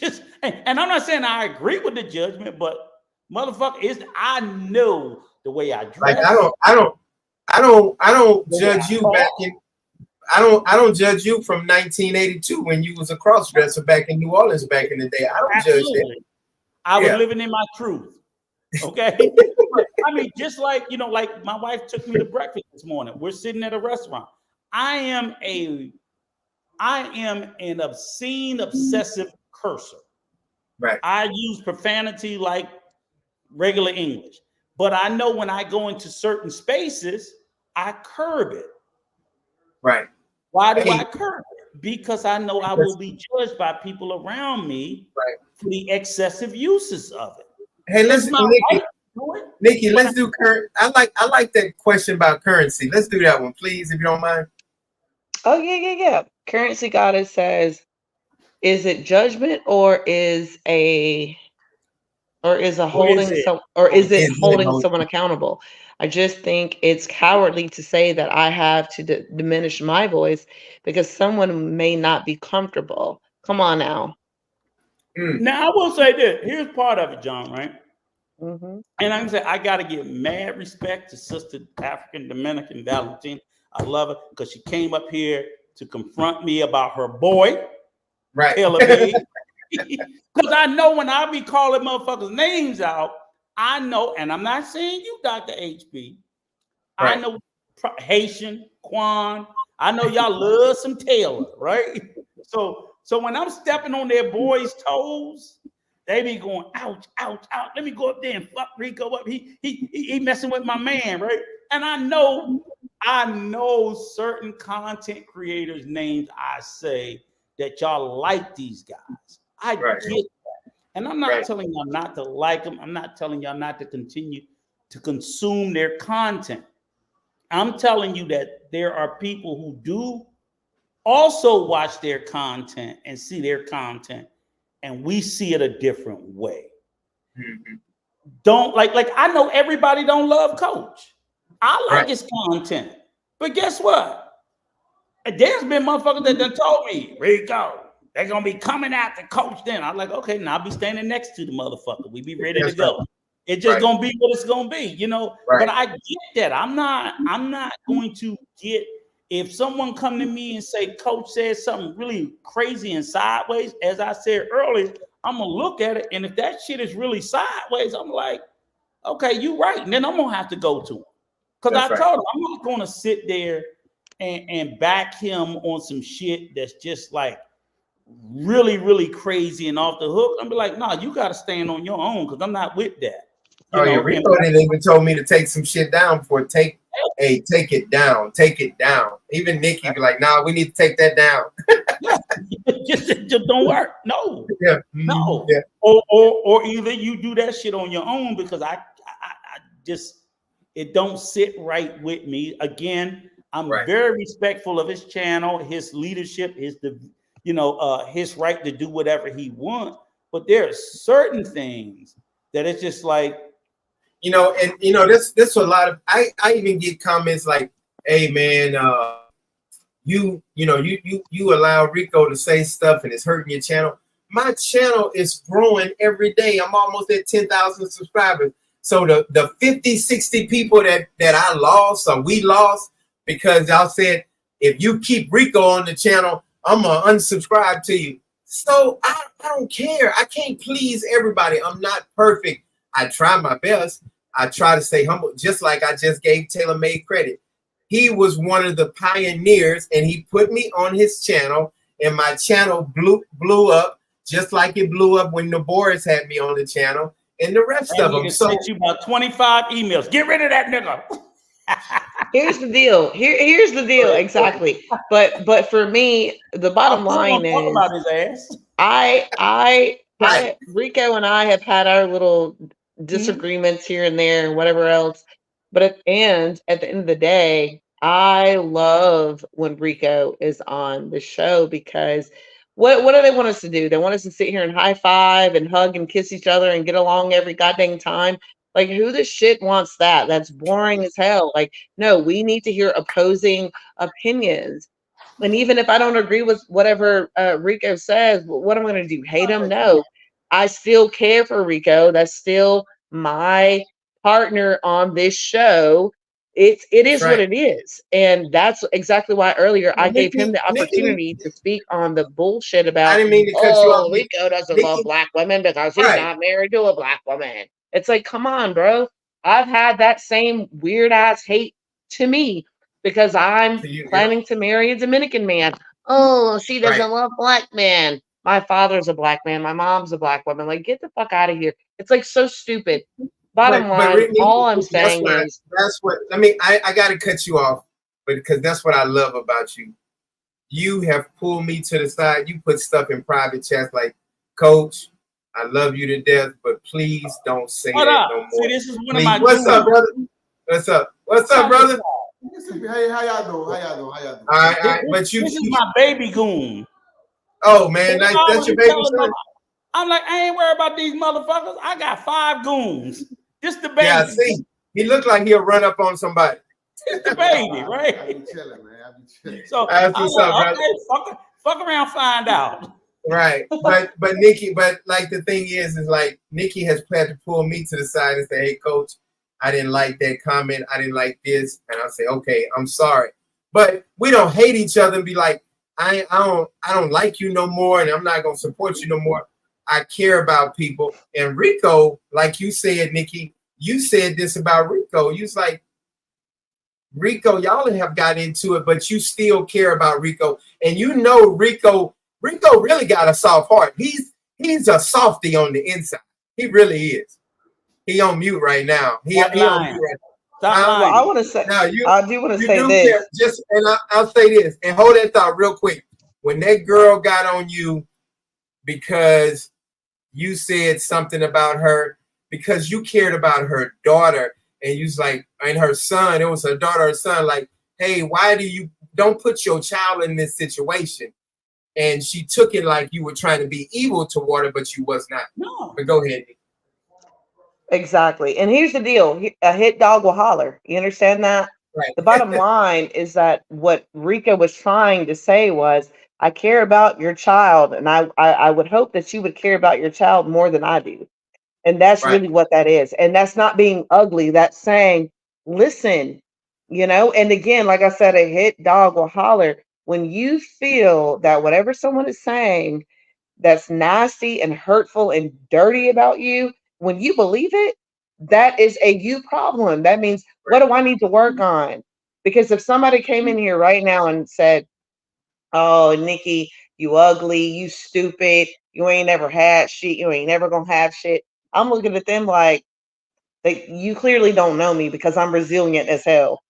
and I'm not saying I agree with the judgment, but motherfucker, I know the way I dress. Like I don't judge you back in. I don't judge you from 1982 when you was a cross-dresser back in New Orleans back in the day. I don't judge that. I was living in my truth. Okay. I mean, just like, like my wife took me to breakfast this morning. We're sitting at a restaurant. I am an obscene, obsessive cursor. Right. I use profanity like regular English, but I know when I go into certain spaces, I curb it. Right. Why do I curb it? because I know I will be judged by people around me for the excessive uses of it. Hey, listen, Nikki, let's do current. I like that question about currency. Let's do that one, please, if you don't mind. Oh yeah. Currency Goddess says, is it judgment or is it holding someone accountable? I just think it's cowardly to say that I have to diminish my voice because someone may not be comfortable. Come on now. Now I will say this. Here's part of it, John, right? Mm-hmm. And I'm saying I gotta give mad respect to Sister African Dominican Valentine. I love her because she came up here to confront me about her boy, right? Because I know when I be calling motherfuckers' names out, I know, and I'm not saying you, Dr. HB. Right. I know Haitian, Quan. I know y'all love some Taylor, right? So when I'm stepping on their boys' toes, they be going, ouch, ouch, ouch. Let me go up there and fuck Rico up. He messing with my man, right? And I know certain content creators' names I say that y'all like these guys. I get that. And I'm not telling y'all not to like them. I'm not telling y'all not to continue to consume their content. I'm telling you that there are people who do also watch their content and see their content, and we see it a different way. Mm-hmm. Don't like I know everybody don't love Coach. I like his content, but guess what? There's been motherfuckers that done told me, Rico, they're gonna be coming after Coach. Then I'm like, okay, now I'll be standing next to the motherfucker. We be ready to go. It's just gonna be what it's gonna be, you know. But I get that. I'm not going to get if someone come to me and say Coach says something really crazy and sideways, as I said earlier, I'm gonna look at it, and if that shit is really sideways, I'm like, okay, you're right, and then I'm gonna have to go to him because I told him I'm not gonna sit there and back him on some shit that's just like really, really crazy and off the hook. I'm be like, nah, you got to stand on your own because I'm not with that. You know, Rico didn't even told me to take some shit down before take it down. Even Nikki be like, nah, we need to take that down. just don't work. No. Yeah. No. Yeah. Or either you do that shit on your own because I just it don't sit right with me. Again, I'm very respectful of his channel, his leadership, his right to do whatever he wants. But there are certain things that it's just like, this a lot of I even get comments like, hey man, you allow Rico to say stuff and it's hurting your channel. My channel is growing every day. I'm almost at 10,000 subscribers. So the 50, 60 people that I lost or we lost because y'all said, if you keep Rico on the channel, I'm going to unsubscribe to you. So I don't care. I can't please everybody. I'm not perfect. I try my best. I try to stay humble, just like I just gave Taylor Made credit. He was one of the pioneers, and he put me on his channel, and my channel blew up, just like it blew up when the Boris had me on the channel, and the rest of them. So sent you about 25 emails. Get rid of that nigga. Here's the deal. Here's the deal. Exactly. But for me, the bottom line is about his ass. Rico and I have had our little disagreements here and there and whatever else. But at the end of the day, I love when Rico is on the show because what do they want us to do? They want us to sit here and high five and hug and kiss each other and get along every goddamn time. Like, who the shit wants that? That's boring as hell. Like, no, we need to hear opposing opinions. And even if I don't agree with whatever Rico says, what am I going to do? Hate him? No. I still care for Rico. That's still my partner on this show. It is what it is. And that's exactly why earlier I gave him the opportunity to speak on the bullshit about, I didn't mean to cut you off. Rico doesn't love black women because he's not married to a black woman. It's like, come on, bro. I've had that same weird ass hate to me because I'm planning to marry a Dominican man. Oh, she doesn't love black men. My father's a black man. My mom's a black woman. Like, get the fuck out of here. It's like so stupid. Bottom line, all I'm saying is that's what I mean. I got to cut you off, but because that's what I love about you. you have pulled me to the side. You put stuff in private chats like, Coach, I love you to death, but please don't say What that up? no more. See, this is one Please. of my What's up, dudes. brother? What's up? What's up, brother? Hey, how y'all doing? All right. But This is my baby goon. Oh man, that's your baby son. I'm like, I ain't worried about these motherfuckers. I got 5 goons. This the baby. Yeah, see, he looked like he'll run up on somebody. This the baby, right? I be chilling, man. I be chilling. So That's I'm what's like, up, brother. okay, fuck around, find out. Right, but Nikki, but like the thing is like Nikki has had to pull me to the side and say, "Hey, Coach, I didn't like that comment. I didn't like this," and I say, "Okay, I'm sorry." But we don't hate each other and be like, I don't like you no more, and I'm not gonna support you no more. I care about people. And Rico, like you said, Nikki, you said this about Rico. You was like, Rico, y'all have got into it, but you still care about Rico, and you know Rico really got a soft heart. He's a softie on the inside. He really is. He on mute right now. He on mute right now. Well, I want to say. Now I do want to say this. Just and I'll say this and hold that thought real quick. When that girl got on you because you said something about her, because you cared about her daughter, and you was like, and her son, it was her daughter or son, like, hey, why don't put your child in this situation? And she took it like you were trying to be evil toward her, but you was not. No. But go ahead. Exactly. And here's the deal. A hit dog will holler. You understand that? Right. The bottom line is that what Rika was trying to say was, I care about your child, and I would hope that you would care about your child more than I do. And that's Right. really what that is. And that's not being ugly. That's saying, listen, and again, like I said, a hit dog will holler. When you feel that whatever someone is saying that's nasty and hurtful and dirty about you, when you believe it, that is a you problem. That means, what do I need to work on? Because if somebody came in here right now and said, oh, Nikki, you ugly, you stupid, you ain't never had shit, you ain't never gonna have shit, I'm looking at them like, you clearly don't know me, because I'm resilient as hell.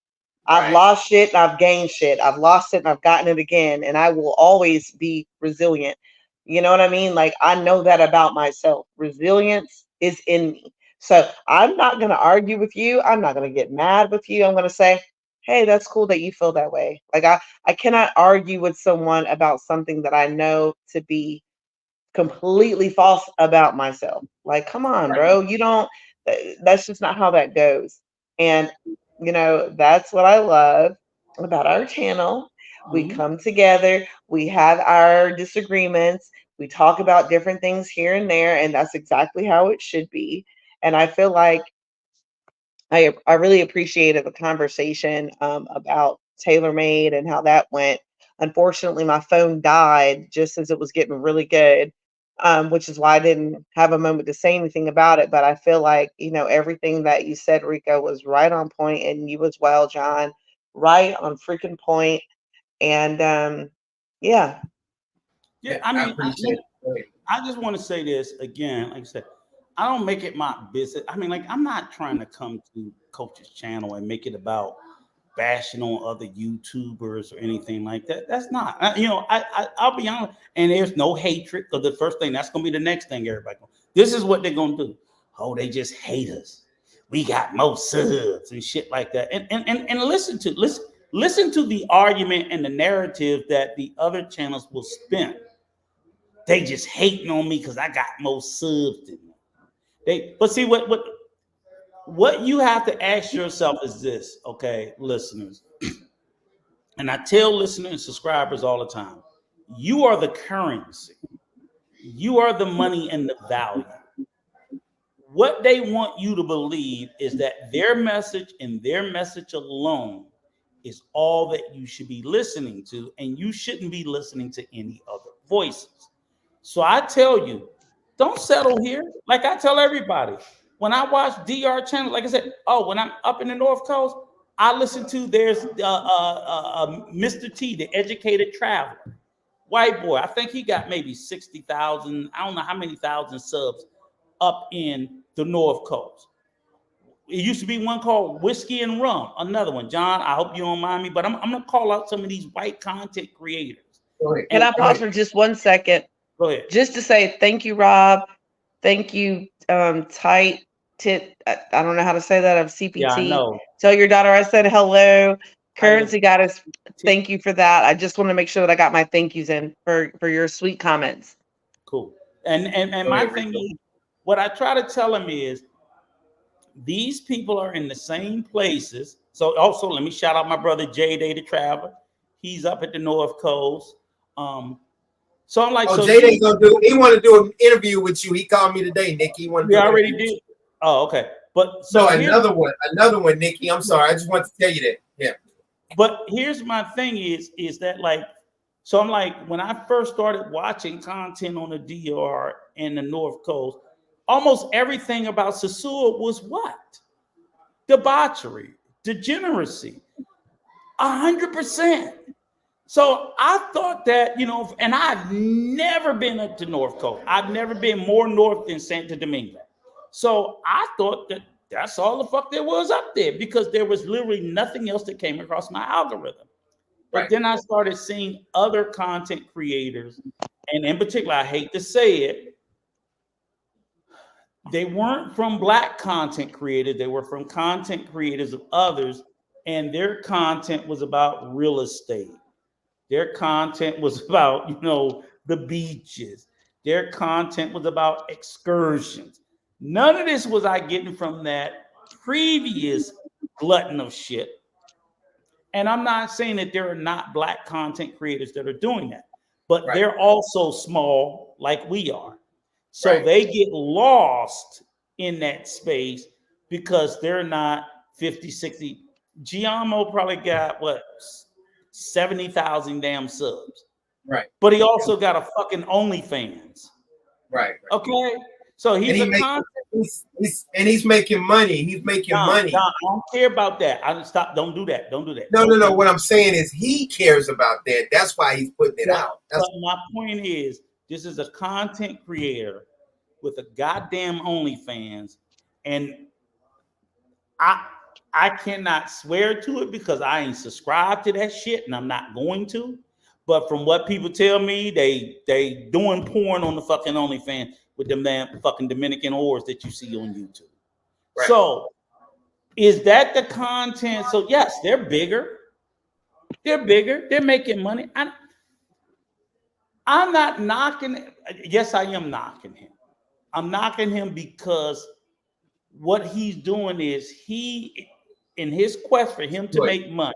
I've Right. lost shit and I've gained shit. I've lost it and I've gotten it again. And I will always be resilient. You know what I mean? Like, I know that about myself. Resilience is in me. So I'm not going to argue with you. I'm not going to get mad with you. I'm going to say, hey, that's cool that you feel that way. Like, I cannot argue with someone about something that I know to be completely false about myself. Like, come on, bro. You don't, that's just not how that goes. And, that's what I love about our channel. We come together, we have our disagreements, we talk about different things here and there, and that's exactly how it should be. And I feel like I really appreciated the conversation about TaylorMade and how that went. Unfortunately, my phone died just as it was getting really good, which is why I didn't have a moment to say anything about it. But I feel like, everything that you said, Rico, was right on point, and you as well, John, right on freaking point. And yeah. Yeah, I mean, I appreciate it. I just want to say this again. Like I said, I don't make it my business. I mean, like, I'm not trying to come to Coach's channel and make it about bashing on other YouTubers or anything like that. That's not, I'll be honest. And there's no hatred, because the first thing, that's going to be the next thing everybody goes, this is what they're going to do. Oh, they just hate us. We got more subs and shit like that. And listen to the argument and the narrative that the other channels will spin. They just hating on me because I got more subs than them. But see, what you have to ask yourself is this, okay, listeners. And I tell listeners and subscribers all the time, you are the currency. You are the money and the value. What they want you to believe is that their message and their message alone is all that you should be listening to, and you shouldn't be listening to any other voices. So I tell you, don't settle here. Like I tell everybody, when I watch DR channel, like I said, when I'm up in the North Coast, I listen to there's Mr. T, the educated traveler, white boy. I think he got maybe 60,000. I don't know how many thousand subs up in the North Coast. It used to be one called Whiskey and Rum, another one. John, I hope you don't mind me, but I'm going to call out some of these white content creators Can I pause for just 1 second? Go ahead. Just to say thank you, Rob. Thank you, tight tit. I don't know how to say that. I'm CPT. Yeah, I know. Tell your daughter I said hello. Currency Goddess, thank you for that. I just want to make sure that I got my thank yous in for your sweet comments. Cool. And my thing is, what I try to tell them is, these people are in the same places. So also, let me shout out my brother Jay Day the Traveler. He's up at the North Coast. So I'm like, oh, so Jay Day's gonna do. He want to do an interview with you. He called me today, Nikki. We already did. Oh, okay. But so no, another one, Nikki. I'm sorry. I just want to tell you that. Yeah. But here's my thing is that, like, so I'm like, when I first started watching content on the DR and the North Coast, almost everything about Sasua was what? Debauchery, degeneracy, 100%. So I thought that, you know, and I've never been up to North Coast. I've never been more north than Santo Domingo. So I thought that that's all the fuck there was up there, because there was literally nothing else that came across my algorithm. But then I started seeing other content creators, and in particular, I hate to say it, they weren't from Black content creators. They were from content creators of others, and their content was about real estate. Their content was about, you know, the beaches. Their content was about excursions. None of this was I getting from that previous glutton of shit. And I'm not saying that there are not Black content creators that are doing that, but they're also small like we are. So they get lost in that space because they're not 50, 60. Giamo probably got what, 70,000 damn subs. Right. But he also got a fucking OnlyFans. Right. Okay. So he's he's making money. He's making money. I don't care about that. Don't do that. Don't do that. No. What I'm saying is he cares about that. That's why he's putting it out. But my point is, this is a content creator with a goddamn OnlyFans, and I cannot swear to it because I ain't subscribed to that shit, and I'm not going to. But from what people tell me, they doing porn on the fucking OnlyFans with them damn fucking Dominican whores that you see on YouTube. Right. So is that the content? So yes, they're bigger. They're bigger. They're making money. I'm not knocking. Yes, I am knocking him. I'm knocking him because what he's doing is in his quest for him to make money,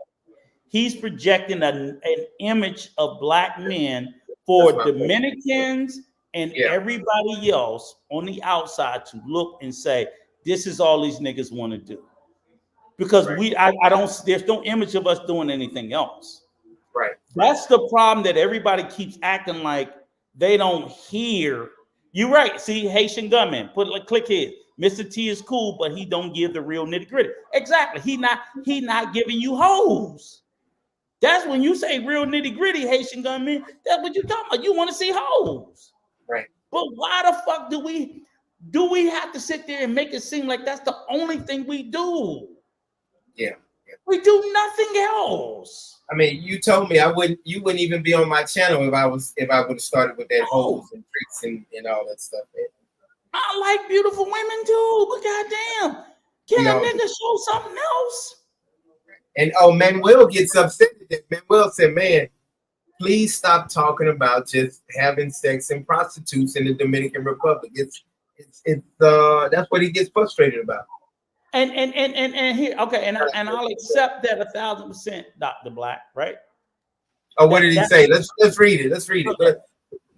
he's projecting an image of Black men for Dominicans and everybody else on the outside to look and say, this is all these niggas want to do. Because there's no image of us doing anything else. Right. That's the problem, that everybody keeps acting like they don't hear. You're right. See, Haitian gunman, click here. Mr. T is cool, but he don't give the real nitty gritty. Exactly. He not giving you hoes. That's when you say real nitty gritty, Haitian gunman. That's what you're talking about. You want to see hoes. Right. But why the fuck do we have to sit there and make it seem like that's the only thing we do? Yeah. We do nothing else. I mean, you told me you wouldn't even be on my channel if I would have started with that hoes and tricks and all that stuff. I like beautiful women too, but goddamn, can a nigga show something else? And Manuel gets upset at that. Manuel said, man, please stop talking about just having sex and prostitutes in the Dominican Republic. It's that's what he gets frustrated about. And here, okay, and I'll accept that 1,000%, Dr. Black, right? Oh, what did he say? Let's read it. Let's read it.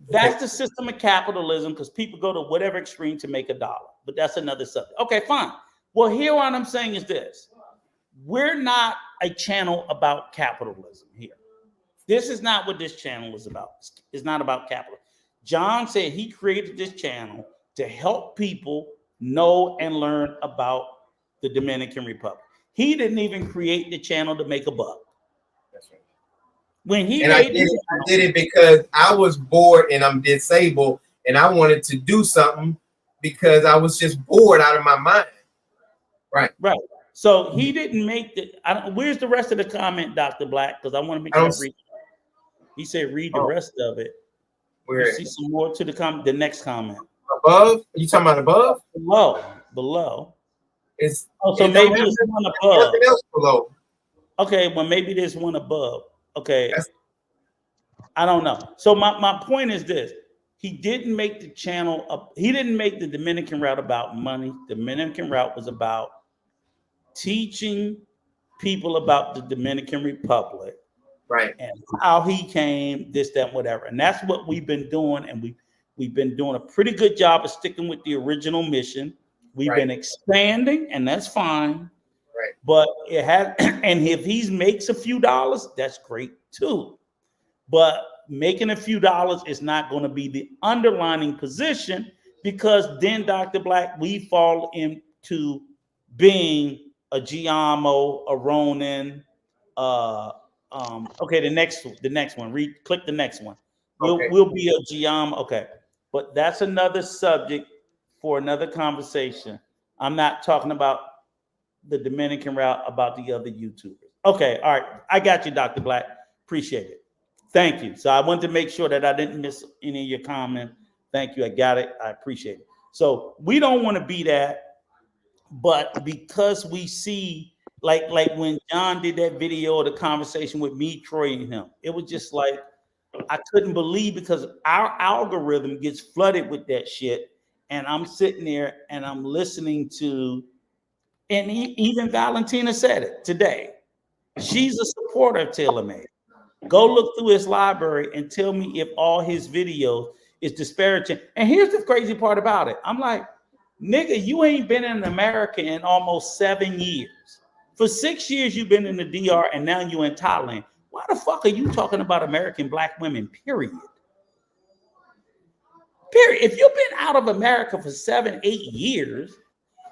That's the system of capitalism, because people go to whatever extreme to make a dollar. But that's another subject. Okay, fine. Well, here what I'm saying is this. We're not a channel about capitalism here. This is not what this channel is about. It's not about capitalism. John said he created this channel to help people know and learn about the Dominican Republic. He didn't even create the channel to make a buck. That's right. When I did it because I was bored and I'm disabled and I wanted to do something because I was just bored out of my mind. Right. Right. So he didn't make where's the rest of the comment, Dr. Black? Because I want to make sure I read. He said, read the rest of it. Where You see some more to the next comment. above? You talking about above? Below. It's so maybe it's one above. Nothing else below. Okay, well maybe there's one above. Okay, I don't know. So my point is this: he didn't make the channel up. He didn't make the Dominican route about money. The Dominican route was about teaching people about the Dominican Republic, right? And how he came, this, that, whatever. And that's what we've been doing, and we've been doing a pretty good job of sticking with the original mission. We've been expanding, and that's fine. Right. But it has, and if he makes a few dollars, that's great too. But making a few dollars is not going to be the underlining position, because then, Dr. Black, we fall into being a Giamo, a Ronin. Okay, the next one. Click the next one. We'll be a Giamo. Okay, but that's another subject for another conversation. I'm not talking about the Dominican route, about the other YouTubers. Okay, all right. I got you, Dr. Black. Appreciate it. Thank you. So I wanted to make sure that I didn't miss any of your comment. Thank you. I got it. I appreciate it. So we don't want to be that, but because we see, like when John did that video of the conversation with me, Troy, and him, it was just like, I couldn't believe, because our algorithm gets flooded with that shit. And I'm sitting there and I'm listening to, and even Valentina said it today. She's a supporter of TaylorMade. Go look through his library and tell me if all his videos is disparaging. And here's the crazy part about it. I'm like, nigga, you ain't been in America in almost 7 years. For 6 years, you've been in the DR, and now you're in Thailand. Why the fuck are you talking about American Black women, period? Period. If you've been out of America for 7, 8 years,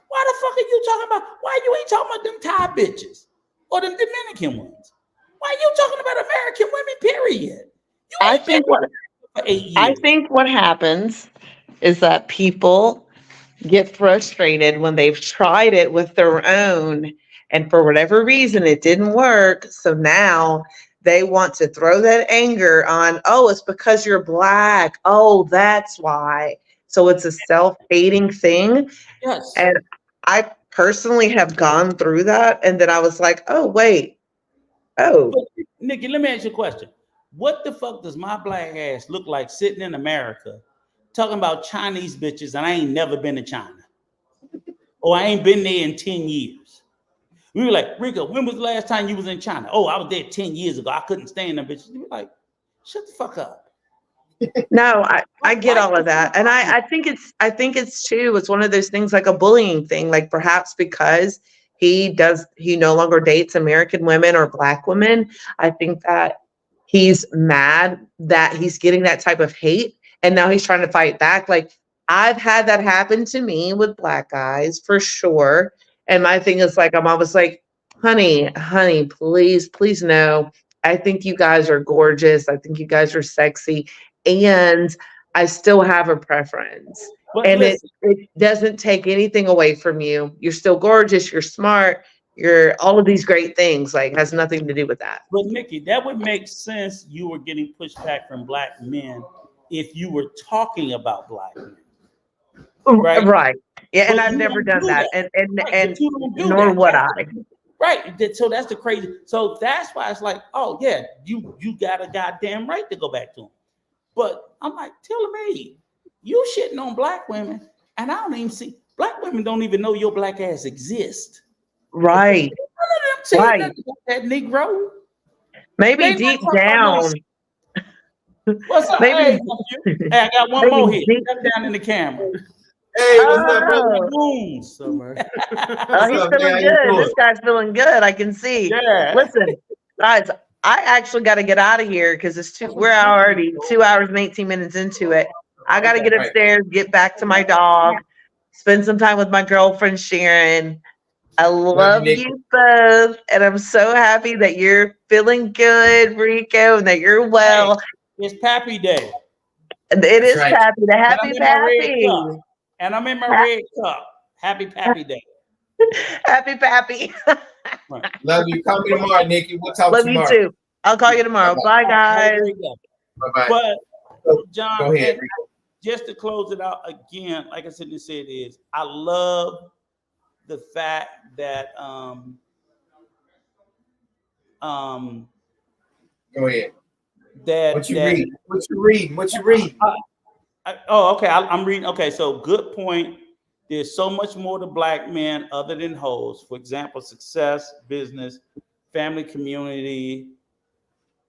why the fuck are you talking about? Why you ain't talking about them Thai bitches or them Dominican ones? Why are you talking about American women, period? I think what happens is that people get frustrated when they've tried it with their own, and for whatever reason it didn't work. So now they want to throw that anger on, oh, it's because you're Black. Oh, that's why. So it's a self-hating thing. Yes. And I personally have gone through that. And then I was like, oh, wait. Oh. But, Nikki, let me ask you a question. What the fuck does my Black ass look like sitting in America talking about Chinese bitches, and I ain't never been to China? Or I ain't been there in 10 years. We were like, Rico, when was the last time you was in China? Oh, I was there 10 years ago. I couldn't stand them bitches. You were like, shut the fuck up. No, I get all of that. And I think it's too, it's one of those things like a bullying thing, like perhaps because he no longer dates American women or Black women. I think that he's mad that he's getting that type of hate, and now he's trying to fight back. Like, I've had that happen to me with Black guys for sure. And my thing is like, I'm always like, honey, please no. I think you guys are gorgeous. I think you guys are sexy. And I still have a preference. But and it doesn't take anything away from you. You're still gorgeous. You're smart. You're all of these great things. Like, has nothing to do with that. But Nikki, that would make sense. You were getting pushback from Black men if you were talking about Black men. Right. Yeah, and I've never done that. And nor would I. Right. So that's the crazy. So that's why it's like, oh yeah, you got a goddamn right to go back to him. But I'm like, TaylorMade, you shitting on Black women, and I don't even see Black women don't even know your Black ass exists. Right. Right. That Negro. Maybe deep down. What's up? Maybe, hey, I got one more here. Step down in the camera. Hey, what's up, brother? He's feeling good. This guy's feeling good. I can see. Yeah. Listen, guys, I actually got to get out of here because we're already 2 hours and 18 minutes into it. I got to get upstairs, get back to my dog, spend some time with my girlfriend, Sharon. I love you both. And I'm so happy that you're feeling good, Rico, and that you're well. Hey, it's Pappy Day. It is Pappy. The happy Pappy. And I'm in my red cup. Happy Pappy Day. Happy Pappy. Love you. Call me tomorrow, Nikki. We'll talk Love tomorrow. You too. I'll call you tomorrow. Bye, guys. Bye-bye. But Go John, ahead, and Rico. just to close it out again, like I said, I love the fact that Go ahead. that What you that read? What you reading? What you reading? okay, I'm reading. Okay, so good point. There's so much more to black men other than hoes. For example, success, business, family, community,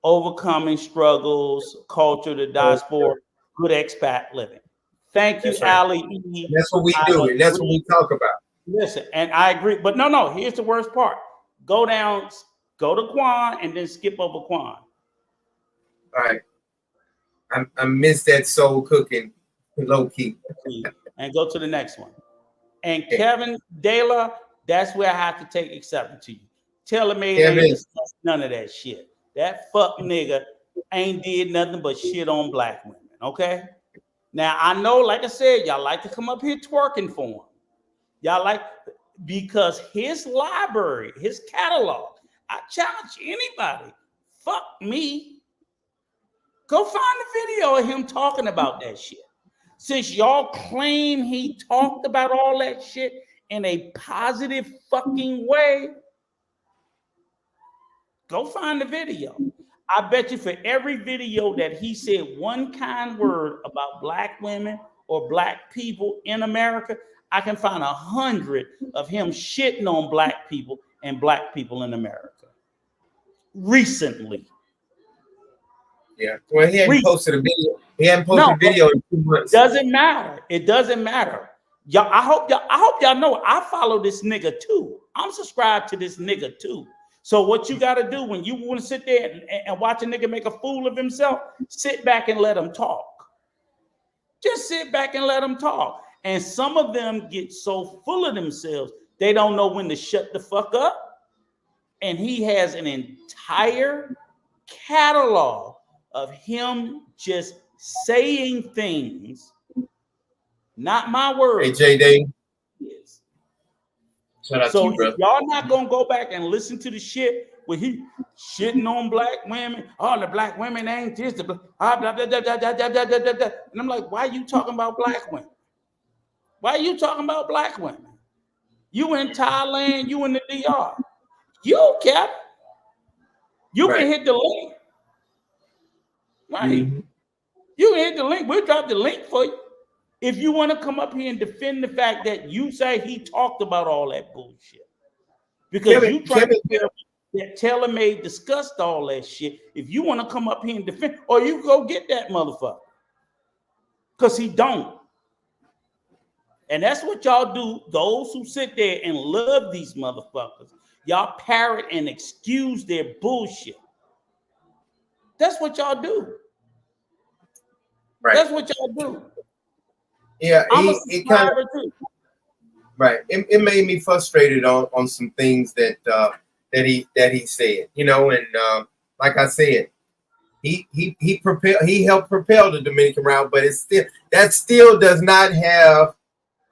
overcoming struggles, culture, the diaspora, good expat living. Thank you, That's right. Ali. That's what we I do, and that's what agree. we talk about. Listen, and I agree, but no. Here's the worst part: go to Quan, and then skip over Quan. All right. I miss that soul cooking, low key. And go to the next one. And Okay. Kevin Dela, that's where I have to take exception to you. Tailor-made Kevin. ain't discussed none of that shit. That fuck nigga ain't did nothing but shit on black women. Okay. Now I know, like I said, y'all like to come up here twerking for him. Y'all like, because his library, his catalog, I challenge anybody, fuck me. Go find the video of him talking about that shit. Since y'all claim he talked about all that shit in a positive fucking way, go find the video. I bet you for every video that he said one kind word about black women or black people in America, I can find 100 of him shitting on black people and black people in America recently. Yeah. Well, he hadn't posted a video. He hadn't posted a video in 2 months. Doesn't matter. It doesn't matter. Y'all, I hope y'all know I follow this nigga too. I'm subscribed to this nigga too. So what you got to do when you want to sit there and watch a nigga make a fool of himself, sit back and let him talk. Just sit back and let him talk. And some of them get so full of themselves, they don't know when to shut the fuck up. And he has an entire catalog of him just saying things, not my words. Hey, J-Day. Yes. Shout out So to you, brother. if y'all not gonna go back and listen to the shit where he shitting on black women, oh, the black women ain't this, blah, blah, blah, blah, blah, blah, blah, blah, blah, blah, blah. And I'm like, why are you talking about black women? Why are you talking about black women? You in Thailand, you in the DR. You, Cap. You can hit the link. Right. Mm-hmm. You can hit the link. We'll drop the link for you. If you want to come up here and defend the fact that you say he talked about all that bullshit. Because you trying to tell me that Taylor-Made discussed all that shit. If you want to come up here and defend, or you go get that motherfucker. Because he don't. And that's what y'all do, those who sit there and love these motherfuckers. Y'all parrot and excuse their bullshit. That's what y'all do. Right. That's what y'all do. Yeah, I'm a it kind of too. right. It made me frustrated on some things that he said, you know, and like I said, he helped propel the Dominican route, but it's still does not have.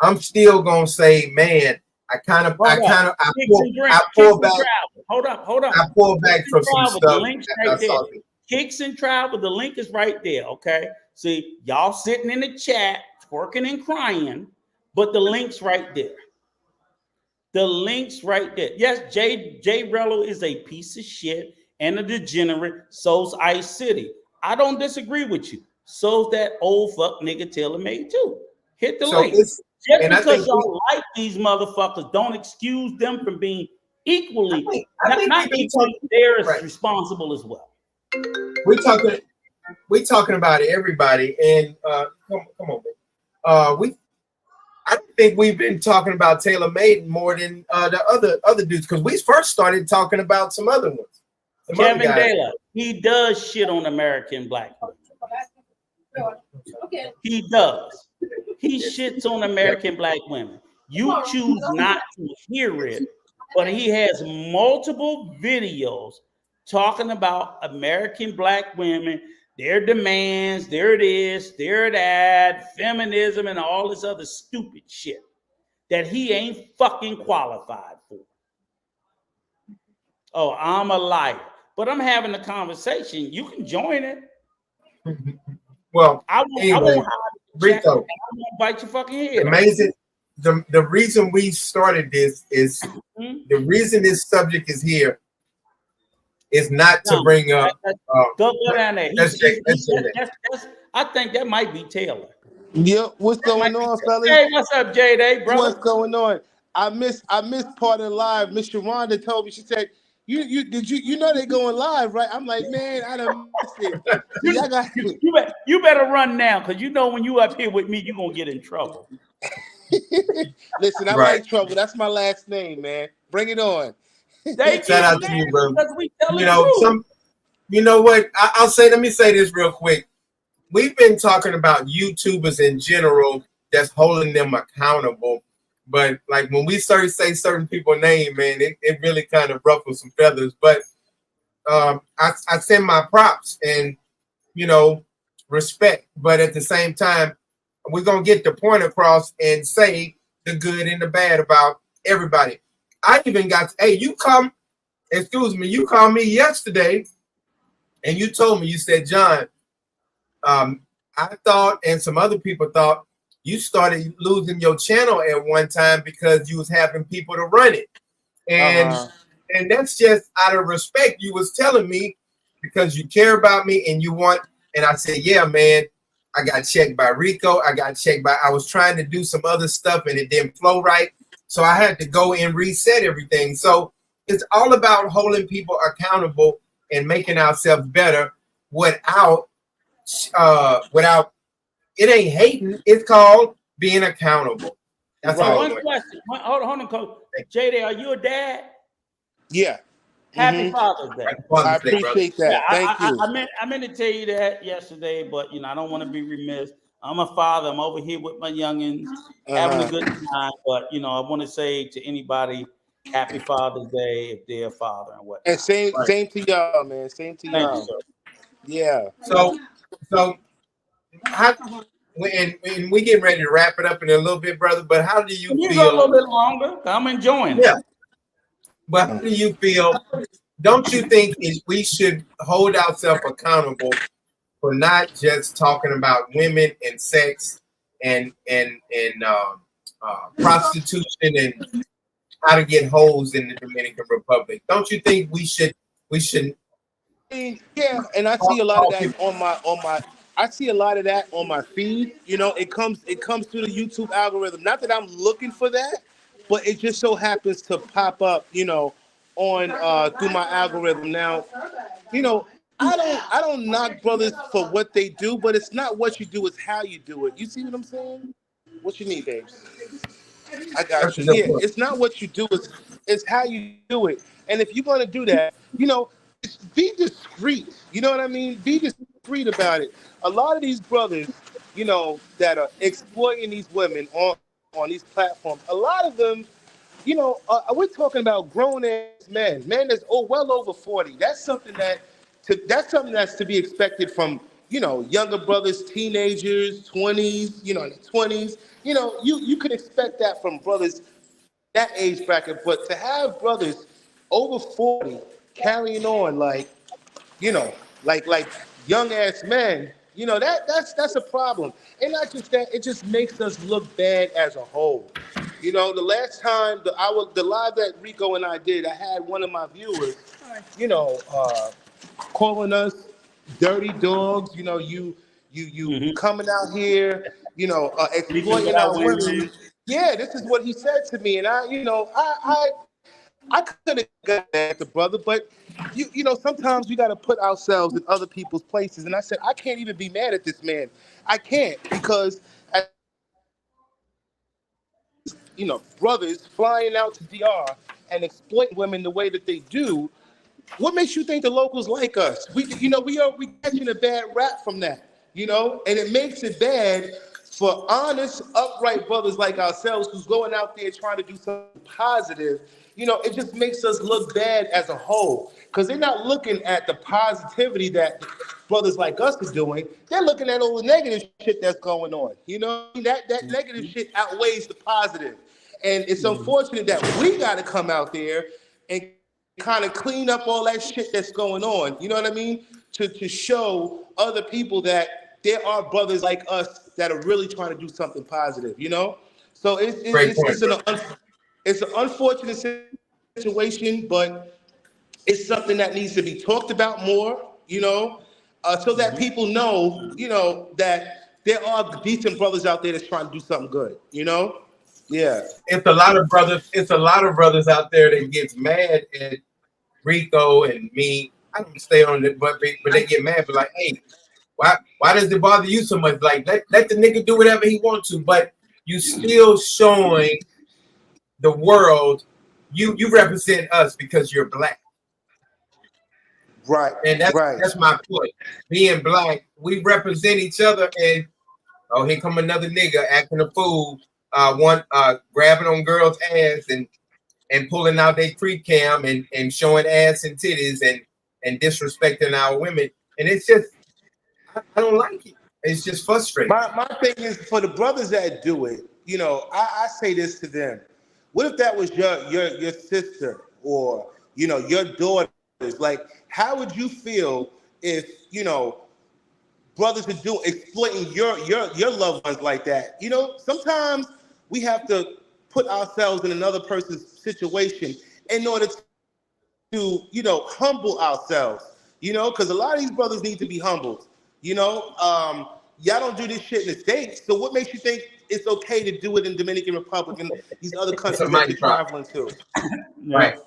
I'm still gonna say, man, I pull back. Hold up. I pull back from some stuff. The link's right there. Kicks and Travel, the link is right there. Okay. See, y'all sitting in the chat, twerking and crying, but the link's right there. The link's right there. Yes, Jay Rello is a piece of shit and a degenerate. So's Ice City. I don't disagree with you. So's that old fuck nigga Taylor-Made too. Hit the link. Just because y'all like these motherfuckers, don't excuse them from being equally, not equally, they're as responsible as well. We're talking about everybody, and come on, man. I think we've been talking about Taylor-Made more than the other dudes, because we first started talking about some other ones. Kevin Dela, he does shit on American black women. He does. He shits on American black women. You choose not to hear it, but he has multiple videos talking about American black women, their demands, their this, their that, feminism, and all this other stupid shit that he ain't fucking qualified for. Oh, I'm a liar. but I'm having a conversation. You can join it. Well, I won't anyway, hide Rico, I won't bite your fucking head. amazing. The reason we started this is the reason this subject is here is not to bring up. Go down there. I think that might be Taylor. Yep, what's going on, fellas? Hey, what's up, J-Day, brother? What's going on? I missed part of the live. Miss Sharonda told me, she said, you know they going live, right? I'm like, man, I done missed it. You better run now, because you know when you up here with me, you're gonna get in trouble. Listen, I like trouble. That's my last name, man. Bring it on. Shout out to you, bro. You know what? Let me say this real quick. We've been talking about YouTubers in general that's holding them accountable. But like when we say certain people's name, man, it really kind of ruffles some feathers. But I send my props and, respect. But at the same time, we're going to get the point across and say the good and the bad about everybody. I even got, you called me yesterday and you told me, you said, John, I thought, and some other people thought, you started losing your channel at one time because you was having people to run it. And that's just out of respect. You was telling me because you care about me and you want, and I said, yeah, man, I got checked by Rico. I was trying to do some other stuff and it didn't flow right. So I had to go and reset everything. So it's all about holding people accountable and making ourselves better without it ain't hating. It's called being accountable. That's all. One question. Hold on, Coach. JD, are you a dad? Yeah. Happy Father's Day. I appreciate that. Thank you. I meant to tell you that yesterday, but I don't want to be remiss. I'm a father. I'm over here with my youngins, having a good time. But I want to say to anybody, Happy Father's Day if they're a father and what. And same to y'all, man. Same to y'all. Yeah. So when we getting ready to wrap it up in a little bit, brother. But how do you feel? Go a little bit longer. I'm enjoying it. Yeah. But how do you feel? Don't you think we should hold ourselves accountable for not just talking about women and sex and prostitution and how to get hoes in the Dominican Republic? Don't you think we should? Yeah, and I see a lot of that on my. I see a lot of that on my feed. It comes through the YouTube algorithm. Not that I'm looking for that, but it just so happens to pop up, on through my algorithm. Now, I don't knock brothers for what they do, but it's not what you do, it's how you do it. You see what I'm saying? What you need, babes? I got you. Yeah, it's not what you do, it's how you do it. And if you're gonna do that, be discreet. You know what I mean? Be discreet about it. A lot of these brothers, that are exploiting these women on these platforms, a lot of them, we're talking about grown-ass men that's well over 40. That's something that's to be expected from, younger brothers, teenagers, 20s, in the 20s. You could expect that from brothers that age bracket, but to have brothers over 40 carrying on like young ass men, that's a problem. And not just that, it just makes us look bad as a whole. The last time the live that Rico and I did, I had one of my viewers, calling us dirty dogs. You coming out here, exploiting our women. Yeah, this is what he said to me, and I could have got at the brother, but sometimes we got to put ourselves in other people's places. And I said, I can't even be mad at this man. I can't, because brothers flying out to DR and exploit women the way that they do. What makes you think the locals like us? We catching a bad rap from that, and it makes it bad for honest, upright brothers like ourselves who's going out there trying to do something positive. It just makes us look bad as a whole, because they're not looking at the positivity that brothers like us are doing. They're looking at all the negative shit that's going on. That negative shit outweighs the positive. And it's unfortunate that we got to come out there and kind of clean up all that shit that's going on. You know what I mean? To show other people that there are brothers like us that are really trying to do something positive. You know, so it's an unfortunate situation, but it's something that needs to be talked about more. You know, so that people know, you know, that there are decent brothers out there that's trying to do something good. You know. Yeah, it's a lot of brothers. It's a lot of brothers out there that gets mad at Rico and me. I don't stay on it, but they get mad. But like, hey, why does it bother you so much? Like, let the nigga do whatever he wants to, but you still showing the world you represent us because you're black. Right. And that's my point. Being black, we represent each other. And oh, here come another nigga acting a fool. Grabbing on girls' ass and pulling out their creep cam and showing ass and titties and disrespecting our women. And it's just, I don't like it. It's just frustrating. My thing is, for the brothers that do it, you know, I say this to them. What if that was your sister or, you know, your daughters? Like, how would you feel if, you know, brothers are exploiting your loved ones like that? You know, sometimes we have to put ourselves in another person's situation in order to, you know, humble ourselves, you know, because a lot of these brothers need to be humbled, you know. Y'all don't do this shit in the States, so what makes you think it's okay to do it in Dominican Republic and these other countries that you're traveling to? Right.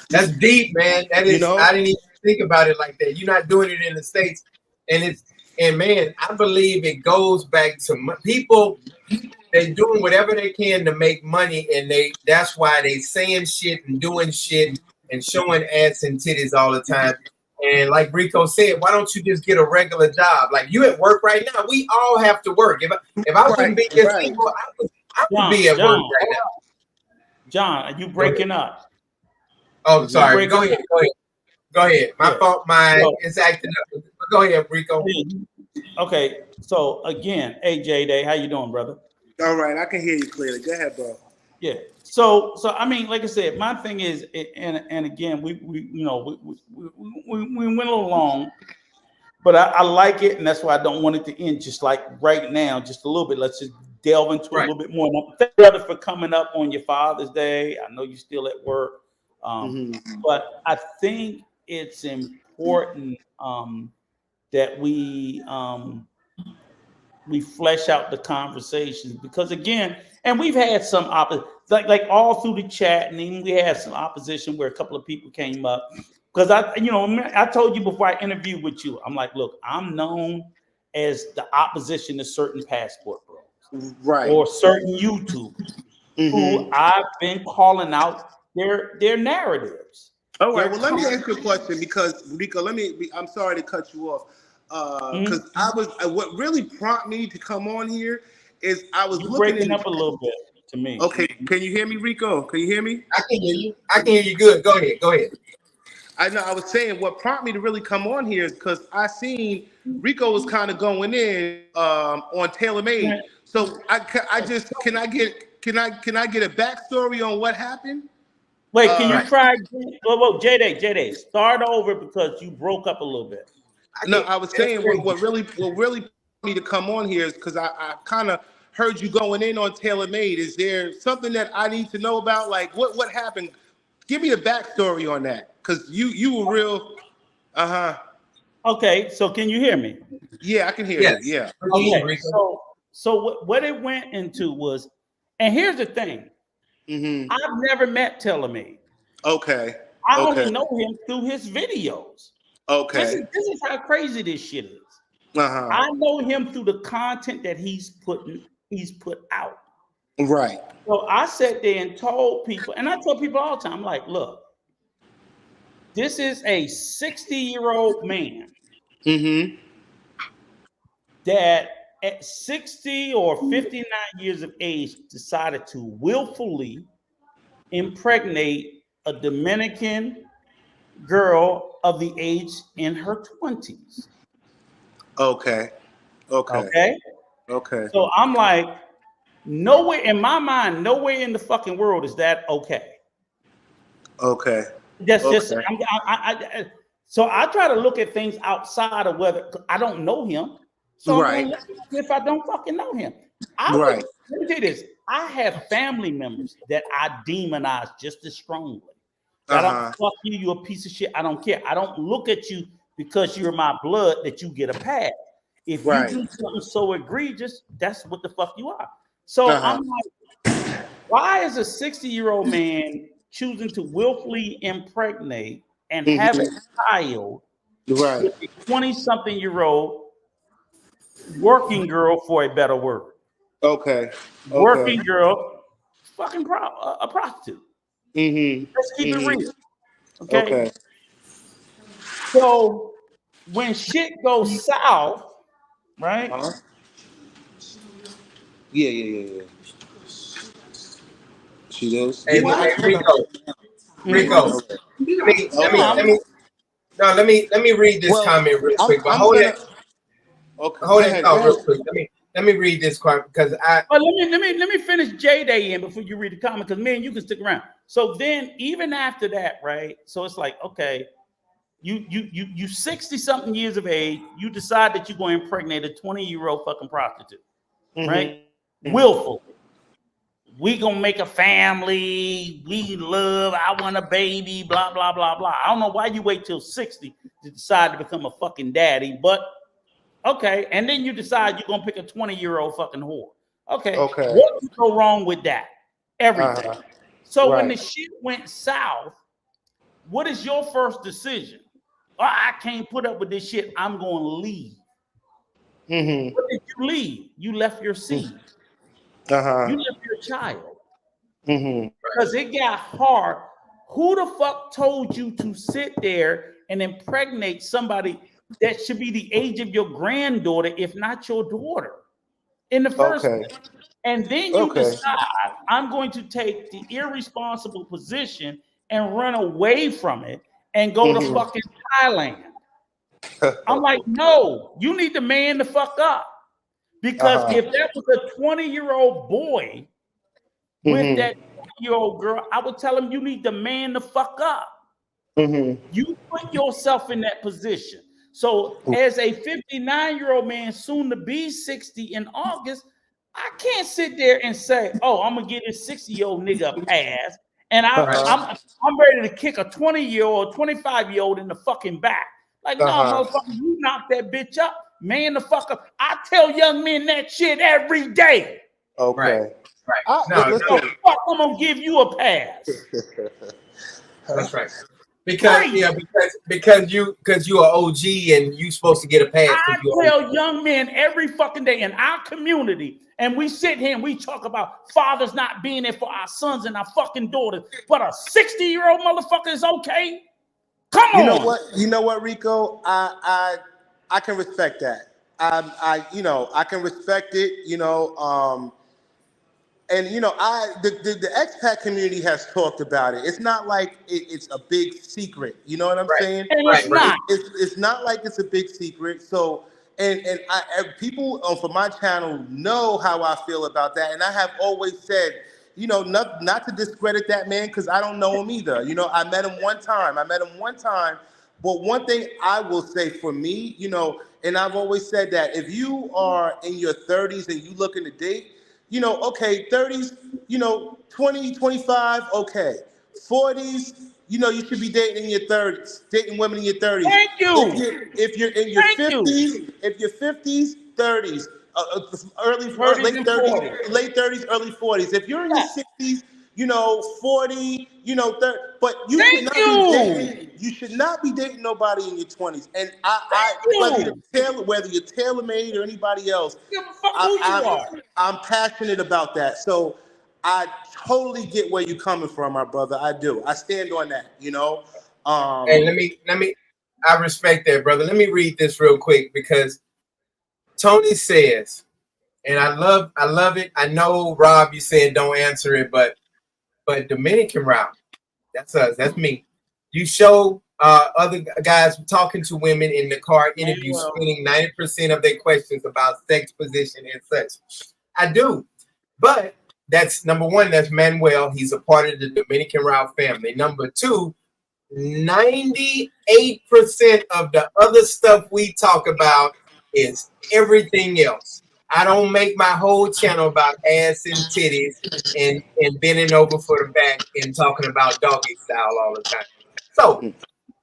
That's deep, man. That is, you know? I didn't even think about it like that. You're not doing it in the States. And man, I believe it goes back to people. They're doing whatever they can to make money, and that's why they saying shit and doing shit and showing ass and titties all the time. And like Rico said, why don't you just get a regular job? Like, you at work right now. We all have to work. If I wouldn't be here, I would be at work right now. John, are you breaking up? Oh, sorry. Go ahead. My fault. It's acting up. Go ahead, Rico. Okay. So again, hey J-Day, how you doing, brother? All right, I can hear you clearly. Go ahead, bro. Yeah. So I mean, like I said, my thing is, and again, we went a little long, but I like it, and that's why I don't want it to end just like right now, just a little bit. Let's just delve into a little bit more. Thank you, brother, for coming up on your Father's Day. I know you're still at work, but I think it's important that we flesh out the conversations, because again, and we've had some like all through the chat, and even we had some opposition where a couple of people came up, because I told you before I interviewed with you, I'm like, look, I'm known as the opposition to certain passport bros, right, or certain YouTubers who I've been calling out their narratives. All right, well, let me ask you a question, because Rico, I'm sorry to cut you off. Because what really prompted me to come on here is I was breaking up a little bit to me. Okay, can you hear me, Rico? Can you hear me? I can hear you. I can hear you good. Go ahead. I know. I was saying what prompted me to really come on here is because I seen Rico was kind of going in on TaylorMade. So can I get a backstory on what happened? Wait, can you try? Well, J-Day, start over because you broke up a little bit. No, I was saying what really me to come on here is because I kind of heard you going in on TaylorMade. Is there something that I need to know about? Like what happened? Give me a backstory on that, because you were real. Okay, so can you hear me? Yeah, I can hear you. Yeah. Okay, so what it went into was, and here's the thing. I've never met TaylorMade. Okay. I only know him through his videos. Okay. This is how crazy this shit is. I know him through the content that he's put out. Right. So I sat there and told people, and I tell people all the time, I'm like, look, this is a 60-year-old man that at 60 or 59 years of age decided to willfully impregnate a Dominican girl of the age in her 20s. Okay. So I'm like, nowhere in my mind, nowhere in the fucking world is that okay. Okay. That's just. So I try to look at things outside of whether I don't know him. So I'm gonna if I don't fucking know him. Let me tell you this. I have family members that I demonize just as strongly. I don't fuck you, you a piece of shit. I don't care. I don't look at you because you're my blood that you get a pass. If you do something so egregious, that's what the fuck you are. So I'm like, why is a 60-year-old man choosing to willfully impregnate and have a child with a 20-something-year-old working girl, for a better word? Working girl, fucking a prostitute. Let's keep it real. Okay. So when shit goes south, right? Yeah. She does. Hey, Rico. Let me read this comment real quick. But hold it. Hold it real quick. Let me read this comment because let me finish J-Day in before you read the comment, because man, you can stick around. So then even after that, right? So it's like, okay, you 60-something years of age, you decide that you're going to impregnate a 20-year-old fucking prostitute, right? Willful. We gonna make a family. We love. I want a baby. Blah blah blah blah. I don't know why you wait till 60 to decide to become a fucking daddy, but okay. And then you decide you're gonna pick a 20-year-old fucking whore. Okay. What could go wrong with that? Everything. So when the shit went south, what is your first decision? Oh, I can't put up with this shit. I'm going to leave. What did you leave? You left your seed. You left your child. Because it got hard. Who the fuck told you to sit there and impregnate somebody that should be the age of your granddaughter, if not your daughter, in the first place? And then you decide, I'm going to take the irresponsible position and run away from it and go to fucking Thailand. I'm like, no, you need to man the fuck up. Because if that was a 20-year-old boy with that 20-year-old girl, I would tell him you need to man the fuck up. You put yourself in that position. So as a 59-year-old man, soon to be 60 in August, I can't sit there and say, oh, I'm going to get this 60-year-old nigga a pass. And I'm ready to kick a 20-year-old, 25-year-old in the fucking back. Like, no, motherfucker, you knock that bitch up. Man, the fuck up. I tell young men that shit every day. Right. I'm gonna give you a pass. That's right. Because you are OG and you supposed to get a pass. I tell young men every fucking day in our community, and we sit here and we talk about fathers not being there for our sons and our fucking daughters, but a 60-year-old motherfucker is okay. Come on. You know what, Rico? I can respect that. I can respect it. And the expat community has talked about it. It's not like it's a big secret. You know what I'm saying? And it's not. It's not like it's a big secret. So and people from my channel know how I feel about that. And I have always said, not to discredit that man, because I don't know him either. I met him one time. But one thing I will say for me, and I've always said that if you are in your 30s and you looking to date, okay, 30s, 20, 25, okay. 40s, you should be dating in your 30s, dating women in your 30s. Thank you. If you're in your 50s, if you're 50s, 30s, late 30s, early 40s. If you're in your 60s, 40, 30, but you should not be dating nobody in your 20s. And whether you're tailor-made or anybody else, I'm passionate about that. So I totally get where you're coming from, my brother. I do. I stand on that, And let me I respect that, brother. Let me read this real quick because Tony says, and I love it. I know, Rob, you said don't answer it, but Dominican route, that's us. That's me. You show other guys talking to women in the car interview, screening 90% of their questions about sex position and such. I do. But that's number one, that's Manuel. He's a part of the Dominican route family. Number two, 98% of the other stuff we talk about is everything else. I don't make my whole channel about ass and titties and bending over for the back and talking about doggy style all the time. So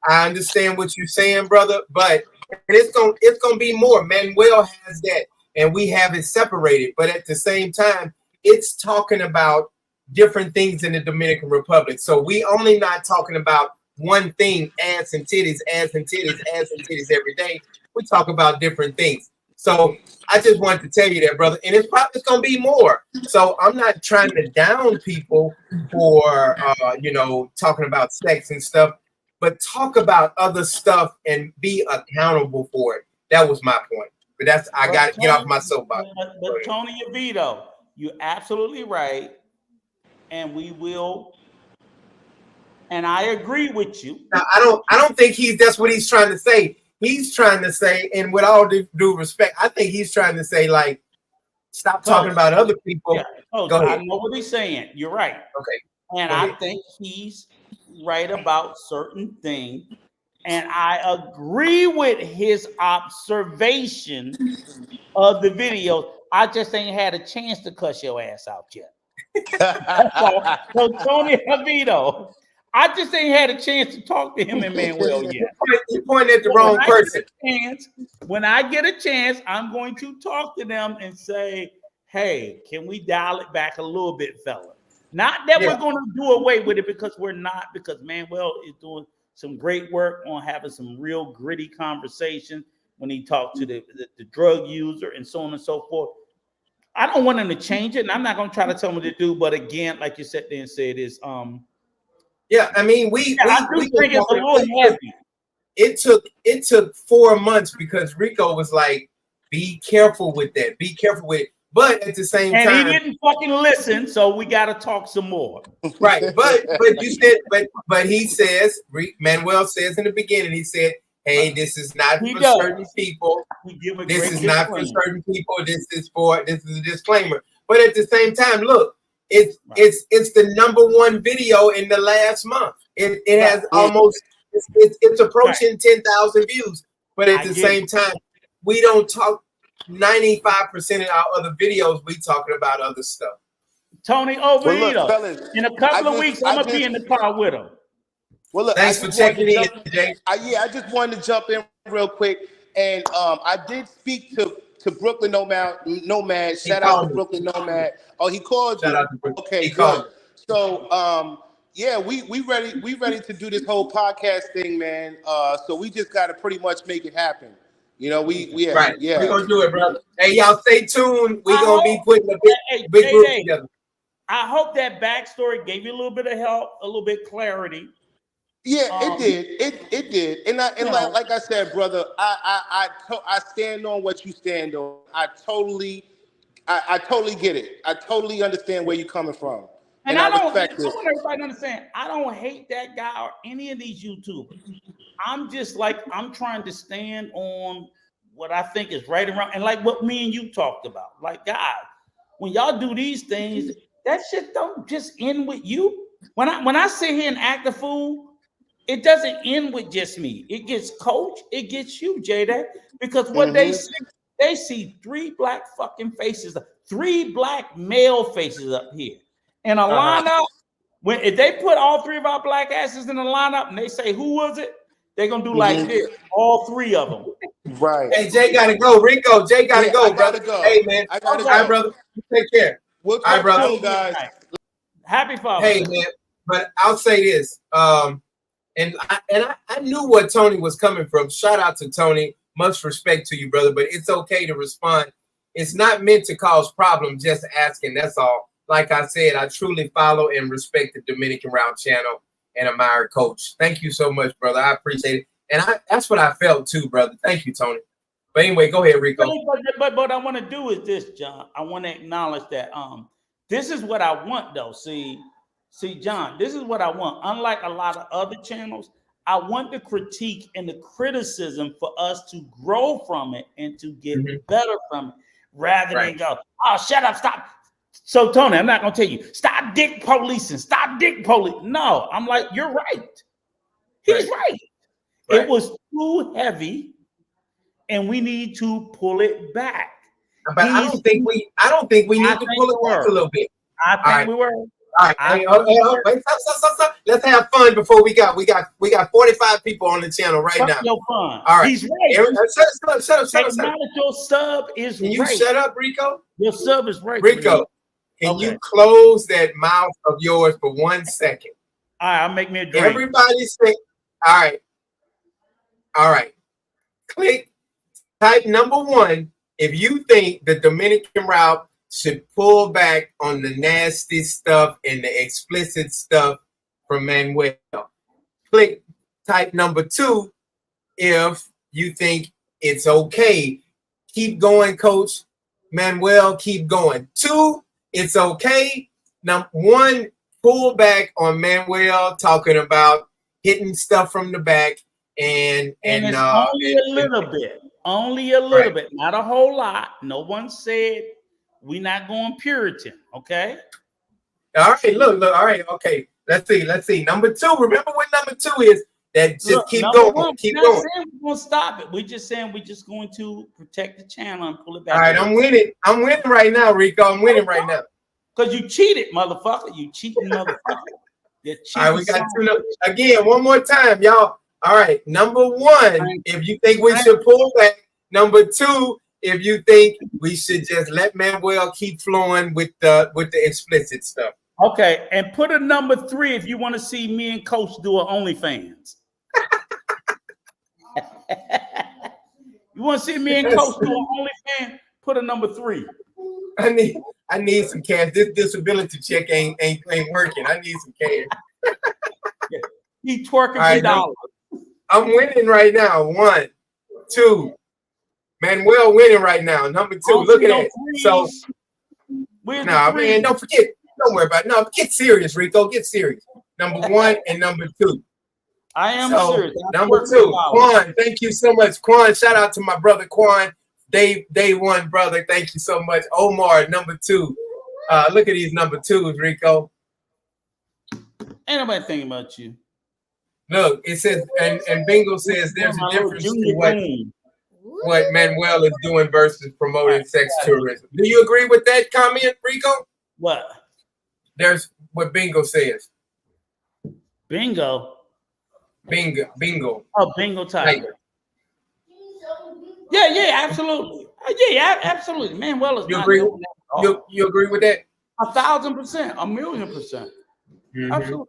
I understand what you're saying, brother, but it's gonna be more. Manuel has that, and we have it separated. But at the same time, it's talking about different things in the Dominican Republic. So we only not talking about one thing, ass and titties, ass and titties, ass and titties every day. We talk about different things. So I just wanted to tell you that, brother. And it's probably going to be more. So I'm not trying to down people for, talking about sex and stuff, but talk about other stuff and be accountable for it. That was my point. But I got to get off my soapbox. But Tony Avito, you're absolutely right. And we will. And I agree with you. Now, I don't think that's what he's trying to say. He's trying to say, and with all due respect, I think he's trying to say, like, stop talking about other people. Yeah. Go ahead. I know what he's saying. You're right. Okay. And I think he's right about certain things. And I agree with his observation of the video. I just ain't had a chance to cuss your ass out yet. So Tony Avito, I just ain't had a chance to talk to him and Manuel yet. You pointed at the wrong person. When I get a chance, I'm going to talk to them and say, hey, can we dial it back a little bit, fella? Not that we're going to do away with it, because we're not, because Manuel is doing some great work on having some real gritty conversation when he talks to the drug user and so on and so forth. I don't want him to change it, and I'm not going to try to tell him to do, but again, like you said there and said, is yeah, I mean, we think it's a little heavy. It took 4 months because Rico was like, be careful with that. Be careful with it. But at the same time, and he didn't fucking listen, so we got to talk some more. Right, but you said, but he says, Manuel says in the beginning, he said, hey, this is not for certain people. This is not for certain people. This is a disclaimer. But at the same time, look, it's the #1 video in the last month. It has almost it's approaching 10,000 views. But at the same time, we don't talk. 95% of our other videos, we talking about other stuff. Tony Oviedo. In a couple of weeks, I'm gonna be in the car with him. Well, look, thanks for checking in, Jay. I just wanted to jump in real quick, and I did speak to Brooklyn Nomad. Shout out to Brooklyn Nomad. Oh, he called you. Okay, good. So, yeah, we ready to do this whole podcast thing, man. So we just got to pretty much make it happen. You know, we're gonna do it, brother. Hey, y'all, stay tuned. We're gonna be putting a big group together. I hope that backstory gave you a little bit of help, a little bit clarity. Yeah, it did. It did. And like I said, brother, I stand on what you stand on. I totally get it. I totally understand where you're coming from. And I want everybody to understand, I don't hate that guy or any of these YouTubers. I'm just like, I'm trying to stand on what I think is right and wrong. And like what me and you talked about. Like, God, when y'all do these things, that shit don't just end with you. When I sit here and act a fool, it doesn't end with just me. It gets Coach, it gets you, Jada. Because what they see 3 black fucking faces, 3 black male faces up here. In a lineup, if they put all 3 of our black asses in a lineup and they say, who was it? They're going to do like this, all 3 of them. Right. Hey, Jay got to go. Rico, Jay got to go, brother. Go. Hey, man. I got to go. All right, brother. Take care. All right, brother. Guys. Happy Father's Day. Hey, man. But I'll say this. And I knew what Tony was coming from. Shout out to Tony. Much respect to you, brother. But it's okay to respond. It's not meant to cause problems, just asking. That's all. Like I said, I truly follow and respect the Dominican Route channel and admire Coach. Thank you so much, brother. I appreciate it. And that's what I felt too, brother. Thank you, Tony. But anyway, go ahead, Rico. But what I want to do is this, John. I want to acknowledge that this is what I want, though. See, John, this is what I want. Unlike a lot of other channels, I want the critique and the criticism for us to grow from it and to get better from it, rather than go, oh, shut up, stop. So, Tony, I'm not going to tell you, stop dick policing, stop dick police. No, I'm like, you're right. He's right. Right. It was too heavy, and we need to pull it back. But I don't think we need to pull it back a little bit. I think we were. All right, hey, wait, stop. Let's have fun before we got 45 people on the channel right now. Your fun. All right, he's right. Shut up. Your sub is Can you right. shut up, Rico? Your sub is right. Rico, can you close that mouth of yours for 1 second? All right, I'll make me a drink. Everybody say, all right. Type number 1 if you think the Dominican route should pull back on the nasty stuff and the explicit stuff from Manuel. Type number 2 if you think it's okay. Keep going, Coach Manuel. Keep going. 2, it's okay. Now, 1, pull back on Manuel talking about hitting stuff from the back and it's only a little bit. Only a little bit, not a whole lot. No one said we're not going Puritan, okay? All right, look, all right, okay. Let's see. Number 2, remember what number 2 is? That just keep going. Keep going. We're not going to stop it. We're just saying we're just going to protect the channel and pull it back. All right, I'm winning right now, Rico. I'm winning right now. Because you cheated, motherfucker. You cheating, motherfucker. All right, we got 2 again. One more time, y'all. All right, number 1, if you think we should pull back. Number 2, if you think we should just let Manuel keep flowing with the explicit stuff. Okay, and put a number 3 if you want to see me and Coach do an OnlyFans. You want to see me and Coach do an OnlyFans? Put a number 3. I need some cash. This disability check ain't working. I need some cash. He twerking for dollars. I'm winning right now. 1, 2. Manuel winning right now. Number 2. Look at that. So, man, don't forget. Don't worry about it. No, get serious, Rico. Get serious. Number 1 and number 2. I am serious. Number 2. Quan, thank you so much. Quan, shout out to my brother Quan. Day 1, brother. Thank you so much. Omar, number 2. Look at these number 2s, Rico. Ain't nobody thinking about you. Look, it says, and Bingo says there's a difference to what Manuel is doing versus promoting sex tourism. Do you agree with that comment, Rico? What? There's what Bingo says. Bingo. Oh, Bingo Tiger. Yeah, absolutely. Absolutely. Manuel is. You agree? You agree with that? 1,000%, 1,000,000%. Mm-hmm. Absolutely.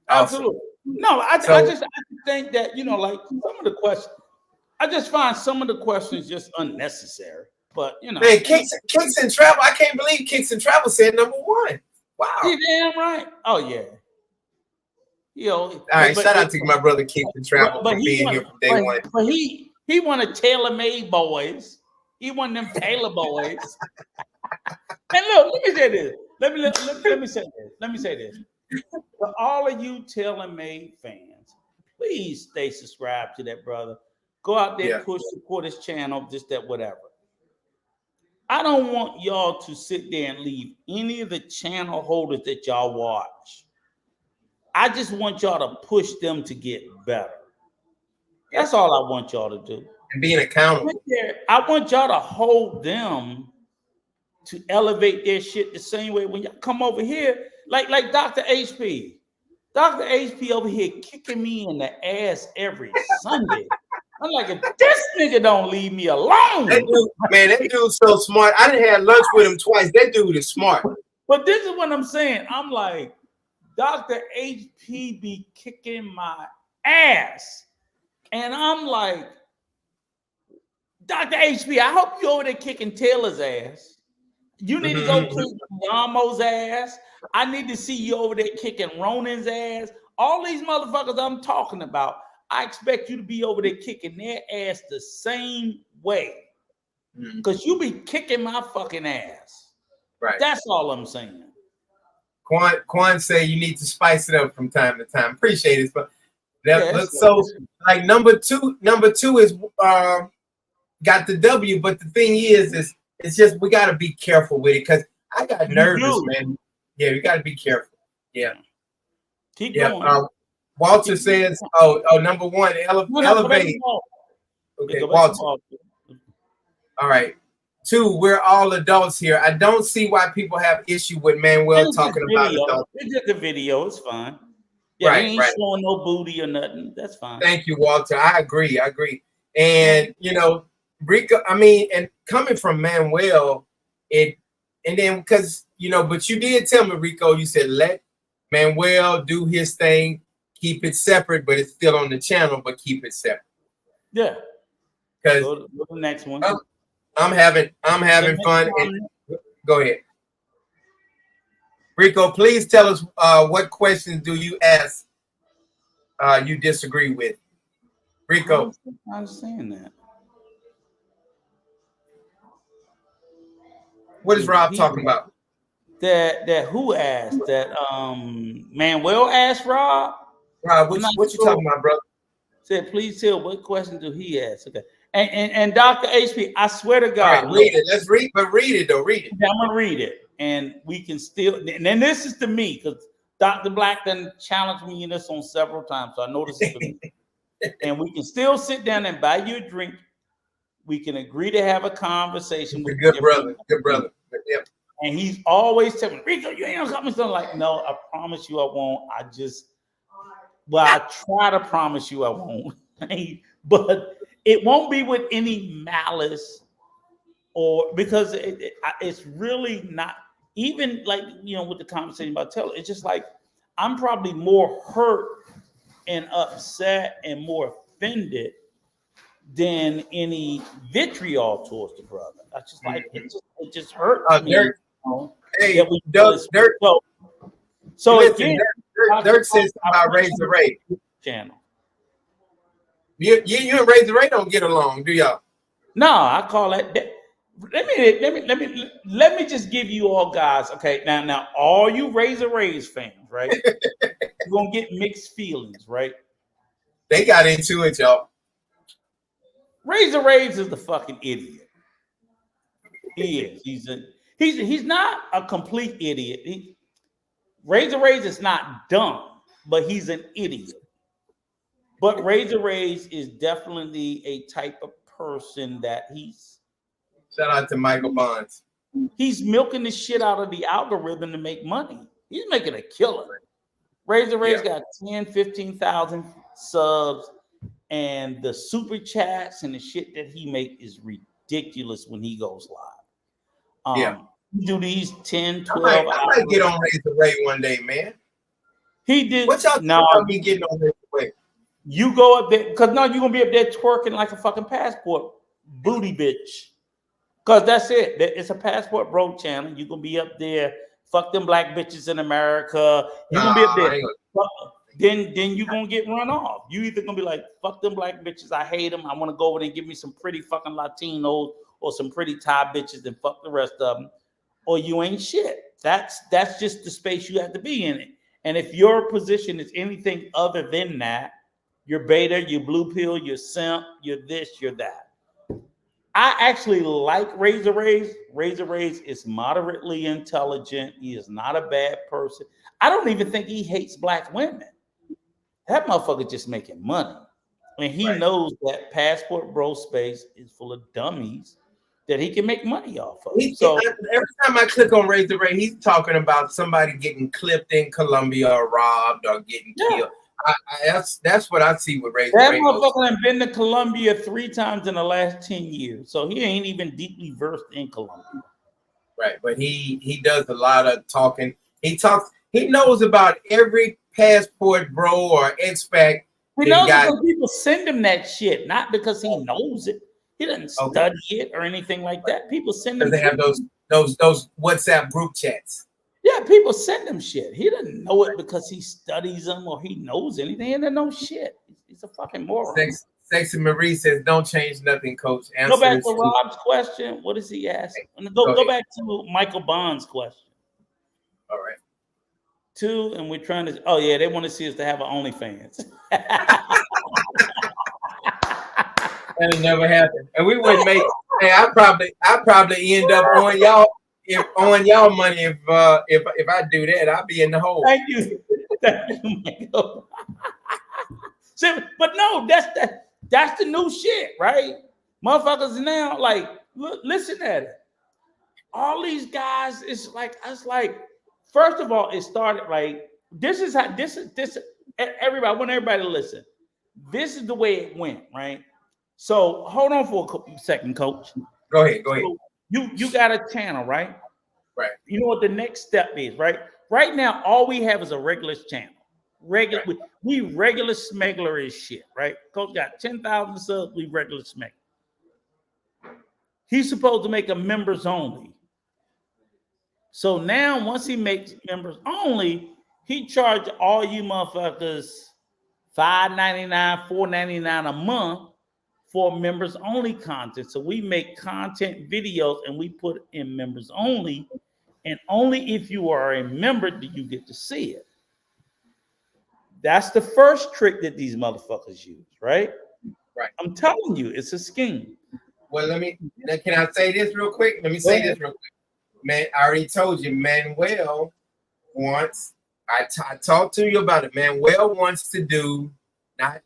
Awesome. Absolutely. No, I just think that, like some of the questions, I just find some of the questions just unnecessary. But man, Kicks and Travel. I can't believe Kicks and Travel said number 1. Wow. You damn right. Oh yeah. All right. Shout out to my brother Kicks and Travel for being here from day 1. But he wanted tailor-made boys. He wanted them Taylor boys. And look, let me say this. Let me say this. For all of you tailor-made fans, please stay subscribed to that brother. Go out there, support his channel, just that, whatever. I don't want y'all to sit there and leave any of the channel holders that y'all watch. I just want y'all to push them to get better. That's all I want y'all to do. And being accountable. I want y'all to hold them to elevate their shit the same way when y'all come over here, like Dr. HP. Dr. HP over here kicking me in the ass every Sunday. I'm like, if this nigga don't leave me alone. That dude's so smart. I done had lunch with him twice. That dude is smart. But this is what I'm saying. I'm like, Dr. HP be kicking my ass. And I'm like, Dr. HP, I hope you over there kicking Taylor's ass. You need to go kick Yamo's ass. I need to see you over there kicking Ronan's ass. All these motherfuckers I'm talking about, I expect you to be over there kicking their ass the same way. Because you be kicking my fucking ass. Right. That's all I'm saying. Quan say you need to spice it up from time to time. Appreciate it. But so like number two is got the W, but the thing is it's just we gotta be careful with it because I got nervous, man. Yeah, we gotta be careful. Yeah. Keep going. Walter says, number one, elevate. Okay, Walter. All right. 2, we're all adults here. I don't see why people have issue with Manuel talking about adults. It's just a video. It's fine. Yeah, he ain't showing no booty or nothing. That's fine. Thank you, Walter. I agree. And Rico, and coming from Manuel, and then because but you did tell me, Rico, you said let Manuel do his thing, keep it separate, but it's still on the channel, but keep it separate. Yeah. Because go to the next one. I'm having fun. And go ahead. Rico, please tell us what questions do you ask you disagree with? Rico. I was saying that. What is Rob talking about? That who asked that? Manuel asked Rob. Rob, what you talking about, brother? Said, please tell what question do he ask? Okay. And Dr. HP, I swear to God. All right, read it. Let's read, but read it though. Read it. Yeah, I'm gonna read it. And we can still, and then this is to me, because Dr. Black done challenged me in this on several times. So I know this is to me. And we can still sit down and buy you a drink. We can agree to have a conversation with good brother. Good brother. Yep. And he's always telling me, Rico, you ain't gonna come. Something like, no, I promise you I won't. I try to promise you I won't. But it won't be with any malice, or because it's really not even like, with the conversation about Taylor. It's just like I'm probably more hurt and upset and more offended than any vitriol towards the brother. I just like it just hurts me. Dirk, hey, Dirk. So listen, again, Dirk says about Razor Ray channel. You and Razor Ray don't get along, do y'all? No, I call that. Let me just give you all guys. Okay, now all you Razor Rays fans, right? You're gonna get mixed feelings, right? They got into it, y'all. Razor Rays is the fucking idiot. He is. He's not a complete idiot. Razor Rays is not dumb, but he's an idiot. But Razor Rays is definitely a type of person that he's. Shout out to Michael Bonds. He's milking the shit out of the algorithm to make money. He's making a killer. Razor Rays got 10, 15,000 subs, and the super chats and the shit that he make is ridiculous when he goes live. You do these 10, 12 I might get on Razor Ray one day, man. He did. What y'all about me getting on Razor Ray? You go up there, because now you're going to be up there twerking like a fucking passport booty bitch. Because that's it. It's a passport bro channel. You're going to be up there, fuck them black bitches in America. You're going to be up there. Then you're going to get run off. You either going to be like, fuck them black bitches. I hate them. I want to go over there and give me some pretty fucking Latinos or some pretty Thai bitches and fuck the rest of them. Or you ain't shit. That's just the space you have to be in it. And if your position is anything other than that, you're beta, you're blue pill, you're simp, you're this, you're that. I actually like Razor Rays. Razor Rays is moderately intelligent. He is not a bad person. I don't even think he hates black women. That motherfucker just making money. And he knows that passport bro space is full of dummies that he can make money off of. So every time I click on Razor Ray, he's talking about somebody getting clipped in Colombia or robbed or getting killed. That's what I see with Razor Ray. That motherfucker has been to Colombia 3 times in the last 10 years. So he ain't even deeply versed in Colombia. Right, but he does a lot of talking. He knows about every passport bro or expat. He knows because people send him that shit, not because he knows it. He doesn't study it or anything like that. People send him. They have those WhatsApp group chats. Yeah, people send him shit. He doesn't know it because he studies them or he knows anything. He doesn't know shit. He's a fucking moron. Sexy Marie says, "Don't change nothing, Coach." Go back to Rob's question. What does he ask? Go back to Michael Bond's question. All right. 2, and we're trying to. Oh yeah, they want to see us to have an OnlyFans. That'll never happen, and we wouldn't make. Hey, I probably end up on y'all money if I do that. I'll be in the hole. Thank you, Michael. But no, that's the new shit, right? Motherfuckers now, like, look, listen at it. All these guys, it's like, first of all, it started like this is how this everybody. I want everybody to listen. This is the way it went, right? So hold on for a second, Coach. Go ahead. So you got a channel, right? Right. You know what the next step is, right? Right now, all we have is a regular channel. Regular, right. we regular smuggler is shit, right? Coach got 10,000 subs. We regular smuggler. He's supposed to make a members only. So now, once he makes members only, he charges all you motherfuckers $5.99, $4.99 a month for members only content. So we make content videos and we put in members only, and only if you are a member do you get to see it. That's the first trick that these motherfuckers use, right? Right. I'm telling you, it's a scheme. Well, can I say this real quick? Let me say this real quick. Man, I already told you, Manuel wants, I talked to you about it. Manuel wants to do not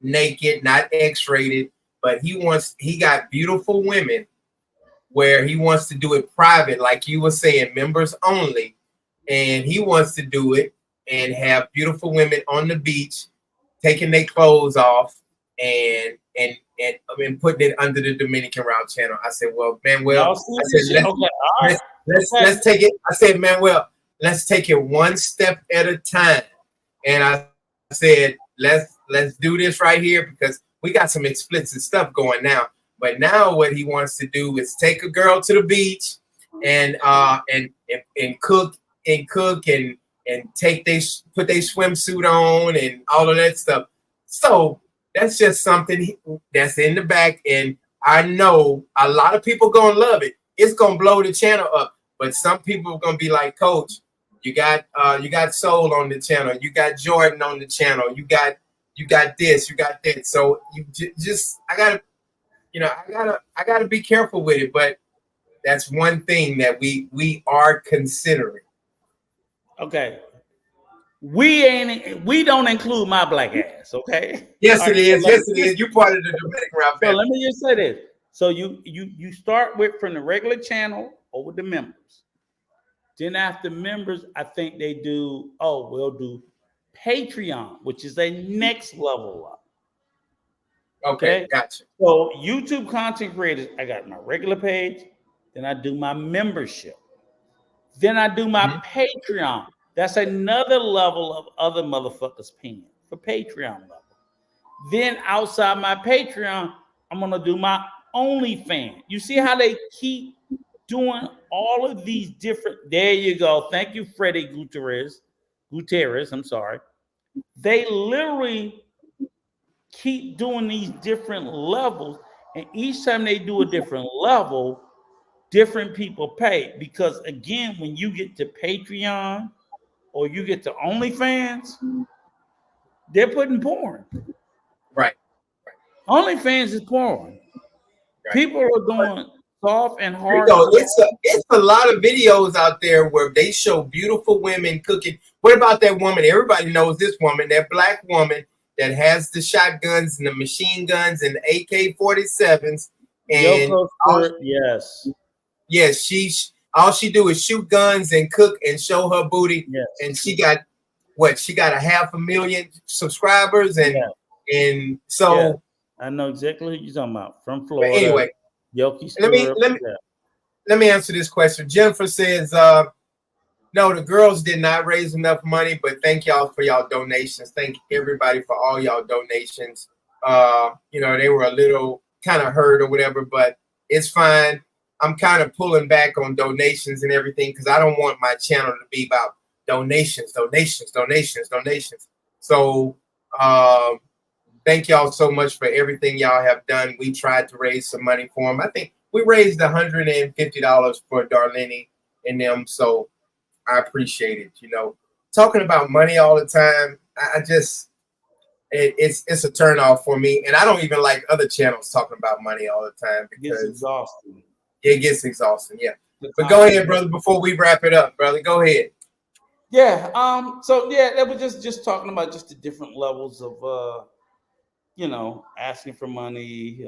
naked, not X-rated, but he got beautiful women where he wants to do it private, like you were saying, members only. And he wants to do it and have beautiful women on the beach taking their clothes off and putting it under the Dominican Route channel. I said, well, Manuel, let's take it. I said, Manuel, let's take it one step at a time. And I said, let's do this right here because we got some explicit stuff going now. But now what he wants to do is take a girl to the beach and cook and put their swimsuit on and all of that stuff. So that's just something that's in the back, and I know a lot of people gonna love it. It's gonna blow the channel up, but some people are gonna be like, Coach, you got Soul on the channel, you got Jordan on the channel, you got this, you got that. So you just I gotta be careful with it, but that's one thing that we are considering. Okay. We don't include my black ass, okay? Yes, it is. Yes, it is. You're part of the Dominican Route family. So let me just say this. So you start with from the regular channel over the members. Then after members, I think they do, we'll do Patreon, which is a next level up. Okay, gotcha. So YouTube content creators, I got my regular page, then I do my membership. Then I do my Patreon. That's another level of other motherfuckers paying for Patreon level. Then outside my Patreon, I'm going to do my OnlyFans. You see how they keep doing all of these different, there you go. Thank you, Freddie Gutierrez, I'm sorry. They literally keep doing these different levels, and each time they do a different level, different people pay. Because again, when you get to Patreon or you get to OnlyFans, they're putting porn. Right. OnlyFans is porn. Right. People are doing soft and hard. It's a lot of videos out there where they show beautiful women cooking. What about that woman? Everybody knows this woman, that black woman that has the shotguns and the machine guns and the AK-47s. And yes, all she do is shoot guns and cook and show her booty. Yes. And she got 500,000 subscribers and so I know exactly who you're talking about from Florida. But anyway, let me answer this question. Jennifer says, no, the girls did not raise enough money, but thank y'all for y'all donations. Thank everybody for all y'all donations. They were a little kind of hurt or whatever, but it's fine. I'm kind of pulling back on donations and everything because I don't want my channel to be about donations. So thank y'all so much for everything y'all have done. We tried to raise some money for them. I think we raised $150 for Darlene and them. So I appreciate it. Talking about money all the time, it's a turn off for me. And I don't even like other channels talking about money all the time because it gets exhausting. Yeah. But go ahead, brother, before we wrap it up, brother. Go ahead. Yeah. So that was just talking about just the different levels of you know, asking for money,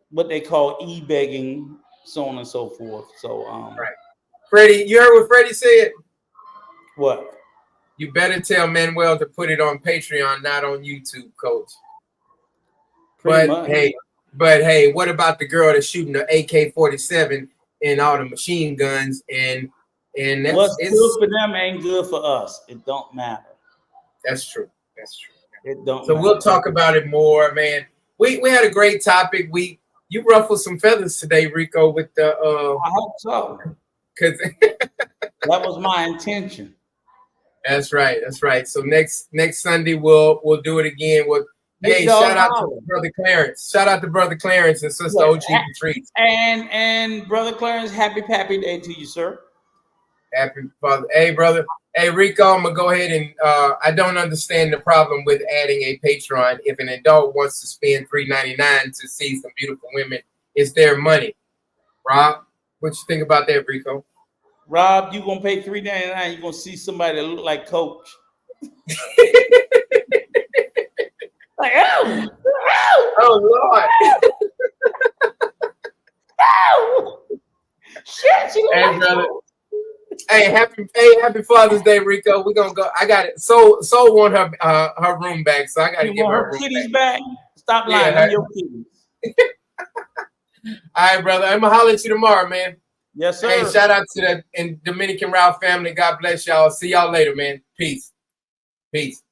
what they call e-begging, so on and so forth. So, right. Freddie, you heard what Freddie said? What? You better tell Manuel to put it on Patreon, not on YouTube, Coach. Pretty But much. hey, what about the girl that's shooting the AK-47 and all the machine guns and that's, what's good for them ain't good for us. It don't matter. That's true. That's true. It don't. So matter. we'll talk about it more, man. We had a great topic. You ruffled some feathers today, Rico, with the I hope so. Because that was my intention. That's right. That's right. So next Sunday we'll do it again with. Hey, shout out to Brother Clarence. Shout out to Brother Clarence and Sister OG Retreats. And Brother Clarence, happy Pappy Day to you, sir. Happy Father. Hey, brother. Hey, Rico, I'm gonna go ahead and I don't understand the problem with adding a Patreon. If an adult wants to spend $3.99 to see some beautiful women, it's their money. Rob, what you think about that, Rico? Rob, you gonna pay $3.99? You gonna see somebody that look like Coach? Like, oh Lord. Shit, you hey, brother. Hey, happy Father's Day, Rico. We're gonna go. I got it. Soul want her room back, so I gotta give her kitties back. Stop lying on your kitties. All right, brother. I'm gonna holler at you tomorrow, man. Yes, sir. Hey, shout out to the Dominican Ralph family. God bless y'all. See y'all later, man. Peace. Peace.